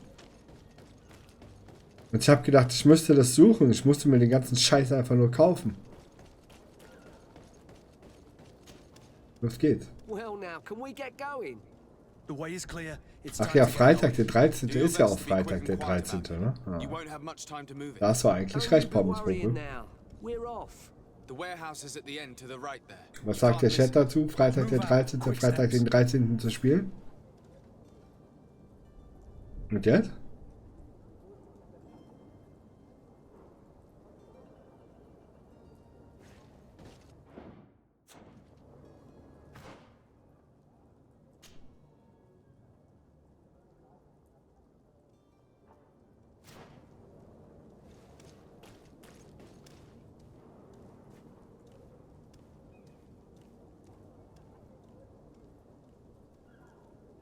Und ich habe gedacht, ich müsste das suchen. Ich musste mir den ganzen Scheiß einfach nur kaufen. Was geht? Ach ja, Freitag der 13. ist ja auch Freitag der 13. Ne? Ja. Das war eigentlich recht, Pommesbuche. Was sagt der Chat dazu? Freitag der 13. Freitag den 13. zu spielen? Und jetzt?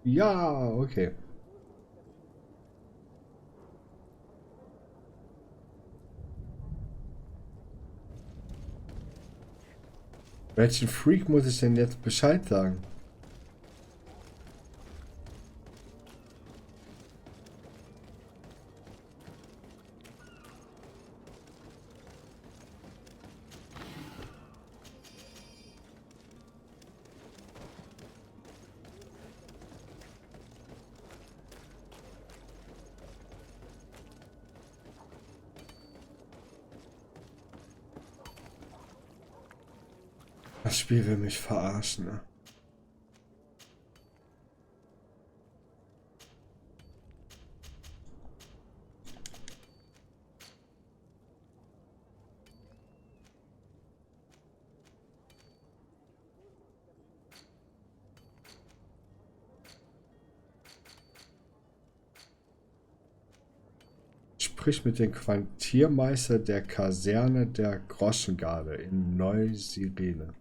Ja, okay. Welchen Freak muss ich denn jetzt Bescheid sagen? Das Spiel will mich verarschen, ne? Sprich mit dem Quartiermeister der Kaserne der Groschengarde in Neu-Sirene.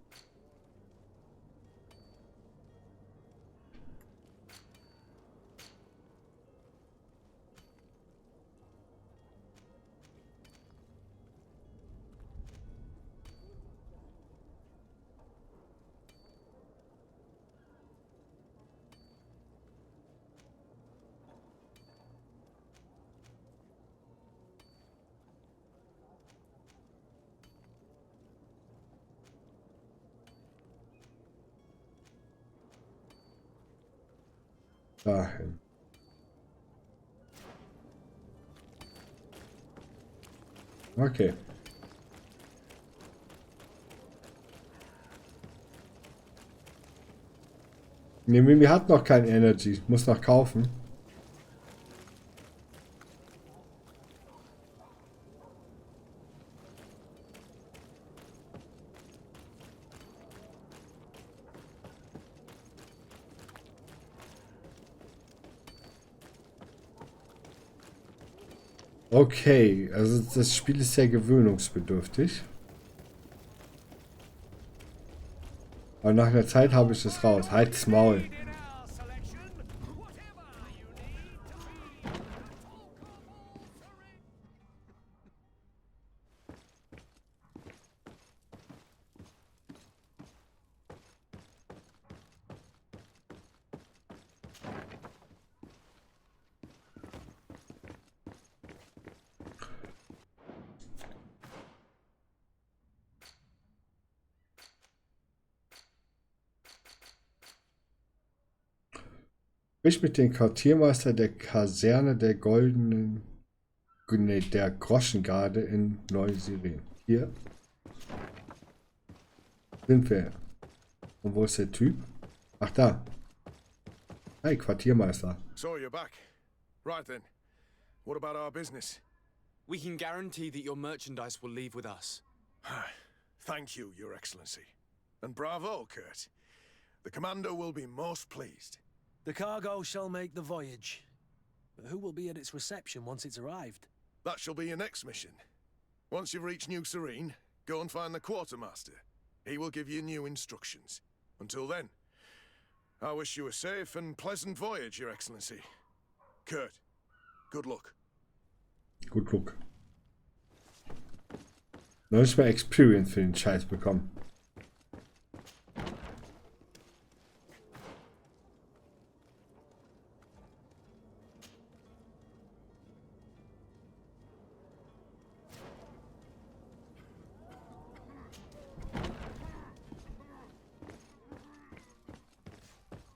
Dahin. Okay. Nee, Mimi hat noch kein Energy. Muss noch kaufen. Okay, also das Spiel ist sehr gewöhnungsbedürftig. Aber nach einer Zeit habe ich es raus. Halt's Maul. Sprich mit dem Quartiermeister der Kaserne der der Groschengarde in Neu-Sirene. Hier sind wir. Und wo ist der Typ? Ach, da. Hey, Quartiermeister. So you're back. Right then. What about our business? We can guarantee that your merchandise will leave with us. Thank you, Your Excellency. And bravo, Kurt. The commander will be most pleased. The cargo shall make the voyage. But who will be at its reception once it's arrived? That shall be your next mission. Once you've reached New Serene, go and find the quartermaster. He will give you new instructions. Until then, I wish you a safe and pleasant voyage, Your Excellency. Kurt, good luck. Gut Luck. Noch nicht mal Experience für den Scheiß bekommen.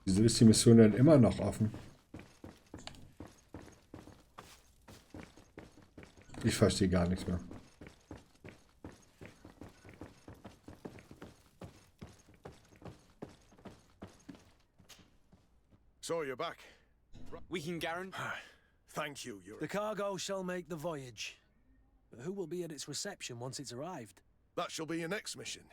Wieso ist die Mission dann immer noch offen? Ich verstehe gar nichts mehr. So you're back. We can guarantee. Thank you, Your. The cargo shall make the voyage. But who will be at its reception once it's arrived? That shall be your next mission.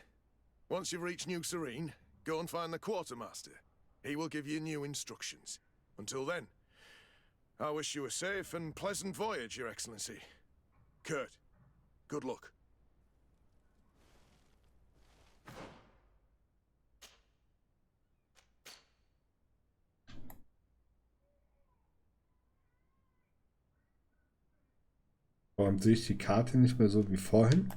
Once you've reached New Serene, go and find the quartermaster. He will give you new instructions. Until then, I wish you a safe and pleasant voyage, Your Excellency. Kurt, good luck. Warum sehe ich die Karte nicht mehr so wie vorhin?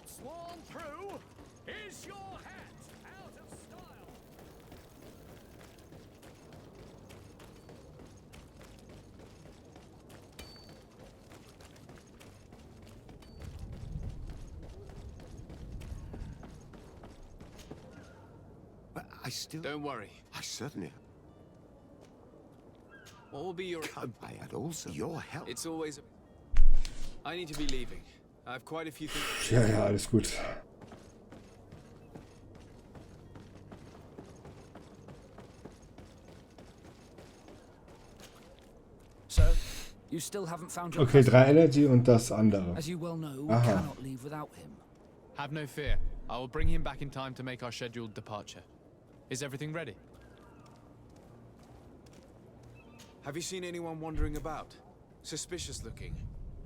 Sworn through, is your hat out of style? But I still... Don't worry. I certainly... What will be your... I had also your help. It's always... I need to be leaving. I have quite a few things... Ja, ja, alles gut. So, you still haven't found your Okay, 3 Energy und das andere. As you well know, we Aha. cannot leave without him. Have no fear. I will bring him back in time to make our scheduled departure. Is everything ready? Have you seen anyone wandering about? Suspicious looking.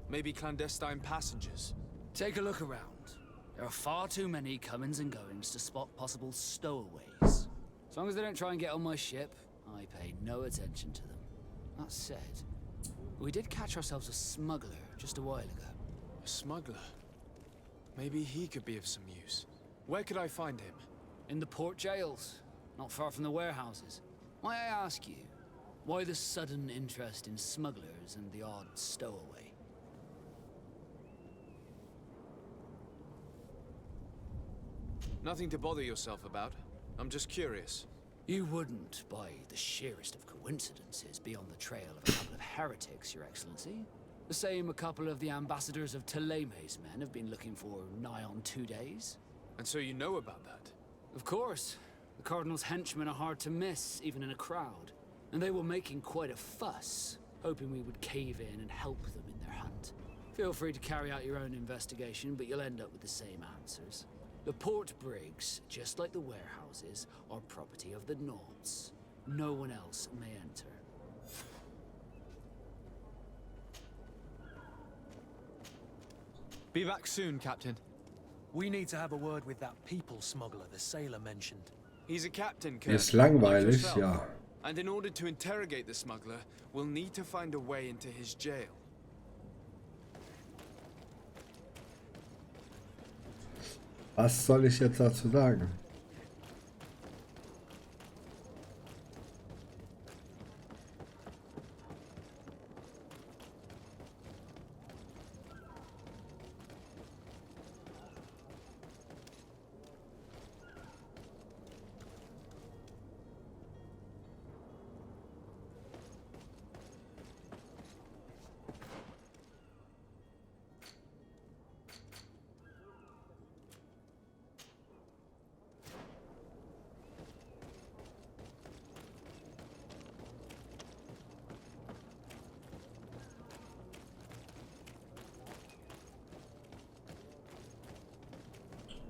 Maybe clandestine passengers. Take a look around. There are far too many comings and goings to spot possible stowaways. As long as they don't try and get on my ship, I pay no attention to them. That said, we did catch ourselves a smuggler just a while ago. A smuggler? Maybe he could be of some use. Where could I find him? In the port jails, not far from the warehouses. Might I ask you, why the sudden interest in smugglers and the odd stowaway? Nothing to bother yourself about. I'm just curious. You wouldn't, by the sheerest of coincidences, be on the trail of a couple of heretics, Your Excellency. The same a couple of the ambassadors of Teleme's men have been looking for nigh on 2 days. And so you know about that? Of course. The Cardinal's henchmen are hard to miss, even in a crowd. And they were making quite a fuss, hoping we would cave in and help them in their hunt. Feel free to carry out your own investigation, but you'll end up with the same answers. The port brigs, just like the warehouses, are property of the Naughts. No one else may enter. Be back soon, Captain. We need to have a word with that people smuggler the sailor mentioned. He's a captain, Kurt. Ist langweilig, like yourself. ja. And in order to interrogate the smuggler, we'll need to find a way into his jail. Was soll ich jetzt dazu sagen?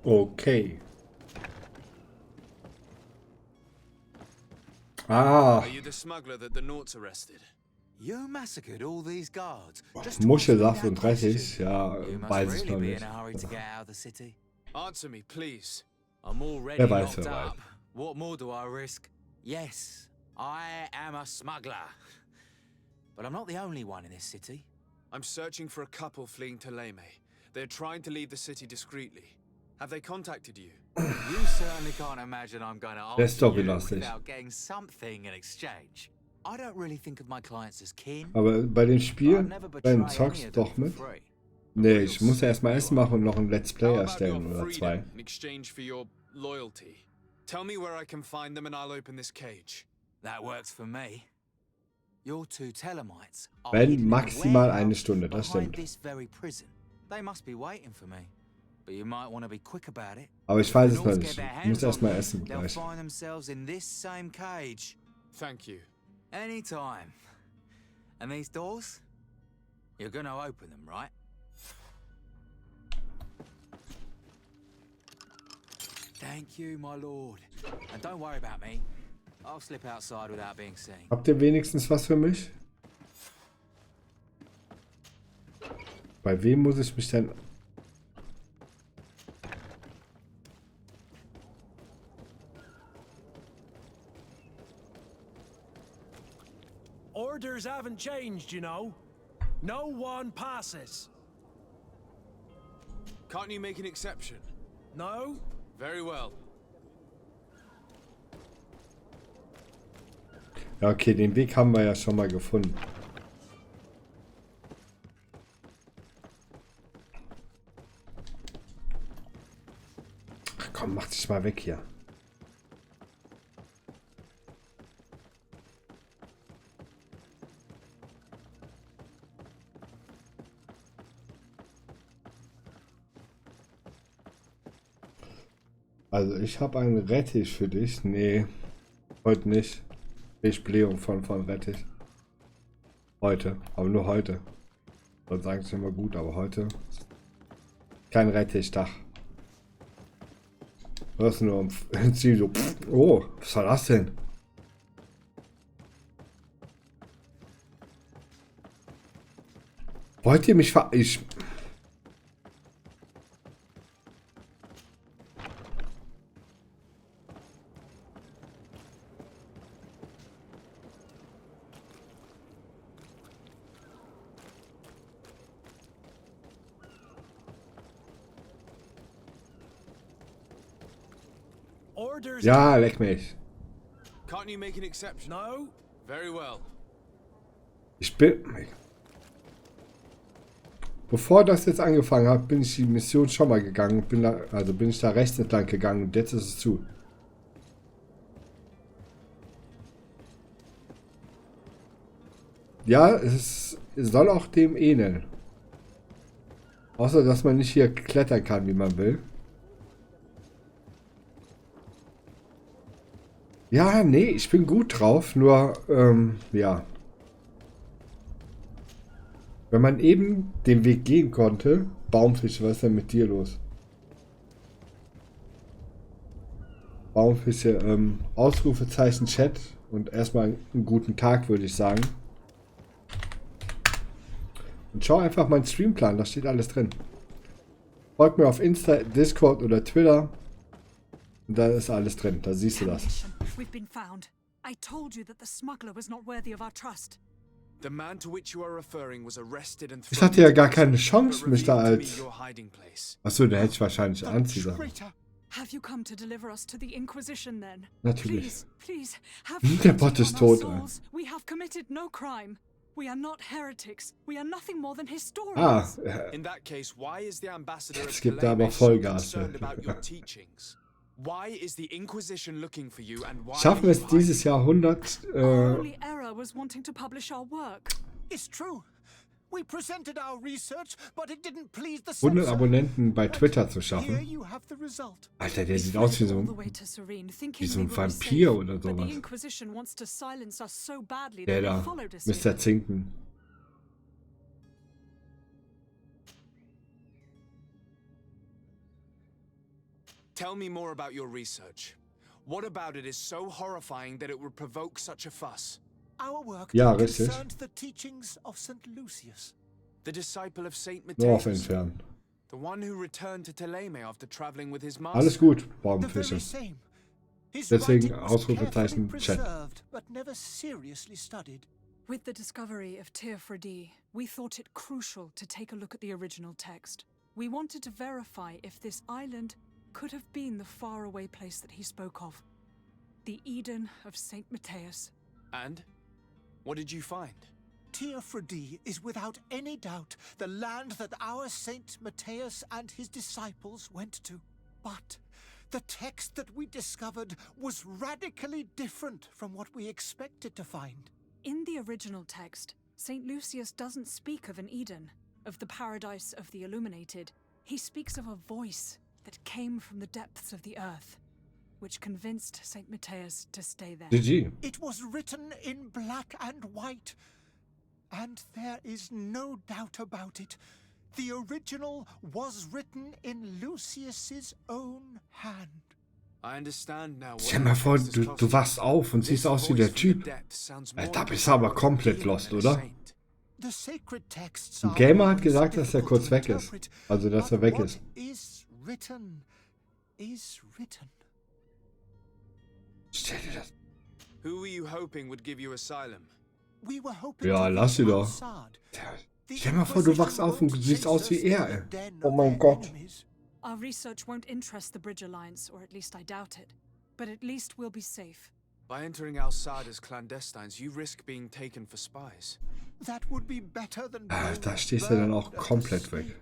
Okay. Ah. Are you the smuggler that the Naughts arrested? You massacred all these guards. Muschelsaft und Rettich, ja, weiß ich noch Be nicht. in a hurry to get out of the city. Answer me, please. I'm already Wer weiß, locked wer weiß. up. What more do I risk? Yes, I am a smuggler. But I'm not the only one in this city. I'm searching for a couple fleeing to Leme. They're trying to leave the city discreetly. Have they contacted you? You certainly can't imagine I'm going to Der ist answer doch you belastet. without getting something in exchange. I don't really think of my clients as kin. Aber bei dem Spiel, dann zockst du doch mit. Nee, ich muss ja erstmal Essen machen und noch ein Let's Play erstellen oder 2. In exchange for your loyalty. Tell me where I can find them and I'll open this cage. That works for me. Your two Telemites are Wenn hidden in a maximal warehouse eine Stunde, das behind stimmt. this very prison. They must be waiting for me. But you might want to be quick about it. Aber ich weiß es noch nicht. Ich muss erstmal essen They'll gleich. find themselves in this same cage. Thank you. Anytime. And these doors? You're gonna open them, right? Thank you, my lord. And don't worry about me. I'll slip outside without being seen. Habt ihr wenigstens was für mich? Bei wem muss ich mich denn... Orders haven't changed, you know. No one passes. Can't you make an exception? No? Very well. Ja, okay, den Weg haben wir ja schon mal gefunden. Ach komm, mach dich mal weg hier. Also ich habe einen Rettich für dich. Nee, heute nicht. Blähung von Rettich. Heute, aber nur heute. Dann sagen sie immer gut, aber heute kein Rettichdach. Was nur um so. Oh, was war das denn? Wollt ihr mich verarschen? Ja, leck mich. Can't you make an exception? No? Very well. Ich bin... Bevor das jetzt angefangen hat, bin ich die Mission schon mal gegangen. Bin ich da rechts entlang gegangen und jetzt ist es zu. Ja, es soll auch dem ähneln. Außer, dass man nicht hier klettern kann, wie man will. Ja, nee, ich bin gut drauf, nur, ja. Wenn man eben den Weg gehen konnte, Baumfisch, was ist denn mit dir los? Baumfische, Ausrufezeichen Chat und erstmal einen guten Tag, würde ich sagen. Und schau einfach meinen Streamplan, da steht alles drin. Folgt mir auf Insta, Discord oder Twitter. Und da ist alles drin, da siehst du das. We've been found. I told you that the smuggler was not worthy of our trust. The man to which you are referring was arrested and Ich hatte ja gar keine Chance, mich da als... Achso, der hätte ich wahrscheinlich anziehen. Have you come to deliver us to the Inquisition then? Natürlich. Please, have Der Bot ist tot. We have committed no crime. We are not heretics. We are nothing more than historians. Ah, In that case, why is the ambassador jetzt gibt er aber Vollgas. Why is the Inquisition looking for you and why Schaffen wir es dieses Jahrhundert? Our only error was wanting to publish our work. It's true. We presented our research, but it didn't please the 100 censor. Abonnenten bei Twitter zu Here schaffen. you have the result. Alter, der sieht aus wie so ein Vampir oder sowas. Der da, Mr. Zinken. Tell me more about your research. What about it is so horrifying that it would provoke such a fuss? Our work Ja, richtig. concerned the teachings of St. Lucius. The disciple of Saint Nur auf Matthias. entfernen. The one who returned to Teleme after traveling with his master. Alles gut, The very Baumfische. same. His Deswegen writing was Ausrufezeichen carefully Chat. preserved, but never seriously studied. With the discovery of Teofredi, we thought it crucial to take a look at the original text. We wanted to verify if this island could have been the faraway place that he spoke of. The Eden of Saint Matthias. And? What did you find? Teofredi is without any doubt the land that our Saint Matthias and his disciples went to. But the text that we discovered was radically different from what we expected to find. In the original text, St. Lucius doesn't speak of an Eden, of the paradise of the illuminated. He speaks of a voice that came from the depths of the earth, which convinced St. Matthias to stay there. GG. It was written in black and white, and there is no doubt about it. The original was written in Lucius's own hand. I understand now. Stell dir mal vor, du wachst auf und siehst aus wie der Typ. Da bist du aber komplett lost, oder? The sacred texts Ein Gamer hat gesagt, dass er kurz weg ist. Also, dass er weg ist. Is written is written. Stell dir das. Who were you hoping would give you asylum? We were hoping Ja, lass sie doch. Stell dir mal vor, du wachst auf und siehst aus wie er, ey. Oh mein Gott. Our research won't interest the Bridge Alliance, or at least I doubt it. But at least we'll be safe. By entering Al-Sad as clandestines, you risk being taken for spies. That would be better than Da stehst du dann auch komplett weg.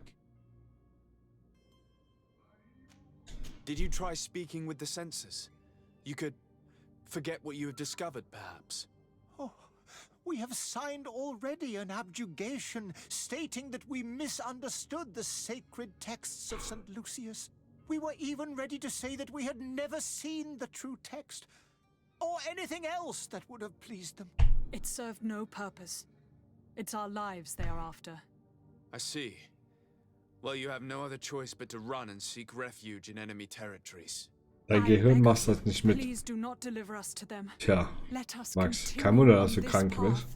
Did you try speaking with the censors? You could forget what you have discovered, perhaps. Oh, we have signed already an abjugation stating that we misunderstood the sacred texts of St. Lucius. We were even ready to say that we had never seen the true text, or anything else that would have pleased them. It served no purpose. It's our lives they are after. I see. Well, you have no other choice but to run and seek refuge in enemy territories. Dein Gehirn macht das nicht mit. Please do not deliver us to them. Tja, Let us Max, continue kein Wunder, dass on du this krank path. bist.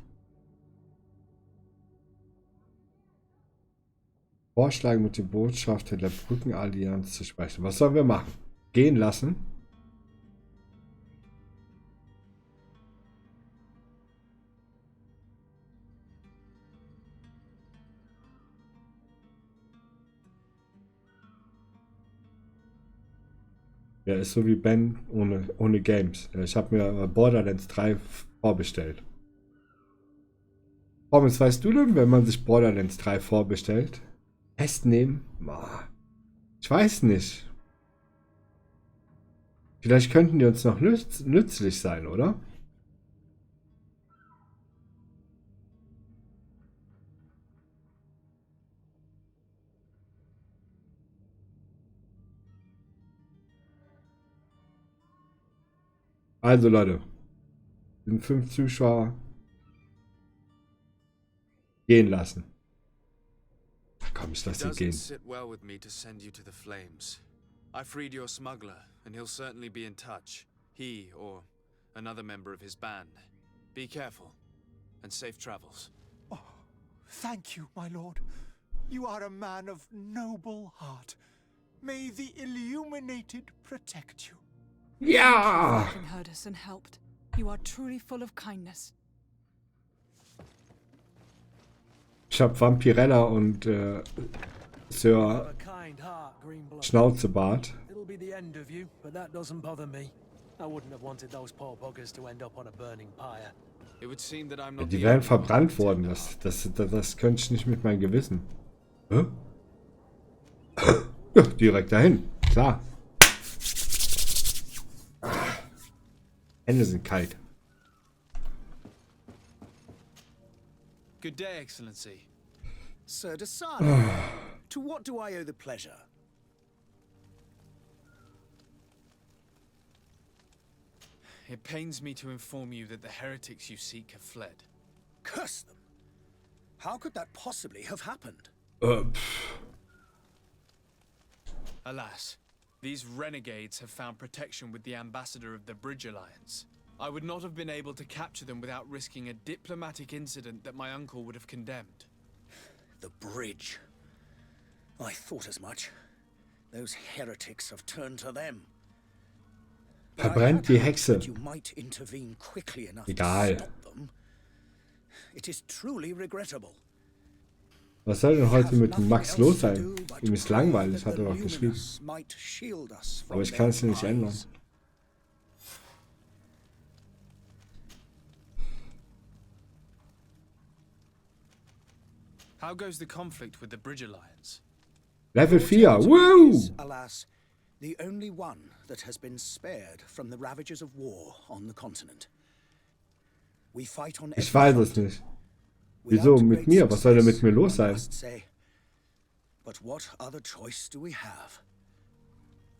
Vorschlagen, mit dem Botschafter der Brückenallianz zu sprechen. Was sollen wir machen? Gehen lassen? Ja, ist so wie Ben ohne Games. Ich habe mir Borderlands 3 vorbestellt. Thomas, weißt du denn, wenn man sich Borderlands 3 vorbestellt? Festnehmen? Ich weiß nicht. Vielleicht könnten die uns noch nützlich sein, oder? Also Leute, sind 5 Zuschauer gehen lassen. Komm, ich lasse sie gehen. Sit well with me to send you to the flames. I freed your smuggler, and he'll certainly be in touch. He or another member of his band. Be careful, and safe travels. Oh, thank you, my lord. You are a man of noble heart. May the illuminated protect you. Ja! Thank you for heard us and helped. You are truly full of kindness. Ich hab Vampirella und Sir Schnauzebart. It'll be the end of you, but that doesn't bother me. I wouldn't have wanted those poor buggers to end up on a burning pyre. It would seem that I'm Ja, not die the wären only verbrannt one. worden. Das könnte ich nicht mit meinem Gewissen. Hä? Ja, direkt dahin. Klar. Hände sind kalt. Good day, Excellency. Sir Desano, to what do I owe the pleasure? It pains me to inform you that the heretics you seek have fled. Curse them! How could that possibly have happened? Alas, These renegades have found protection with the ambassador of the Bridge Alliance. I would not have been able to capture them without risking a diplomatic incident that my uncle would have condemned. The bridge. I thought as much. Those heretics have turned to them. Verbrennt die Hexe. You might intervene quickly enough Egal. to stop them. It is truly regrettable. Was soll denn heute mit dem Max los sein? Ihm ist langweilig, hat er doch geschrieben. Aber ich kann es nicht ändern. How goes the conflict with the Bridge Alliance? Level 4, woo! Alas, the only one that has been spared from the ravages of war on the continent. We fight on Ich weiß es nicht. Wieso mit mir? Was soll denn mit mir los sein? But what other choice do we have?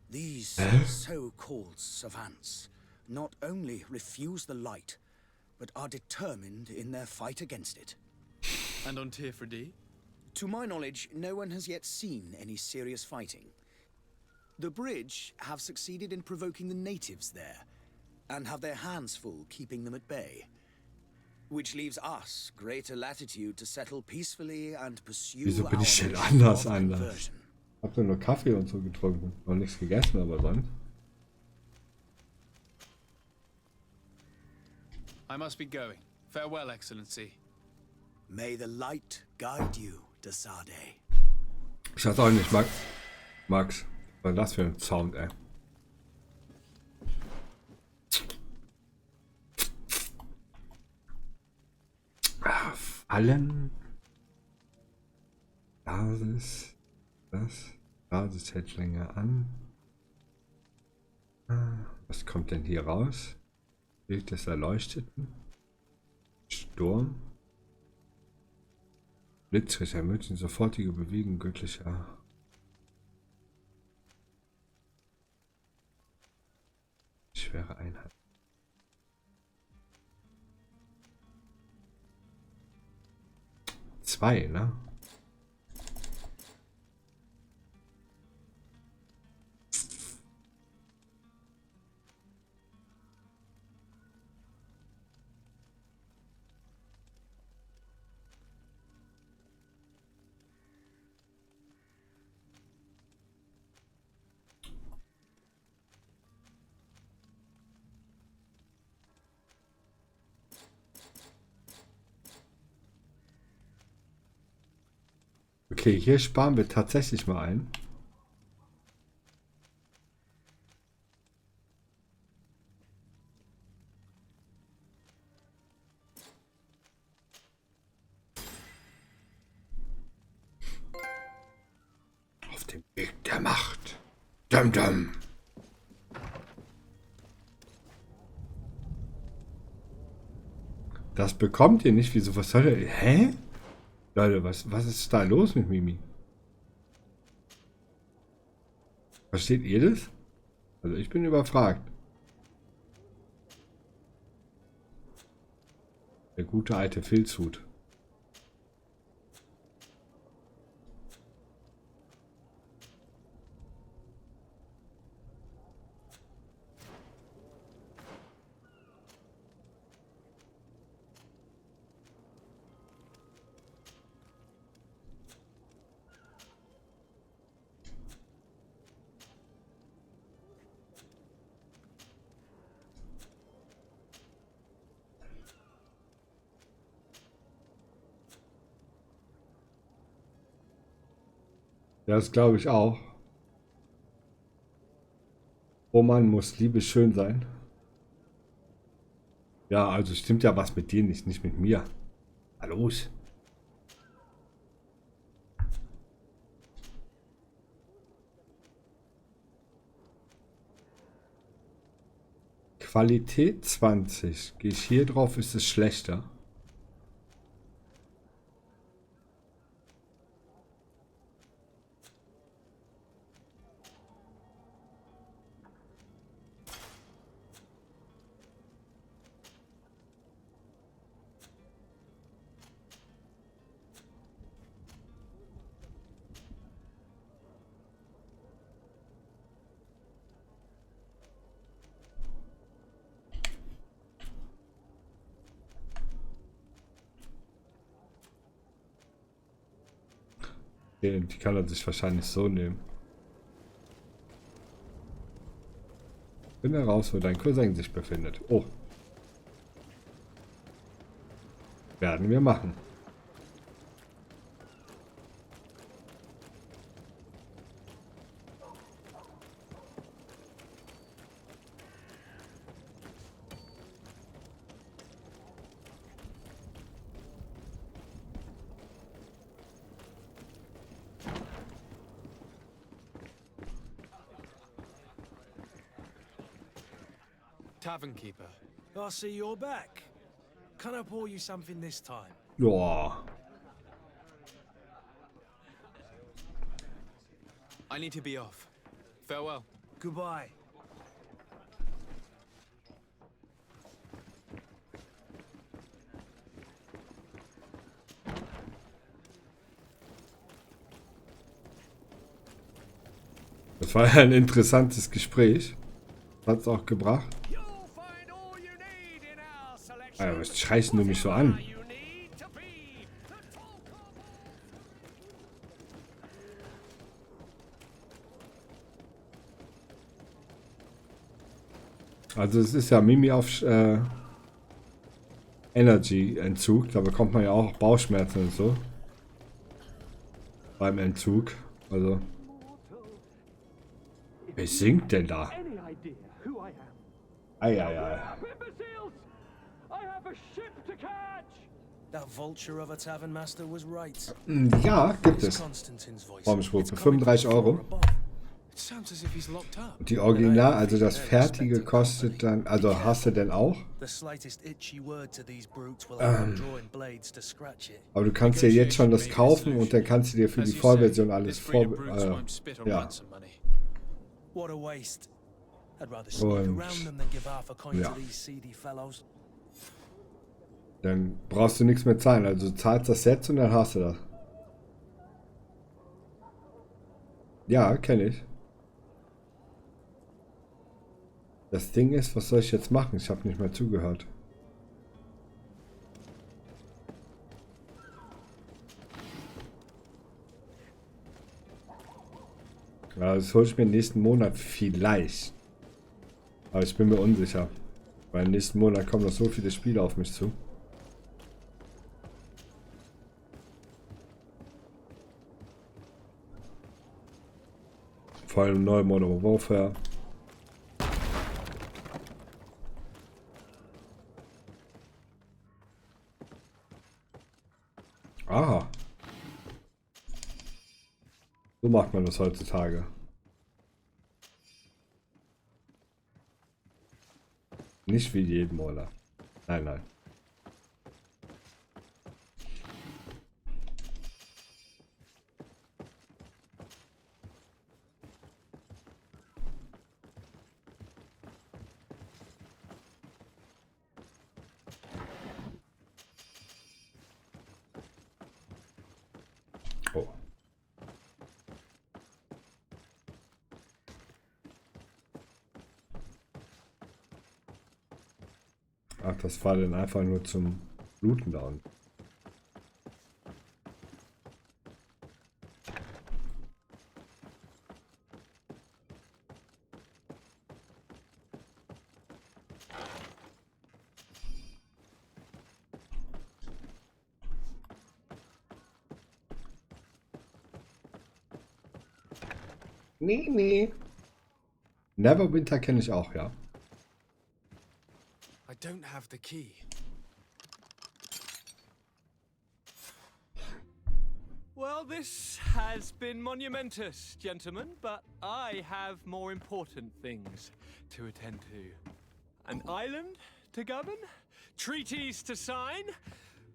These so-called savants not only refuse the light, but are determined in their fight against it. And on Tirfredi? To my knowledge, no one has yet seen any serious fighting. The Bridge have succeeded in provoking the natives there, and have their hands full keeping them at bay. Which leaves us greater latitude to settle peacefully and pursue Wieso bin ich denn anders? Hab nur Kaffee und so getrunken. Noch nichts gegessen, aber sonst. I must be going. Farewell, Excellency. May the light guide you, Desade. Ich weiß auch nicht, Max. Was war das für ein Sound, ey? Fallen. Basis. Das. Basis hält länger an. Was kommt denn hier raus? Bild des Erleuchteten. Sturm. Blitzriss ermöglichen sofortige Bewegung göttlicher. Schwere Einheit. Zwei, ne? Okay, hier sparen wir tatsächlich mal ein. Auf dem Weg der Macht. Dum dum. Das bekommt ihr nicht. Wieso? Was soll der? Hä? Leute, was ist da los mit Mimi? Versteht ihr das? Also ich bin überfragt. Der gute alte Filzhut. Ja, das glaube ich auch. Roman muss Liebe schön sein. Ja, also stimmt ja was mit dir nicht mit mir. Na los. Qualität 20. Gehe ich hier drauf, ist es schlechter. Die kann er sich wahrscheinlich so nehmen. Finde heraus, wo dein Cousin sich befindet. Oh. Werden wir machen. Tavern keeper. I see you're back. Can I pour you something this time? Boah. I need to be off. Farewell. Goodbye. Das war ja ein interessantes Gespräch. Hat es auch gebracht. Alter, was schreist du mich so an? Also es ist ja Mimi auf Energy-Entzug. Da bekommt man ja auch Bauchschmerzen und so. Beim Entzug. Also. Wer singt denn da? Eieiei. That vulture of a tavern master was right. Ja, gibt es. Formspruch für 35 Euro. Und die Original, also das Fertige kostet dann, also hast du denn auch? Aber du kannst ja jetzt schon das kaufen und dann kannst du dir für die Vollversion alles ja. Und ja. Dann brauchst du nichts mehr zahlen. Also du zahlst das Set und dann hast du das. Ja, kenne ich. Das Ding ist, was soll ich jetzt machen? Ich habe nicht mehr zugehört. Ja, das hole ich mir nächsten Monat vielleicht. Aber ich bin mir unsicher. Weil im nächsten Monat kommen noch so viele Spiele auf mich zu. Vor allem neue Modern Warfare. Aha. So macht man das heutzutage. Nicht wie jeden Monat. Nein, nein. Oh. Ach, das war dann einfach nur zum Looten da unten. Nee, nee. Neverwinter kenne ich auch, ja. I don't have the key. Well, this has been monumentous, gentlemen, but I have more important things to attend to. An island to govern, treaties to sign,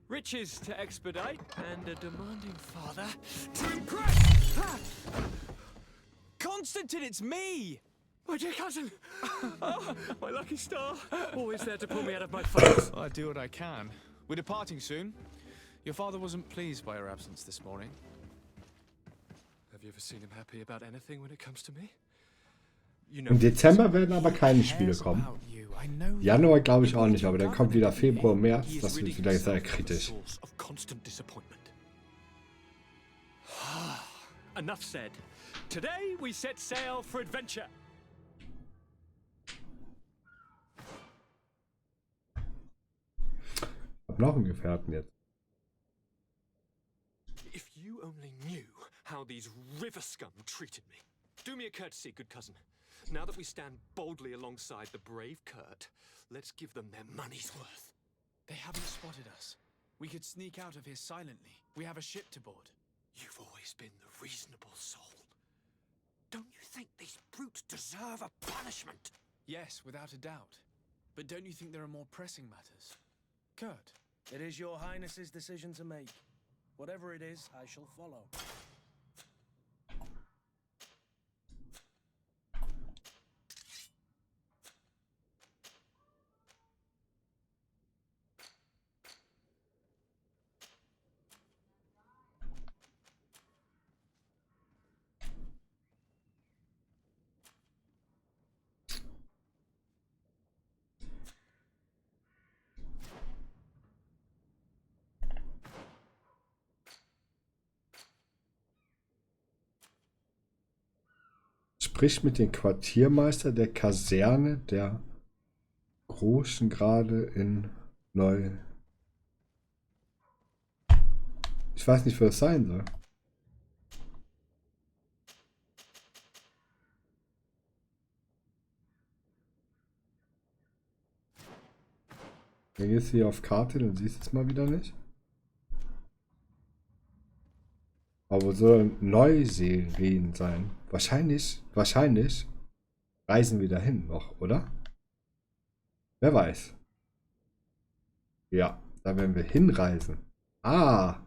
riches to expedite, and a demanding father to impress. Ha! Constantine, it's me! My dear cousin! Oh, my lucky star! Always there to pull me out of my fights. I do what I can. We're departing soon. Your father wasn't pleased by your absence this morning. Have you ever seen him happy about anything when it comes to me? Im Dezember werden aber keine Spiele kommen. Januar glaube ich auch nicht, aber dann kommt wieder Februar, März. Das wird wieder sehr kritisch. enough said. Today we set sail for adventure. Hab noch einen Gefährten jetzt. If you only knew how these river scum treated me. Do me a courtesy, good cousin. Now that we stand boldly alongside the brave Kurt, let's give them their money's worth. They haven't spotted us. We could sneak out of here silently. We have a ship to board. You've always been the reasonable soul. Don't you think these brutes deserve a punishment? Yes, without a doubt. But don't you think there are more pressing matters? Kurt? It is your Highness's decision to make. Whatever it is, I shall follow. Sprich mit dem Quartiermeister der Kaserne der Großen gerade in Neu. Ich weiß nicht, was das sein soll. Dann gehst du hier auf Karte, dann siehst du es mal wieder nicht. Aber wo soll Neuseeland sein? Wahrscheinlich reisen wir dahin noch, oder? Wer weiß. Ja, da werden wir hinreisen. Ah.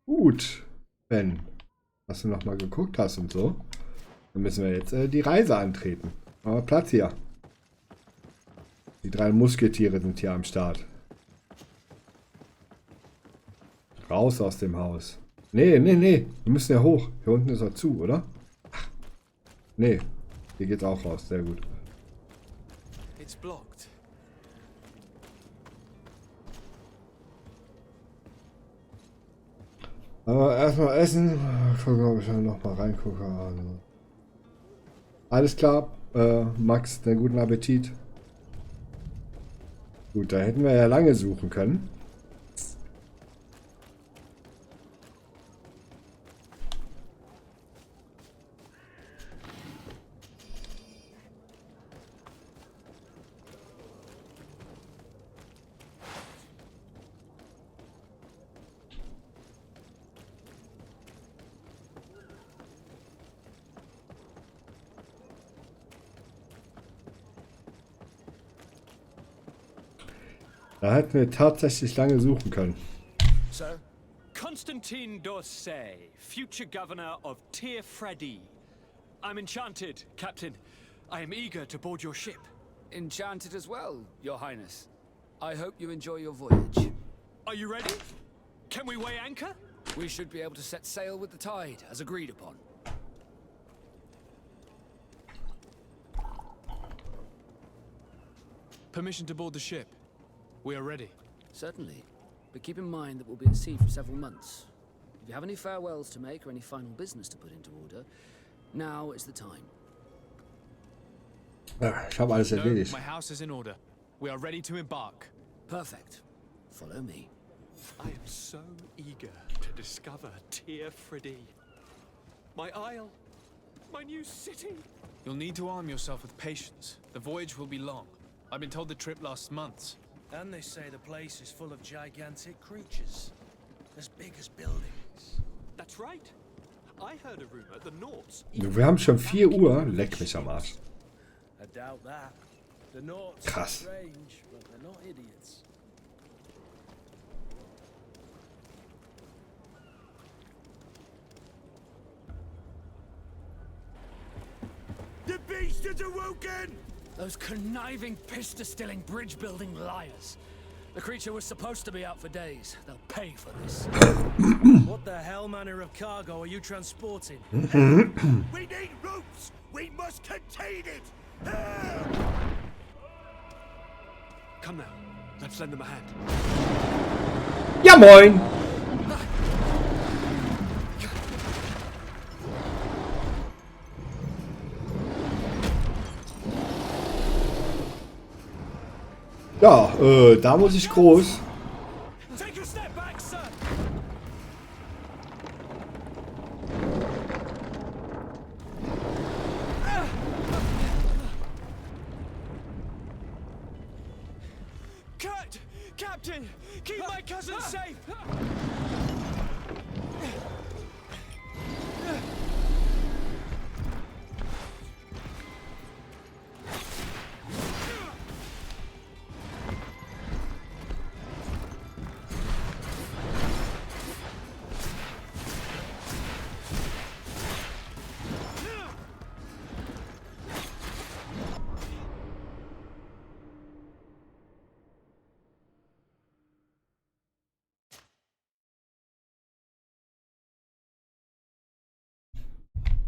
Gut. Ben, was du nochmal geguckt hast und so. Dann müssen wir jetzt die Reise antreten. Aber Platz hier. Die 3 Musketiere sind hier am Start. Raus aus dem Haus. Nee. Wir müssen ja hoch. Hier unten ist er zu, oder? Ach. Nee. Hier geht's auch raus. Sehr gut. It's blocked. Aber erstmal essen. Gucken, ob ich noch mal reingucke. Also. Alles klar. Max, den guten Appetit. Gut, da hätten wir ja lange suchen können. Da hätten wir tatsächlich lange suchen können. Sir? Constantine d'Orsay, future governor of Tir Freddy. I'm enchanted, Captain. I am eager to board your ship. Enchanted as well, Your Highness. I hope you enjoy your voyage. Are you ready? Can we weigh anchor? We should be able to set sail with the tide, as agreed upon. Permission to board the ship. We are ready. Certainly. But keep in mind that we'll be at sea for several months. If you have any farewells to make or any final business to put into order, now is the time. Ich habe alles erledigt. No, my house is in order. We are ready to embark. Perfect. Follow me. I am so eager to discover Tir Freddy. My isle. My new city. You'll need to arm yourself with patience. The voyage will be long. I've been told the trip lasts months. And they say the place is full of gigantic creatures. As big as buildings. That's right. I heard a rumor the Nords. Wir haben schon 4 Uhr. Leck mich am Arsch. I doubt that. The Nords Krass. are strange, but they're not idiots. The beast is awoken! Those conniving, pista-stilling, bridge-building liars. The creature was supposed to be out for days. They'll pay for this. What the hell manner of cargo are you transporting? We need ropes! We must contain it! Come now. Let's lend them a hand. Ja, moin! Ja, da muss ich groß. Take a step back, son. Cut! Captain! Keep my cousin safe!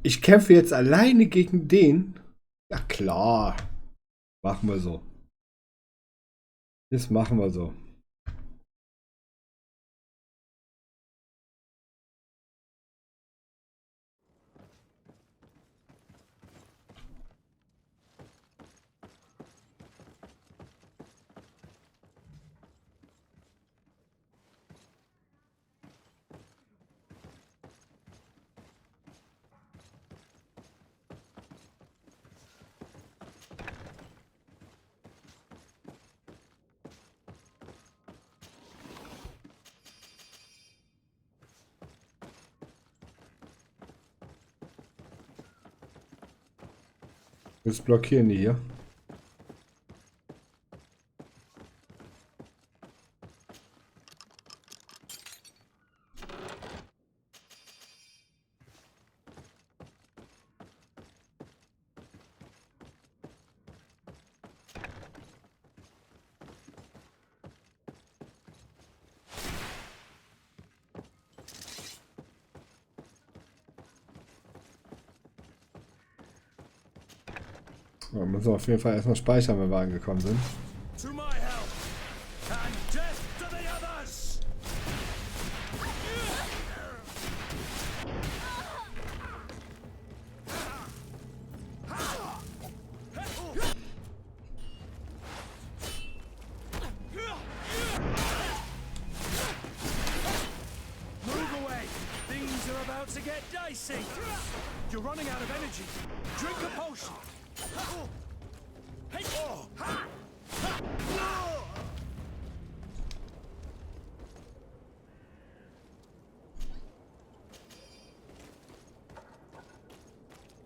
Ich kämpfe jetzt alleine gegen den? Ja klar. Machen wir so. Das machen wir so. Jetzt blockieren die hier. Wir müssen auf jeden Fall erstmal speichern, wenn wir angekommen sind. To my help! And death to the others! Move away! Things are about to get dicey! You're running out of energy! Drink a potion!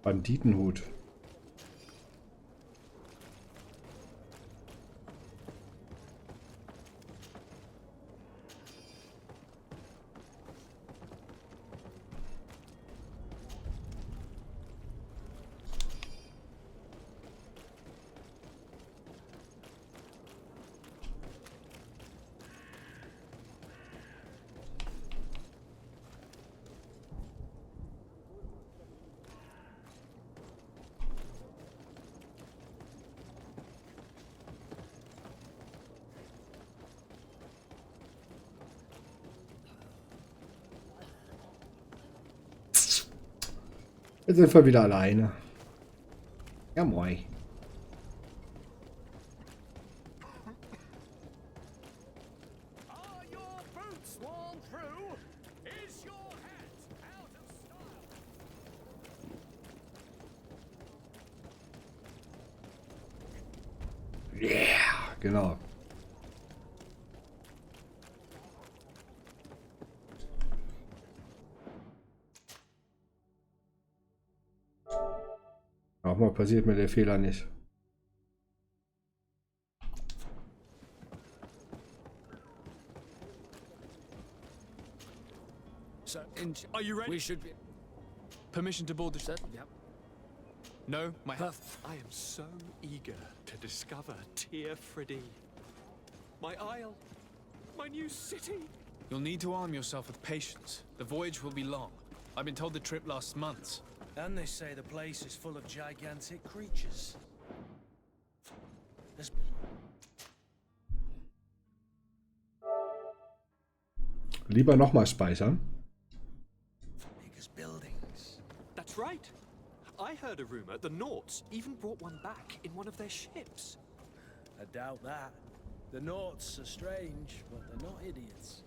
Banditenhut. Jetzt sind wir wieder alleine. Ja, moin. Yeah, genau. Auch mal passiert mir der Fehler nicht. So, are you ready? We should be. Permission to board the ship? Yep. No, my health. I am so eager to discover Tyr Freddy. My isle. My new city. You'll need to arm yourself with patience. The voyage will be long. I've been told the trip lasts months. And they say the place is full of gigantic creatures. Lieber nochmal speichern. Buildings. That's right. I heard a rumor the Nauts even brought one back in one of their ships. I doubt that. The Naughts are strange, but they're not idiots.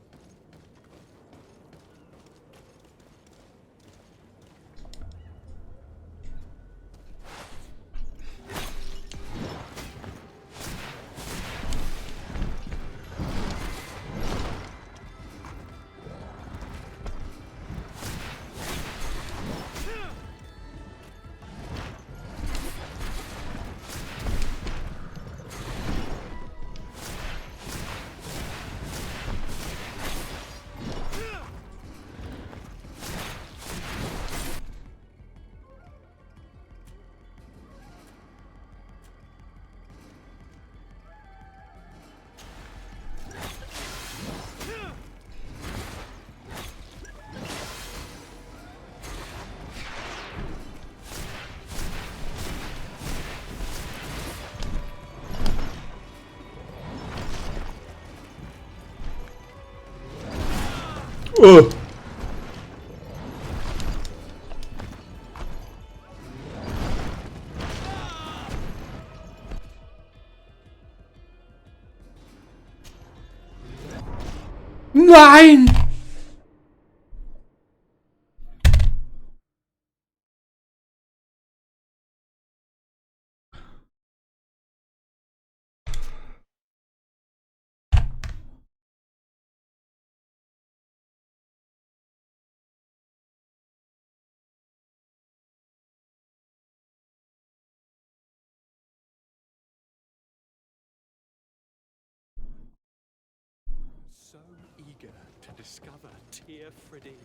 Oh. Nein! So eager to discover Tear Freddy.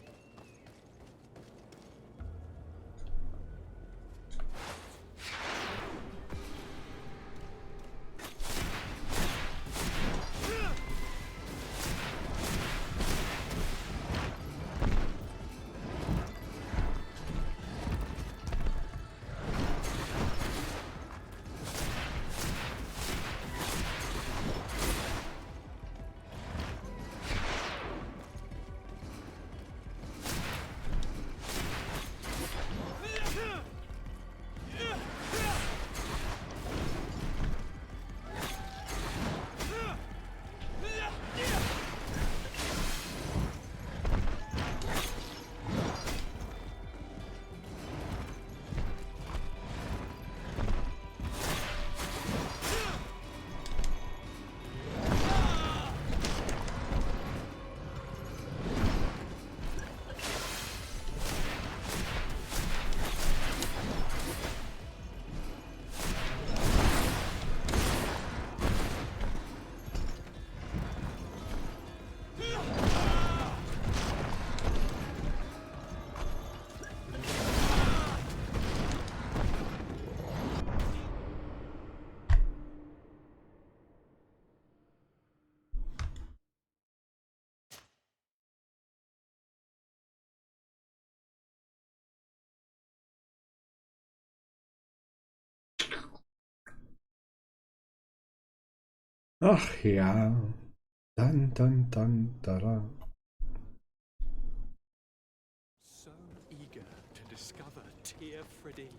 Ach ja. Da. So eager to discover Tear Freddy.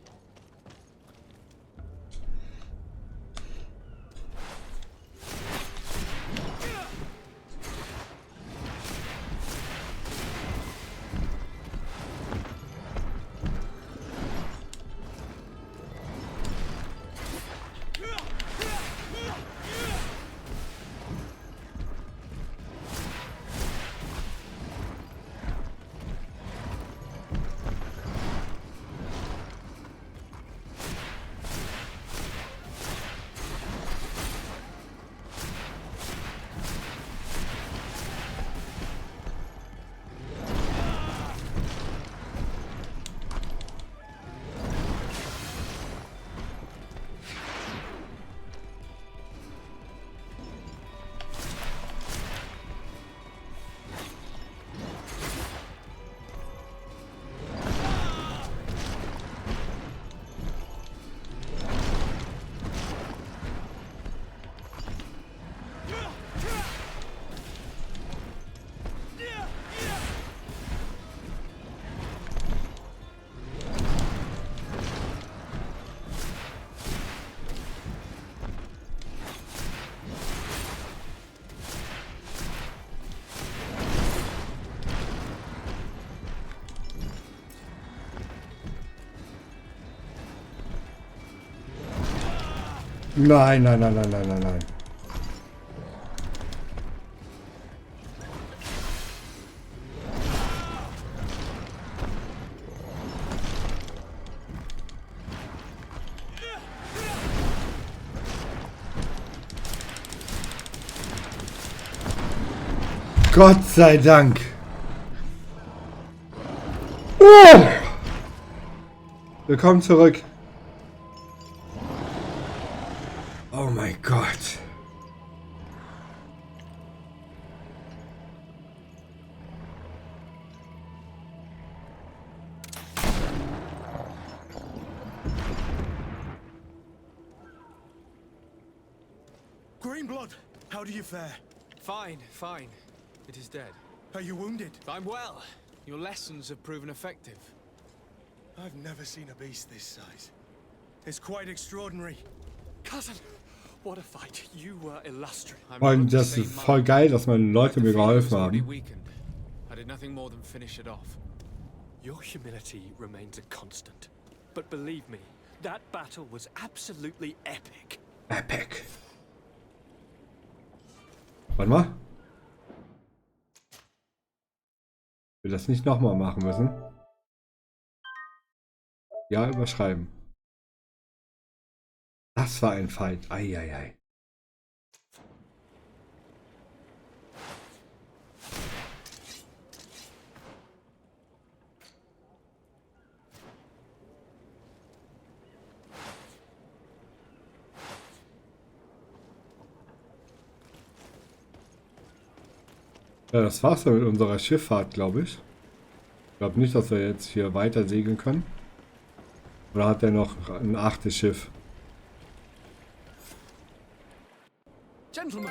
Nein, nein, nein, nein, nein, nein, nein. Gott sei Dank. Oh! Willkommen zurück. Oh mein Gott. Greenblood, how do you fare? Fine, fine. It is dead. Are you wounded? I'm well. Your lessons have proven effective. I've never seen a beast this size. It's quite extraordinary. Cousin, what a fight. You were illustrious. Und das ist voll geil, dass meine Leute mir geholfen haben. I did nothing more than finish it off. Your humility remains a constant. But believe me, that battle was absolutely epic. Epic. Warte mal. Ich will das nicht nochmal machen müssen. Ja, überschreiben. Das war ein Fight. Eieiei. Ja, das war's dann mit unserer Schifffahrt, glaube ich. Ich glaube nicht, dass wir jetzt hier weiter segeln können. Oder hat er noch ein 8. Schiff? Gentlemen.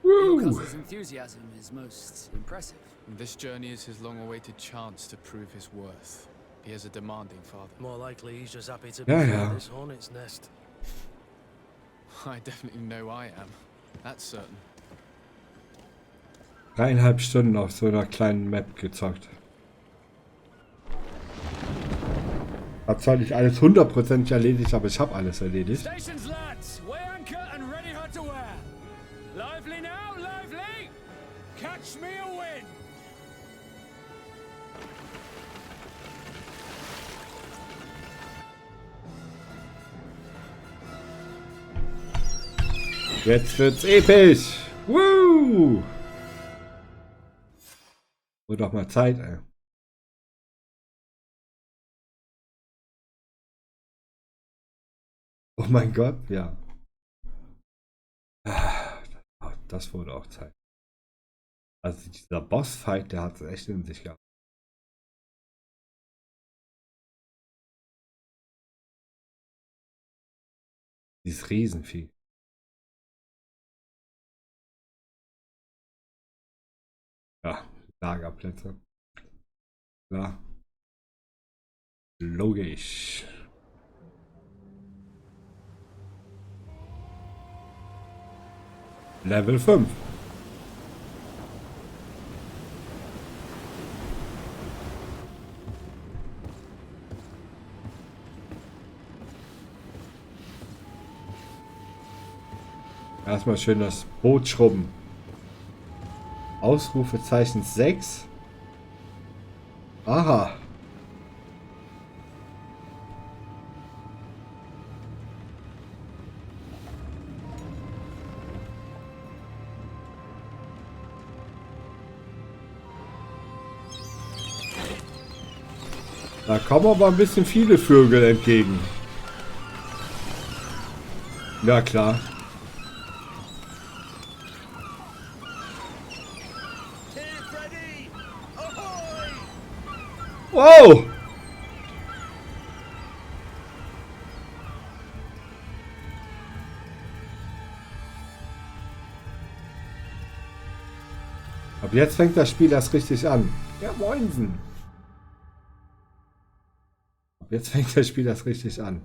Your cousin's enthusiasm is most impressive. This journey is his long-awaited chance to prove his worth. He has a demanding father. More likely he's just happy to be in this hornet's nest. I definitely know I am. That's certain. 3,5 Stunden auf so einer kleinen Map gezockt. Hab zwar nicht alles 100% erledigt, aber ich habe alles erledigt. Stations, lads! Weigh anchor and ready her to wear. Lively now, lively! Catch me a wind! Jetzt wird's episch! Woo! Wird doch mal Zeit, ey. Oh mein Gott, ja. Das wurde auch Zeit. Also dieser Bossfight, der hat es echt in sich gehabt. Dieses Riesenvieh. Ja, Lagerplätze. Ja. Logisch. Level 5. Erstmal schön das Boot schrubben. Ausrufezeichen 6. Aha. Da kommen aber ein bisschen viele Vögel entgegen. Ja, klar. Wow! Ab jetzt fängt das Spiel erst richtig an. Ja, moinsen. Ab jetzt fängt das Spiel erst richtig an.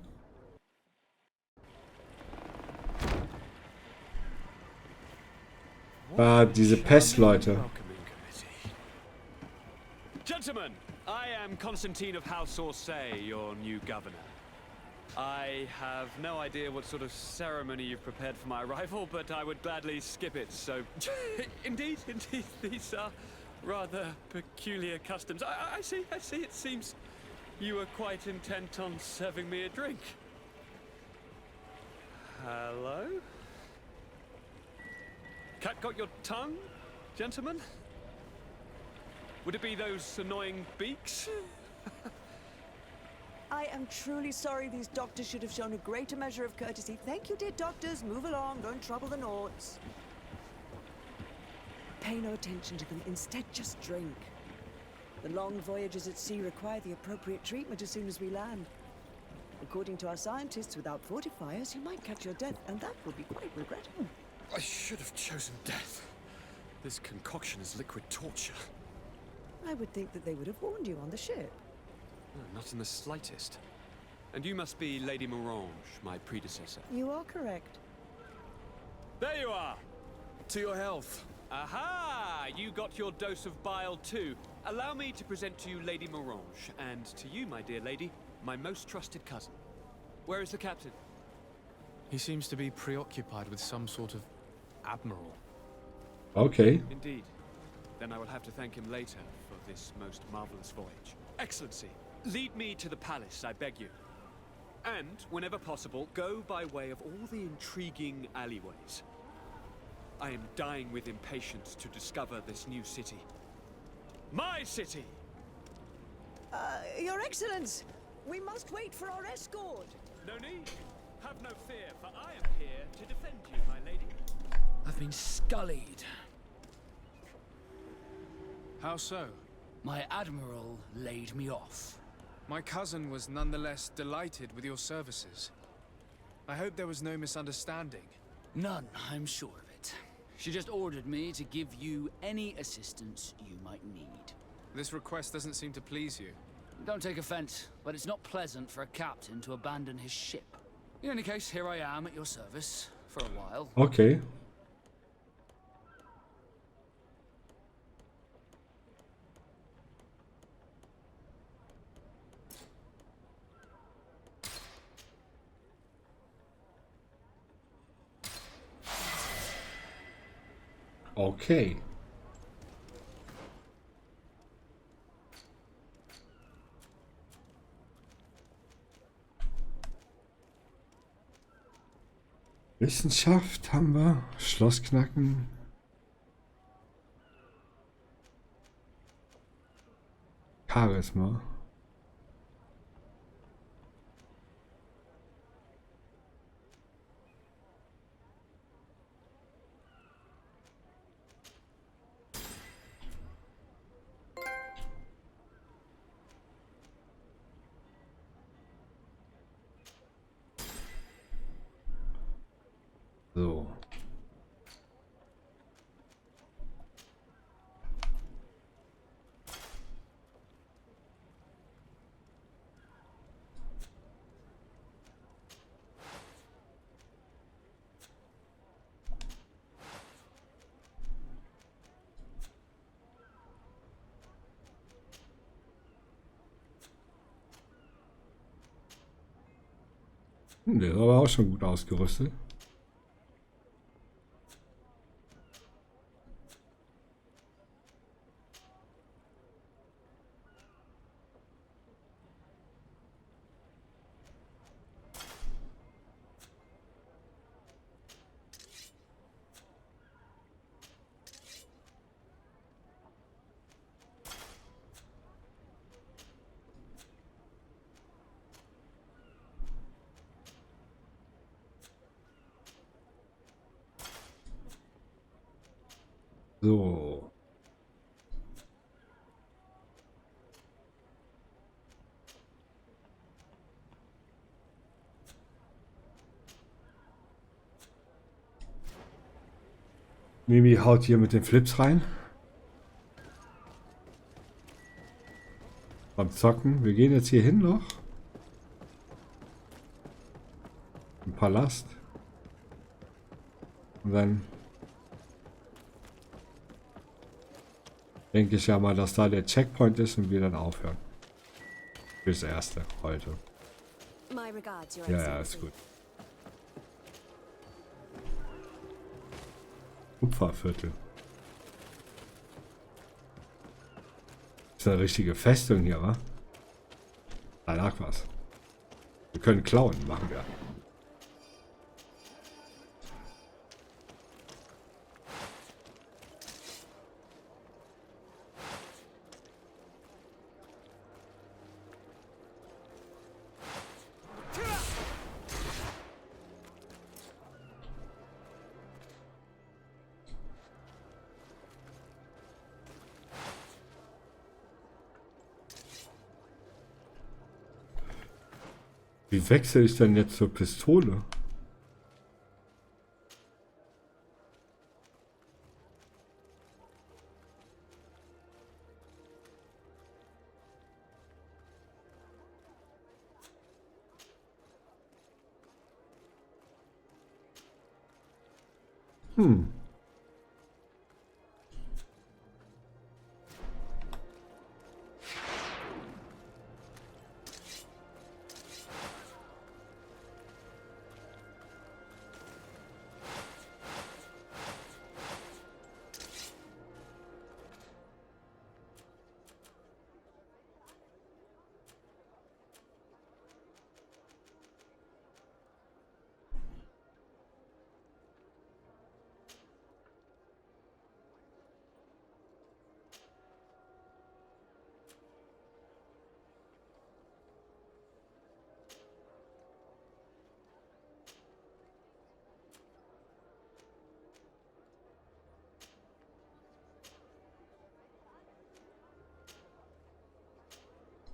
War diese Pestleute. Gentlemen, I am Constantine of House Orsay, your new governor. I have no idea what sort of ceremony you've prepared for my arrival, but I would gladly skip it, so... indeed, these are rather peculiar customs. I see, it seems you are quite intent on serving me a drink. Hello? Cat got your tongue, gentlemen? Would it be those annoying beaks? I am truly sorry. These doctors should have shown a greater measure of courtesy. Thank you, dear doctors. Move along. Don't trouble the Nords. Pay no attention to them. Instead, just drink. The long voyages at sea require the appropriate treatment as soon as we land. According to our scientists, without fortifiers, you might catch your death, and that will be quite regrettable. I should have chosen death. This concoction is liquid torture. I would think that they would have warned you on the ship. Not in the slightest. And you must be Lady Morange, my predecessor. You are correct. There you are! To your health. Aha! You got your dose of bile too. Allow me to present to you Lady Morange, and to you, my dear lady, my most trusted cousin. Where is the captain? He seems to be preoccupied with some sort of admiral. Okay. Indeed. Then I will have to thank him later for this most marvelous voyage. Excellency, lead me to the palace, I beg you. And, whenever possible, go by way of all the intriguing alleyways. I am dying with impatience to discover this new city. My city! Your Excellence! We must wait for our escort! No need. Have no fear, for I am here to defend you, my lady. I've been scullied. How so? My admiral laid me off. My cousin was nonetheless delighted with your services. I hope there was no misunderstanding. None, I'm sure of it. She just ordered me to give you any assistance you might need. This request doesn't seem to please you. Don't take offense, but it's not pleasant for a captain to abandon his ship. In any case, here I am at your service for a while. Okay. Okay. Wissenschaft haben wir. Schloss knacken. Charisma. So. Der ist aber auch schon gut ausgerüstet. So. Mimi haut hier mit den Flips rein. Beim Zocken. Wir gehen jetzt hier hin noch. Im Palast. Und dann denke ich ja mal, dass da der Checkpoint ist und wir dann aufhören. Fürs Erste heute. My regards, Your Ja, ist gut. Kupferviertel. Ist eine richtige Festung hier, wa? Da lag was. Wir können klauen, machen wir. Wie wechsle ich denn jetzt zur Pistole?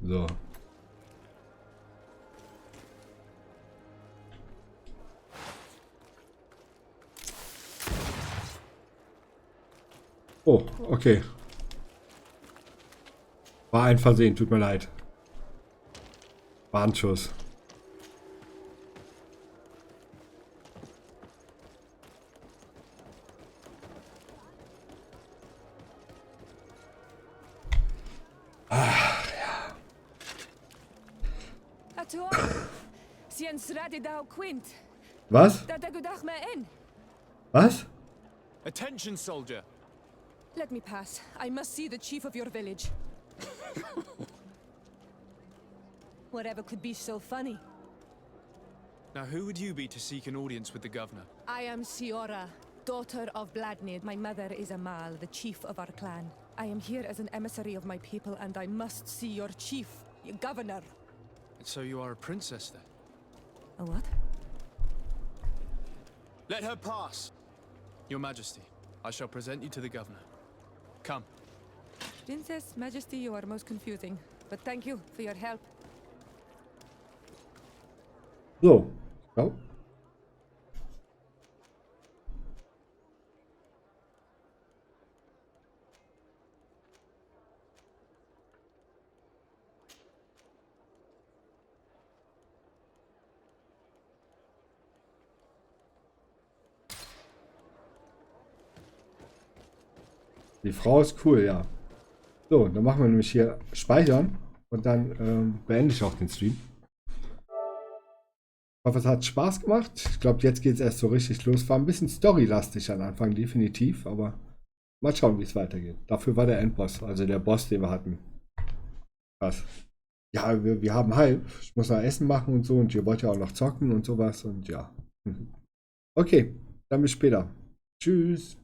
So. Oh, okay. War ein Versehen, tut mir leid. Warnschuss. Was? Was? Attention, soldier. Let me pass. I must see the chief of your village. Whatever could be so funny. Now, who would you be to seek an audience with the governor? I am Siora, daughter of Vladnid. My mother is Amal, the chief of our clan. I am here as an emissary of my people, and I must see your chief, your governor. So you are a princess, then? A what? Let her pass. Your Majesty, I shall present you to the governor. Come. Princess, Majesty, you are most confusing. But thank you for your help. So. Ja. Die Frau ist cool, ja. So, dann machen wir nämlich hier speichern und dann beende ich auch den Stream. Ich hoffe, es hat Spaß gemacht. Ich glaube, jetzt geht es erst so richtig los. War ein bisschen storylastig am Anfang, definitiv, aber mal schauen, wie es weitergeht. Dafür war der Endboss, also der Boss, den wir hatten. Krass. Ja, wir haben halb. Ich muss noch Essen machen und so und ihr wollt ja auch noch zocken und sowas und ja. Okay, dann bis später. Tschüss.